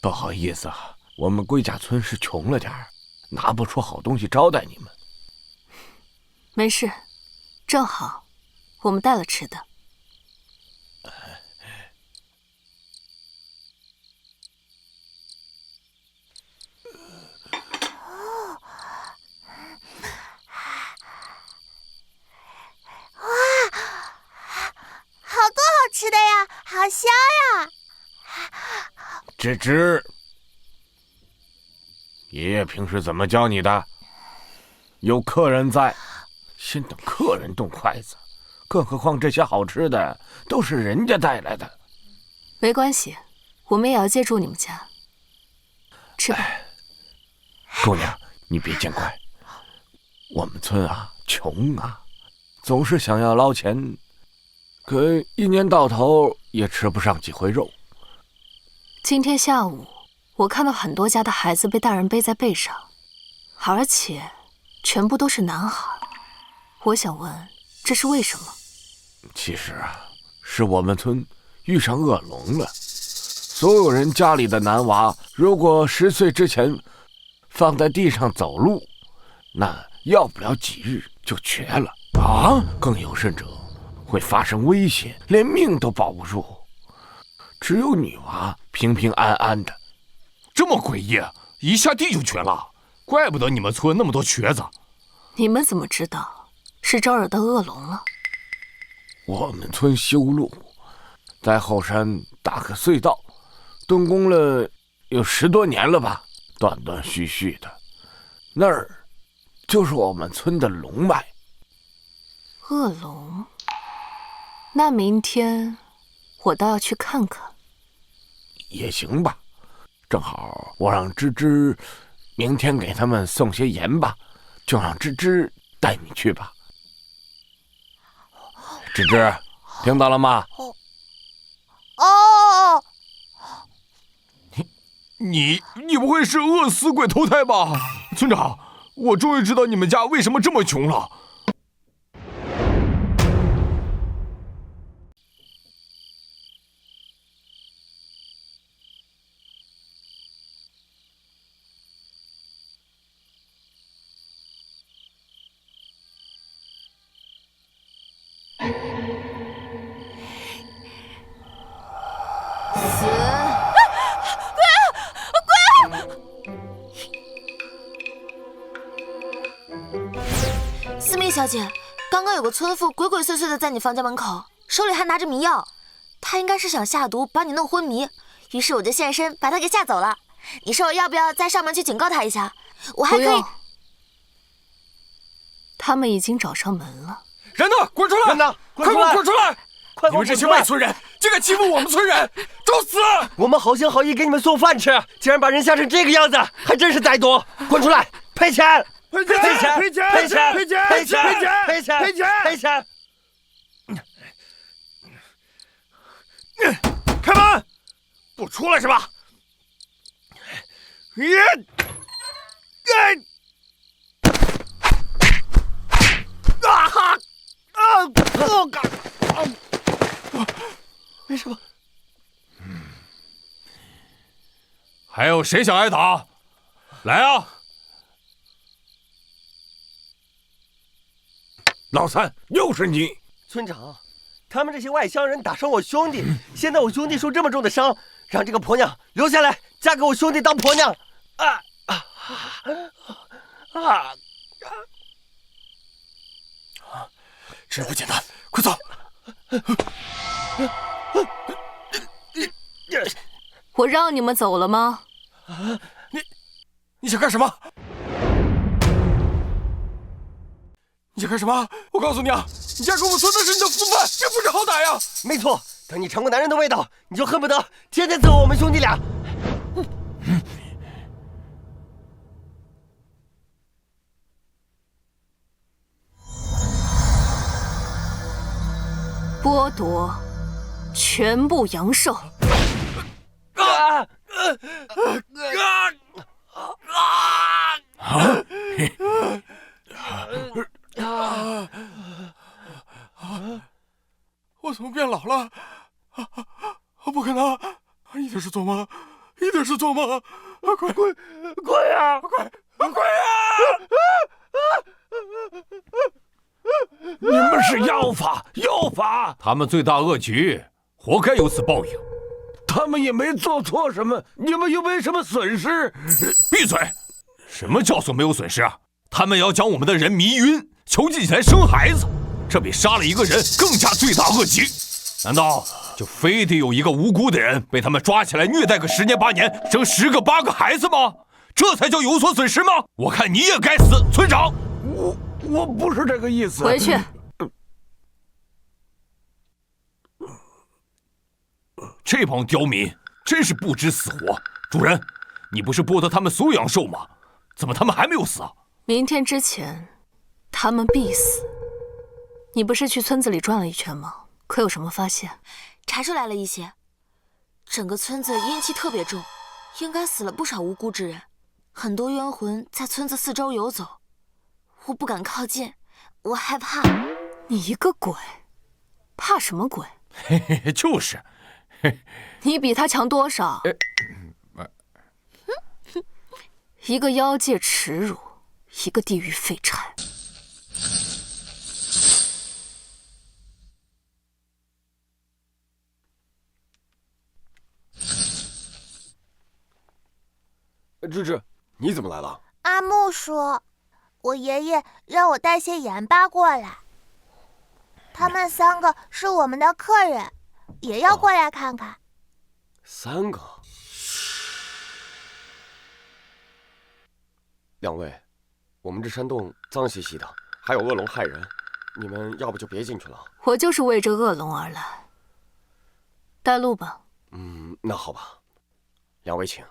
不好意思啊，我们龟甲村是穷了点儿，拿不出好东西招待你们。没事，正好我们带了吃的。好多好吃的呀，好香呀！吱吱，爷爷平时怎么教你的？有客人在，先等客人动筷子，更何况这些好吃的都是人家带来的。没关系，我们也要借助你们家。吃吧。姑娘，你别见怪，我们村啊穷啊，总是想要捞钱，可一年到头也吃不上几回肉。今天下午，我看到很多家的孩子被大人背在背上，而且全部都是男孩。我想问，这是为什么？其实啊，是我们村遇上恶龙了。所有人家里的男娃，如果10岁之前放在地上走路，那要不了几日就瘸了啊！更有甚者，会发生危险，连命都保不住。只有女娃平平安安的。这么诡异，一下地就瘸了，怪不得你们村那么多瘸子。你们怎么知道是招惹到恶龙了？我们村修路，在后山打个隧道，动工了有10多年了吧，断断续续的。那儿就是我们村的龙脉。恶龙？那明天我倒要去看看。也行吧，正好我让芝芝明天给他们送些盐吧，就让芝芝带你去吧。芝芝，听到了吗？哦，你不会是饿死鬼投胎吧？村长，我终于知道你们家为什么这么穷了。思明小姐，刚刚有个村妇鬼鬼祟祟的在你房间门口，手里还拿着迷药，她应该是想下毒把你弄昏迷，于是我就现身把她给吓走了。你说我要不要再上门去警告她一下？我还可以。他们已经找上门了。人呢？滚出来！人呢？快给我滚出来！快你们这些外村人竟敢欺负我们村人，找死！我们好心好意给你们送饭吃，竟然把人吓成这个样子，还真是歹毒！滚出来，赔钱！赔钱！赔钱！赔钱！赔钱！赔钱！赔钱！赔钱！赔钱！赔钱！开门！不出来是吧？没什么。还有谁想挨打？来啊！老三，又是你！村长，他们这些外乡人打伤我兄弟，现在我兄弟受这么重的伤，让这个婆娘留下来嫁给我兄弟当婆娘。这不简单，快走！我让你们走了吗？你想干什么？你想干什么？我告诉你啊，你嫁给我们村那是你的福分，这不是好歹呀！没错，等你尝过男人的味道，你就恨不得天天伺候我们兄弟俩。剥夺全部阳寿。我怎么变老了？不可能，一定是做梦，一定是做梦！快呀！快呀！你们是妖法，妖法！他们罪大恶极，活该有此报应。他们也没做错什么，你们又没什么损失。闭嘴！什么叫做没有损失啊？他们要将我们的人迷晕，囚禁起来生孩子，这比杀了一个人更加罪大恶极。难道就非得有一个无辜的人被他们抓起来虐待个10年8年，生10个8个孩子吗？这才叫有所损失吗？我看你也该死，村长！我不是这个意思。回去。这帮刁民真是不知死活！主人，你不是剥夺他们所有阳寿吗？怎么他们还没有死啊？明天之前，他们必死。你不是去村子里转了一圈吗？可有什么发现？查出来了一些，整个村子阴气特别重，应该死了不少无辜之人，很多冤魂在村子四周游走。我不敢靠近，我害怕。你一个鬼，怕什么鬼？嘿嘿，就是。你比他强多少？一个妖界耻辱，一个地狱废柴。芝芝，你怎么来了？阿木说，我爷爷让我带些盐巴过来。他们3个是我们的客人，也要过来看看。3个？2位，我们这山洞脏兮兮的，还有恶龙害人，你们要不就别进去了。我就是为这恶龙而来。带路吧。那好吧。2位请。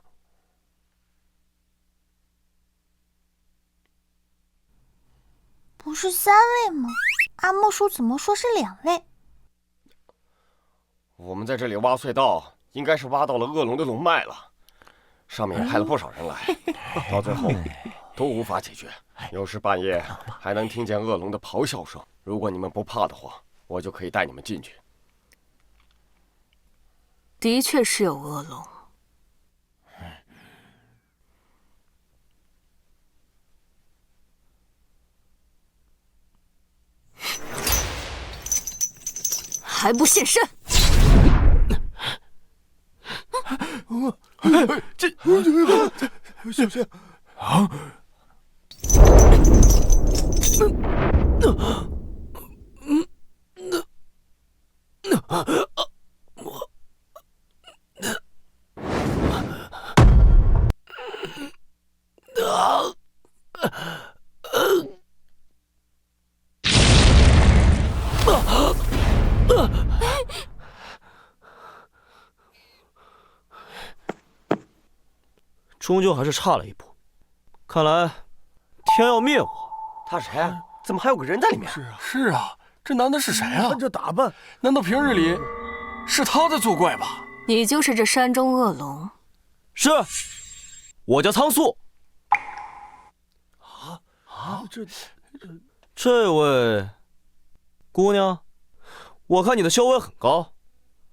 不是3位吗？阿木叔怎么说是2位？我们在这里挖隧道，应该是挖到了恶龙的龙脉了。上面也派了不少人来，到最后都无法解决。有时半夜还能听见恶龙的咆哮声。如果你们不怕的话，我就可以带你们进去。的确是有恶龙。还不现身！小心啊！终究还是差了一步，看来天要灭我。他谁？怎么还有个人在里面？是啊，这男的是谁啊？这打扮，难道平日里是他在作怪吧？你就是这山中恶龙？是，我叫苍素。这位姑娘，我看你的修为很高，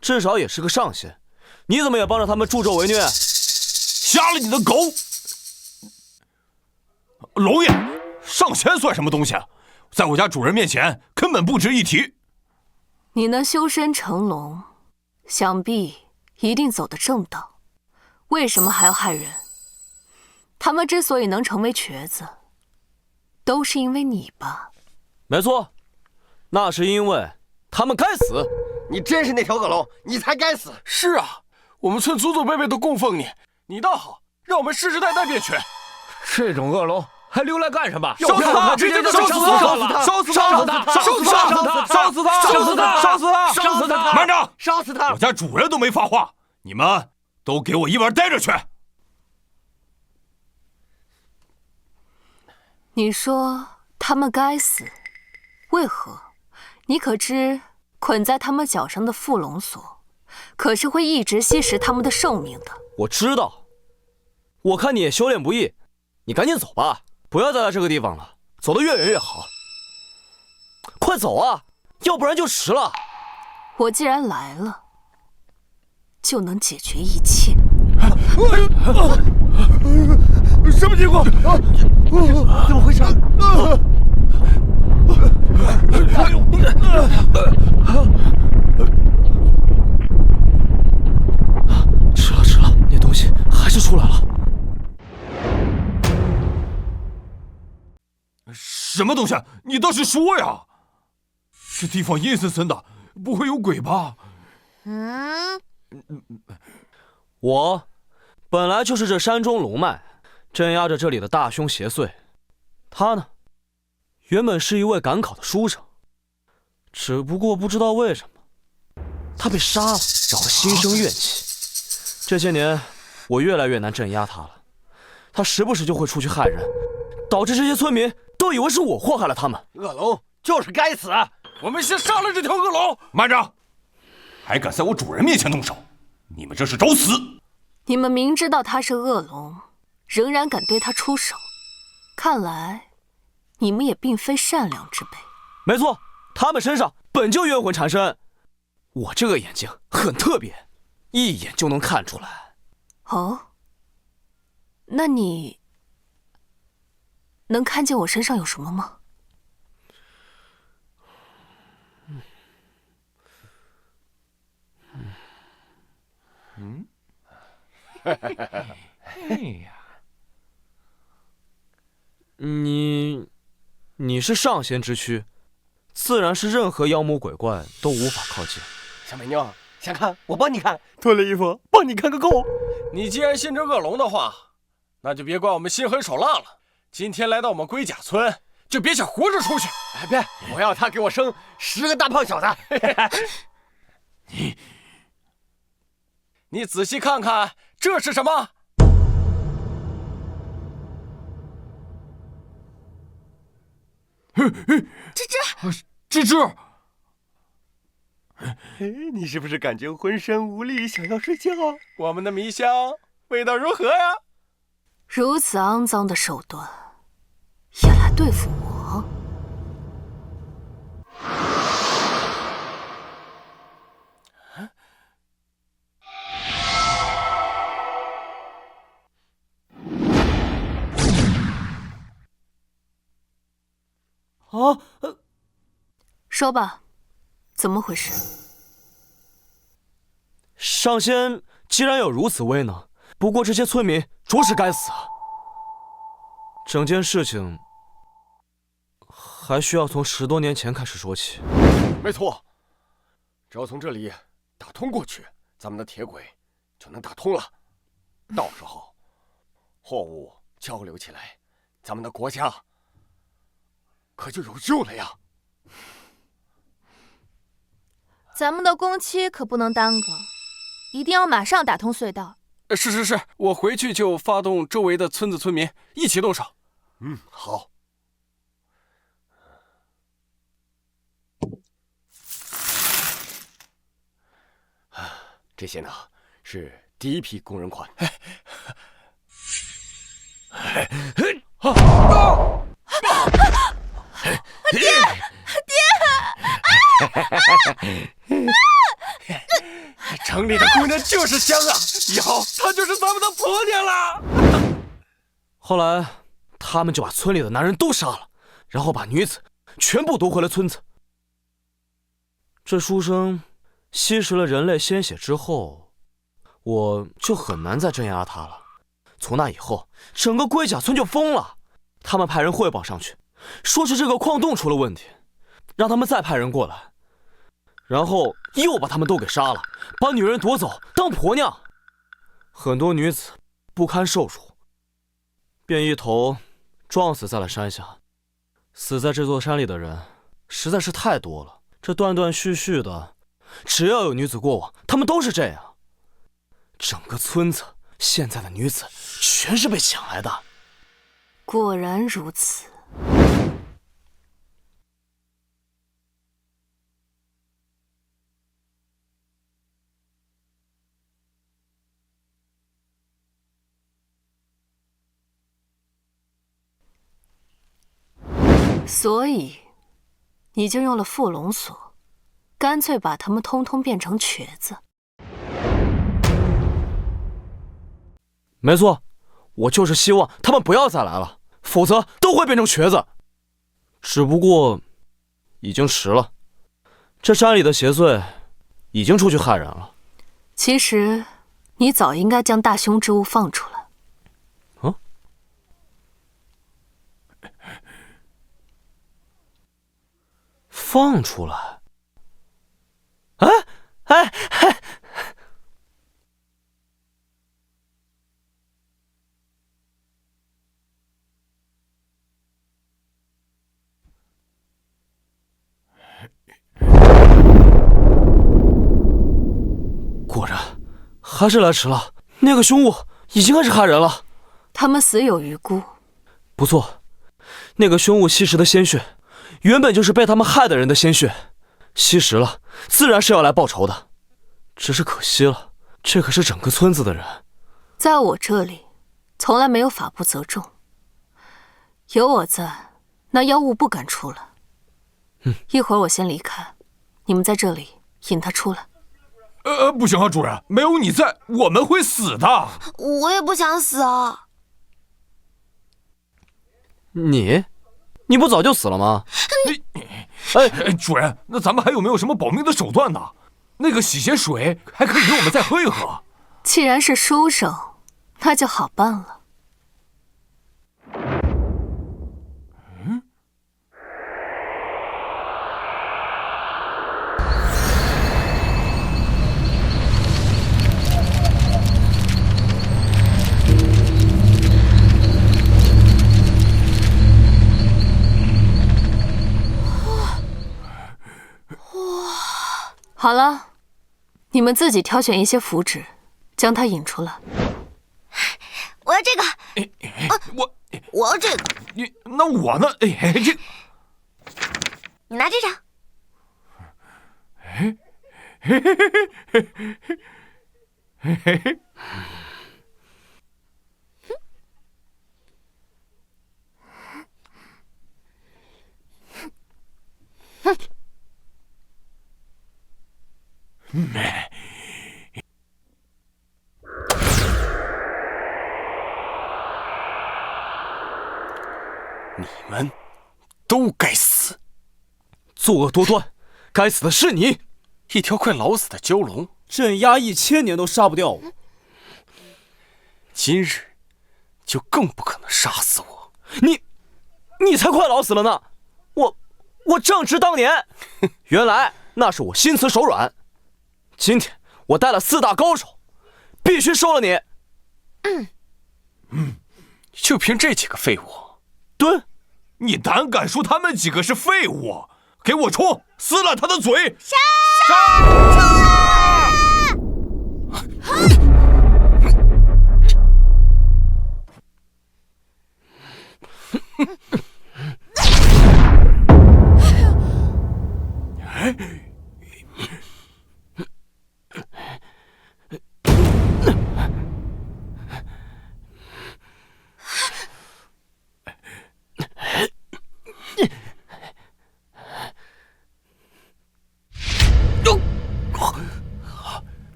至少也是个上仙，你怎么也帮着他们助纣为虐？瞎了你的狗！龙爷，上仙算什么东西？在我家主人面前根本不值一提。你能修身成龙，想必一定走得正道，为什么还要害人？他们之所以能成为瘸子，都是因为你吧？没错，那是因为他们该死。你真是那条恶龙，你才该死！是啊，我们村祖祖辈辈都供奉你。你倒好，让我们世世代代灭绝。这种恶龙还留来干什么？烧死他！直接就烧死他！烧死他！烧死他！烧死他！烧死他！烧死他！烧死他！烧死他！慢着！烧死他！我家主人都没发话，你们都给我一边待着去！你说他们该死，为何？你可知捆在他们脚上的缚龙索，可是会一直吸食他们的寿命的。我知道，我看你也修炼不易，你赶紧走吧，不要再来这个地方了，走得越远越好。快走啊，要不然就迟了。我既然来了，就能解决一切。什么情况？怎么回事？迟了，那东西还是出来了。什么东西？你倒是说呀！这地方阴森森的，不会有鬼吧？我本来就是这山中龙脉，镇压着这里的大凶邪祟。他呢，原本是一位赶考的书生，只不过不知道为什么，他被杀了，让我心生怨气。这些年，我越来越难镇压他了。他时不时就会出去害人，导致这些村民都以为是我祸害了他们。恶龙就是该死！我们先杀了这条恶龙！慢着，还敢在我主人面前动手，你们这是找死！你们明知道他是恶龙，仍然敢对他出手，看来你们也并非善良之辈。没错，他们身上本就冤魂缠身。我这个眼睛很特别，一眼就能看出来。哦，那你能看见我身上有什么吗？哎呀，你是上仙之躯，自然是任何妖魔鬼怪都无法靠近。小美妞，想看我帮你看，脱了衣服帮你看个够。你既然信这恶龙的话，那就别怪我们心狠手辣了。今天来到我们龟甲村，就别想活着出去。哎，别！我要他给我生10个大胖小子。你仔细看看，这是什么？芝芝，你是不是感觉浑身无力，想要睡觉？我们的迷香味道如何呀？如此肮脏的手段，也来对付我？说吧，怎么回事？上仙既然有如此威能，不过这些村民着实该死啊！整件事情还需要从10多年前开始说起。没错，只要从这里打通过去，咱们的铁轨就能打通了。到时候货物交流起来，咱们的国家可就有救了呀！咱们的工期可不能耽搁，一定要马上打通隧道。是，我回去就发动周围的村子村民一起动手。好。这些呢是第一批工人款。城里的姑娘就是香啊，以后她就是咱们的婆娘了。后来他们就把村里的男人都杀了，然后把女子全部夺回了村子。这书生吸食了人类鲜血之后，我就很难再镇压他了。从那以后，整个龟甲村就疯了。他们派人汇报上去，说是这个矿洞出了问题，让他们再派人过来，然后又把他们都给杀了，把女人夺走当婆娘。很多女子不堪受辱，便一头撞死在了山下。死在这座山里的人实在是太多了，这断断续续的，只要有女子过往，他们都是这样。整个村子现在的女子全是被抢来的。果然如此。所以，你就用了缚龙锁，干脆把他们通通变成瘸子。没错，我就是希望他们不要再来了，否则都会变成瘸子。只不过，已经迟了。这山里的邪祟已经出去害人了。其实，你早应该将大凶之物放出来。放出来？果然，还是来迟了。那个凶物已经开始害人了。他们死有余辜。不错，那个凶物吸食的鲜血，原本就是被他们害的人的鲜血，吸食了，自然是要来报仇的。只是可惜了，这可是整个村子的人。在我这里，从来没有法不责众。有我在，那妖物不敢出了。一会儿我先离开，你们在这里引他出来。不行啊，主人，没有你在，我们会死的。我也不想死啊。你不早就死了吗？主人，那咱们还有没有什么保命的手段呢？那个洗血水还可以给我们再喝一喝。既然是书生，那就好办了。好了，你们自己挑选一些符纸，将他引出来。我要这个。我要这个。那我呢？这，你拿这张。你们都该死！作恶多端，该死的是你！一条快老死的蛟龙，镇压1000年都杀不掉我。今日就更不可能杀死我。你才快老死了呢！我正值当年，原来那是我心慈手软。今天我带了4大高手，必须收了你。就凭这几个废物？对，你胆敢说他们几个是废物？给我冲！撕烂他的嘴！杀！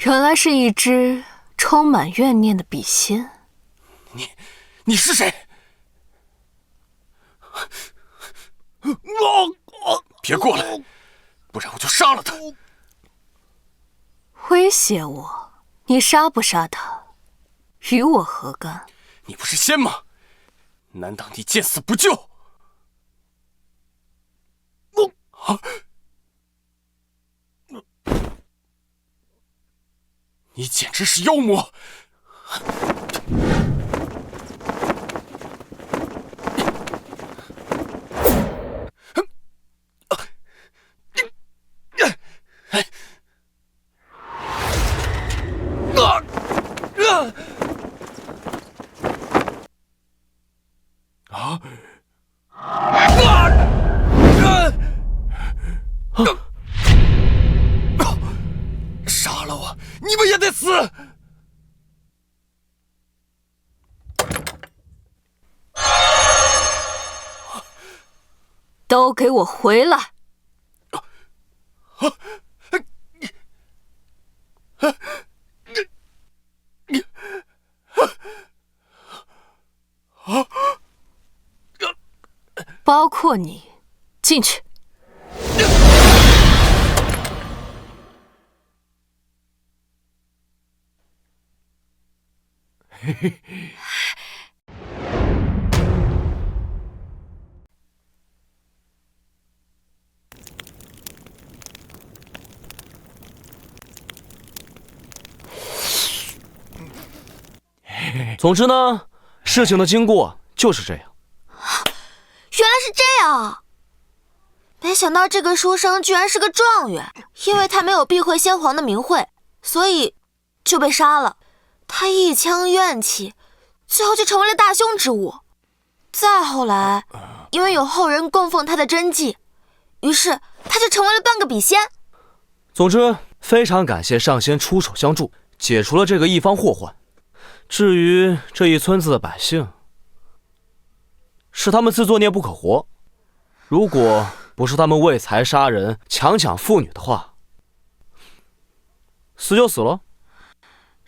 原来是一支充满怨念的笔仙。你是谁？别过来，不然我就杀了他。威胁我？你杀不杀他，与我何干？你不是仙吗？难道你见死不救？你简直是妖魔！杀了我，你们也得死！都给我回来！包括你，进去。总之呢，事情的经过就是这样。原来是这样，没想到这个书生居然是个状元，因为他没有避讳先皇的名讳，所以就被杀了。他一腔怨气，最后就成为了大凶之物。再后来，因为有后人供奉他的真迹，于是他就成为了半个笔仙。总之，非常感谢上仙出手相助，解除了这个一方祸患。至于这一村子的百姓，是他们自作孽不可活。如果不是他们为财杀人、强抢妇女的话，死就死了。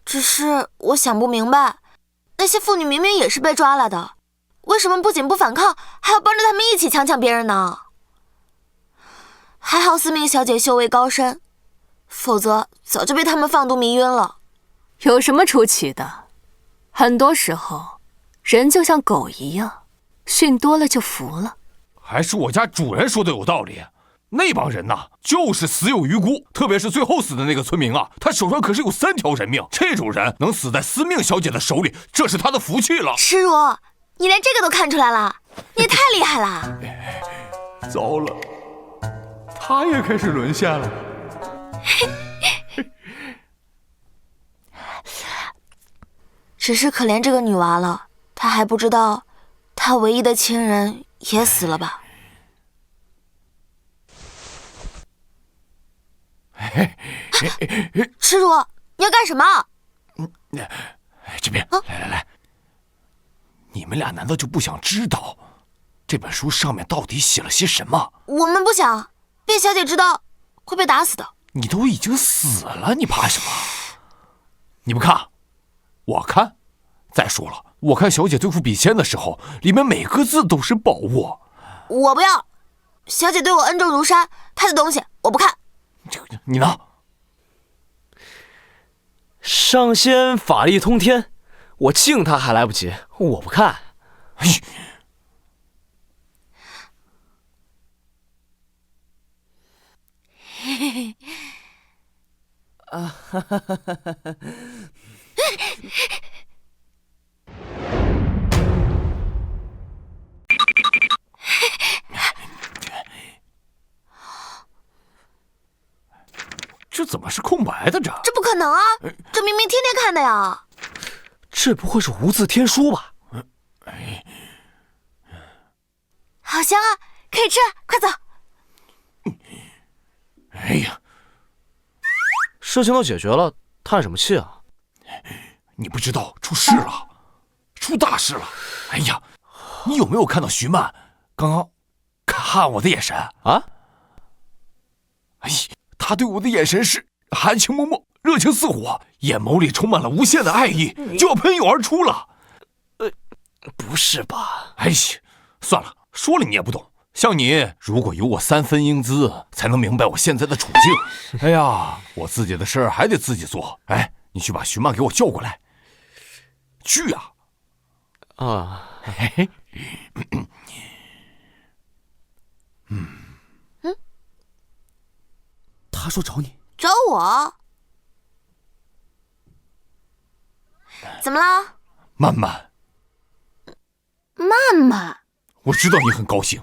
只是我想不明白，那些妇女明明也是被抓来的，为什么不仅不反抗，还要帮着他们一起强抢别人呢？还好司命小姐修为高深，否则早就被他们放毒迷晕了。有什么出奇的？很多时候，人就像狗一样，训多了就服了。还是我家主人说的有道理，那帮人呐，就是死有余辜。特别是最后死的那个村民啊，他手上可是有3条人命。这种人能死在司命小姐的手里，这是他的福气了。诗如，你连这个都看出来了，你也太厉害了。糟了，他也开始沦陷了。只是可怜这个女娃了，她还不知道，她唯一的亲人也死了吧？诗如，你要干什么？这边，来，你们俩难道就不想知道这本书上面到底写了些什么？我们不想，被小姐知道会被打死的。你都已经死了，你怕什么？你不看，我看。再说了，我看小姐对付笔仙的时候，里面每个字都是宝物。我不要，小姐对我恩重如山，她的东西我不看。你呢？上仙法力通天，我敬他还来不及，我不看。嘿嘿嘿。这怎么是空白的？这不可能啊！这明明天天看的呀！这不会是无字天书吧？好香啊，可以吃，快走！哎呀，事情都解决了，叹什么气啊？你不知道出事了，出大事了！哎呀，你有没有看到徐曼刚刚看我的眼神啊？哎，他对我的眼神是含情脉脉，热情似火，眼眸里充满了无限的爱意，就要喷涌而出了。不是吧？哎呀，算了，说了你也不懂。像你，如果有我3分英姿，才能明白我现在的处境。哎呀，我自己的事儿还得自己做。哎，你去把徐曼给我叫过来。去啊！啊，嘿嘿，他说找你，找我？怎么了？曼曼，曼曼，我知道你很高兴，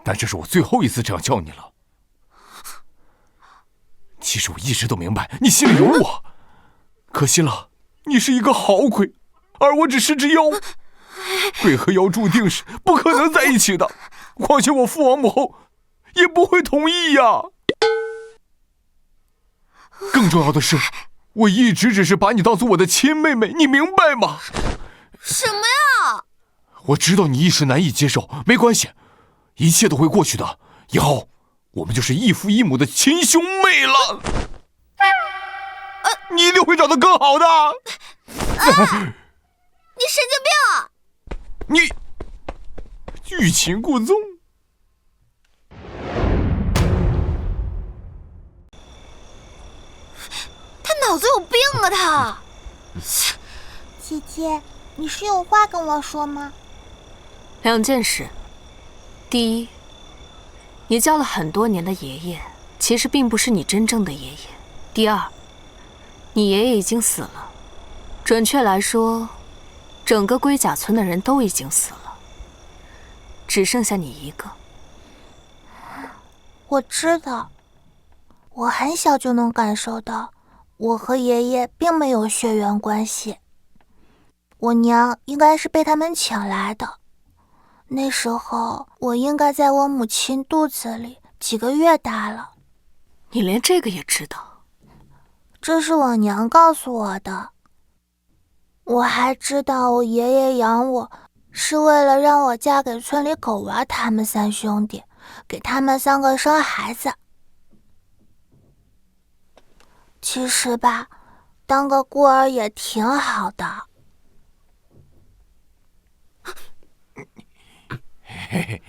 但这是我最后一次这样叫你了。其实我一直都明白你心里有我，可惜了，你是一个好鬼，而我只是只妖。鬼和妖注定是不可能在一起的，况且我父王母后也不会同意呀。更重要的是，我一直只是把你当做我的亲妹妹，你明白吗？什么呀？我知道你一时难以接受，没关系，一切都会过去的。以后我们就是异父异母的亲兄妹了。你一定会找到更好的。你神经病啊！你欲擒故纵。他脑子有病啊！他。姐姐，你是有话跟我说吗？2件事。第一，你叫了很多年的爷爷，其实并不是你真正的爷爷。第二，你爷爷已经死了，准确来说，整个龟甲村的人都已经死了，只剩下你一个。我知道，我很小就能感受到，我和爷爷并没有血缘关系。我娘应该是被他们抢来的，那时候我应该在我母亲肚子里几个月大了。你连这个也知道？这是我娘告诉我的。我还知道我爷爷养我是为了让我嫁给村里狗娃他们3兄弟，给他们3个生孩子。其实吧，当个孤儿也挺好的。嘿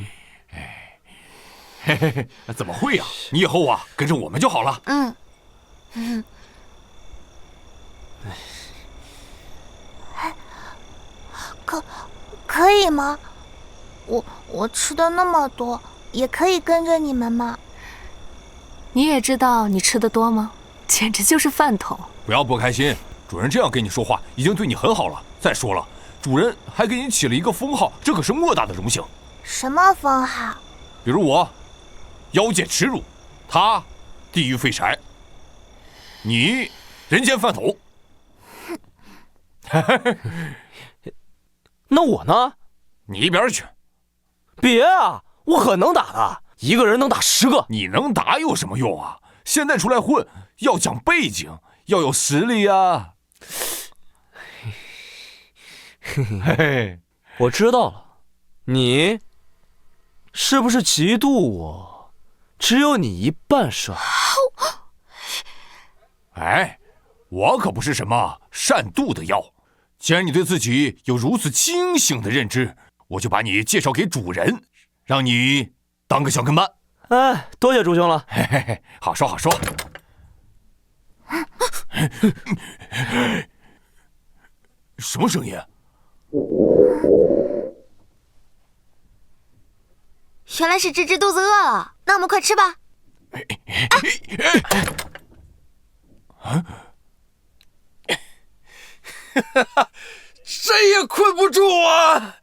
嘿，怎么会呀？你以后啊跟着我们就好了。可以吗？我吃的那么多，也可以跟着你们吗？你也知道你吃的多吗？简直就是饭桶！不要不开心，主人这样跟你说话，已经对你很好了。再说了，主人还给你起了一个封号，这可是莫大的荣幸。什么封号？比如我，妖界耻辱；他，地狱废柴；你，人间饭桶。那我呢？你一边去！别啊，我很能打的，一个人能打10个。你能打有什么用啊？现在出来混，要讲背景，要有实力呀。嘿嘿，我知道了，你是不是嫉妒我？只有你一半帅。哎，我可不是什么善妒的妖。既然你对自己有如此清醒的认知，我就把你介绍给主人，让你当个小跟班。哎，多谢朱兄了。嘿嘿嘿，好说好说。什么声音？原来是芝芝肚子饿了，那我们快吃吧。谁也困不住我。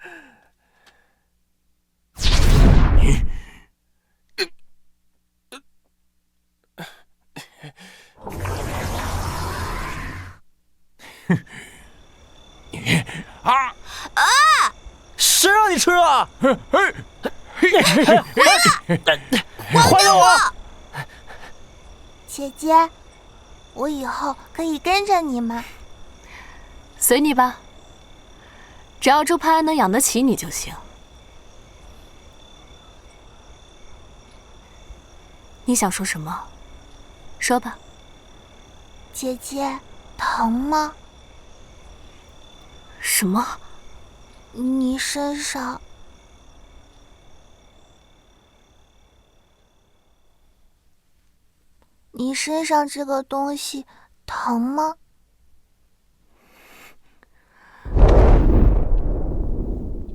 你啊！谁让你吃啊？还给我！姐姐，我以后可以跟着你吗？随你吧，只要朱潘安能养得起你就行。你想说什么？说吧。姐姐，疼吗？什么？你身上……你身上这个东西疼吗？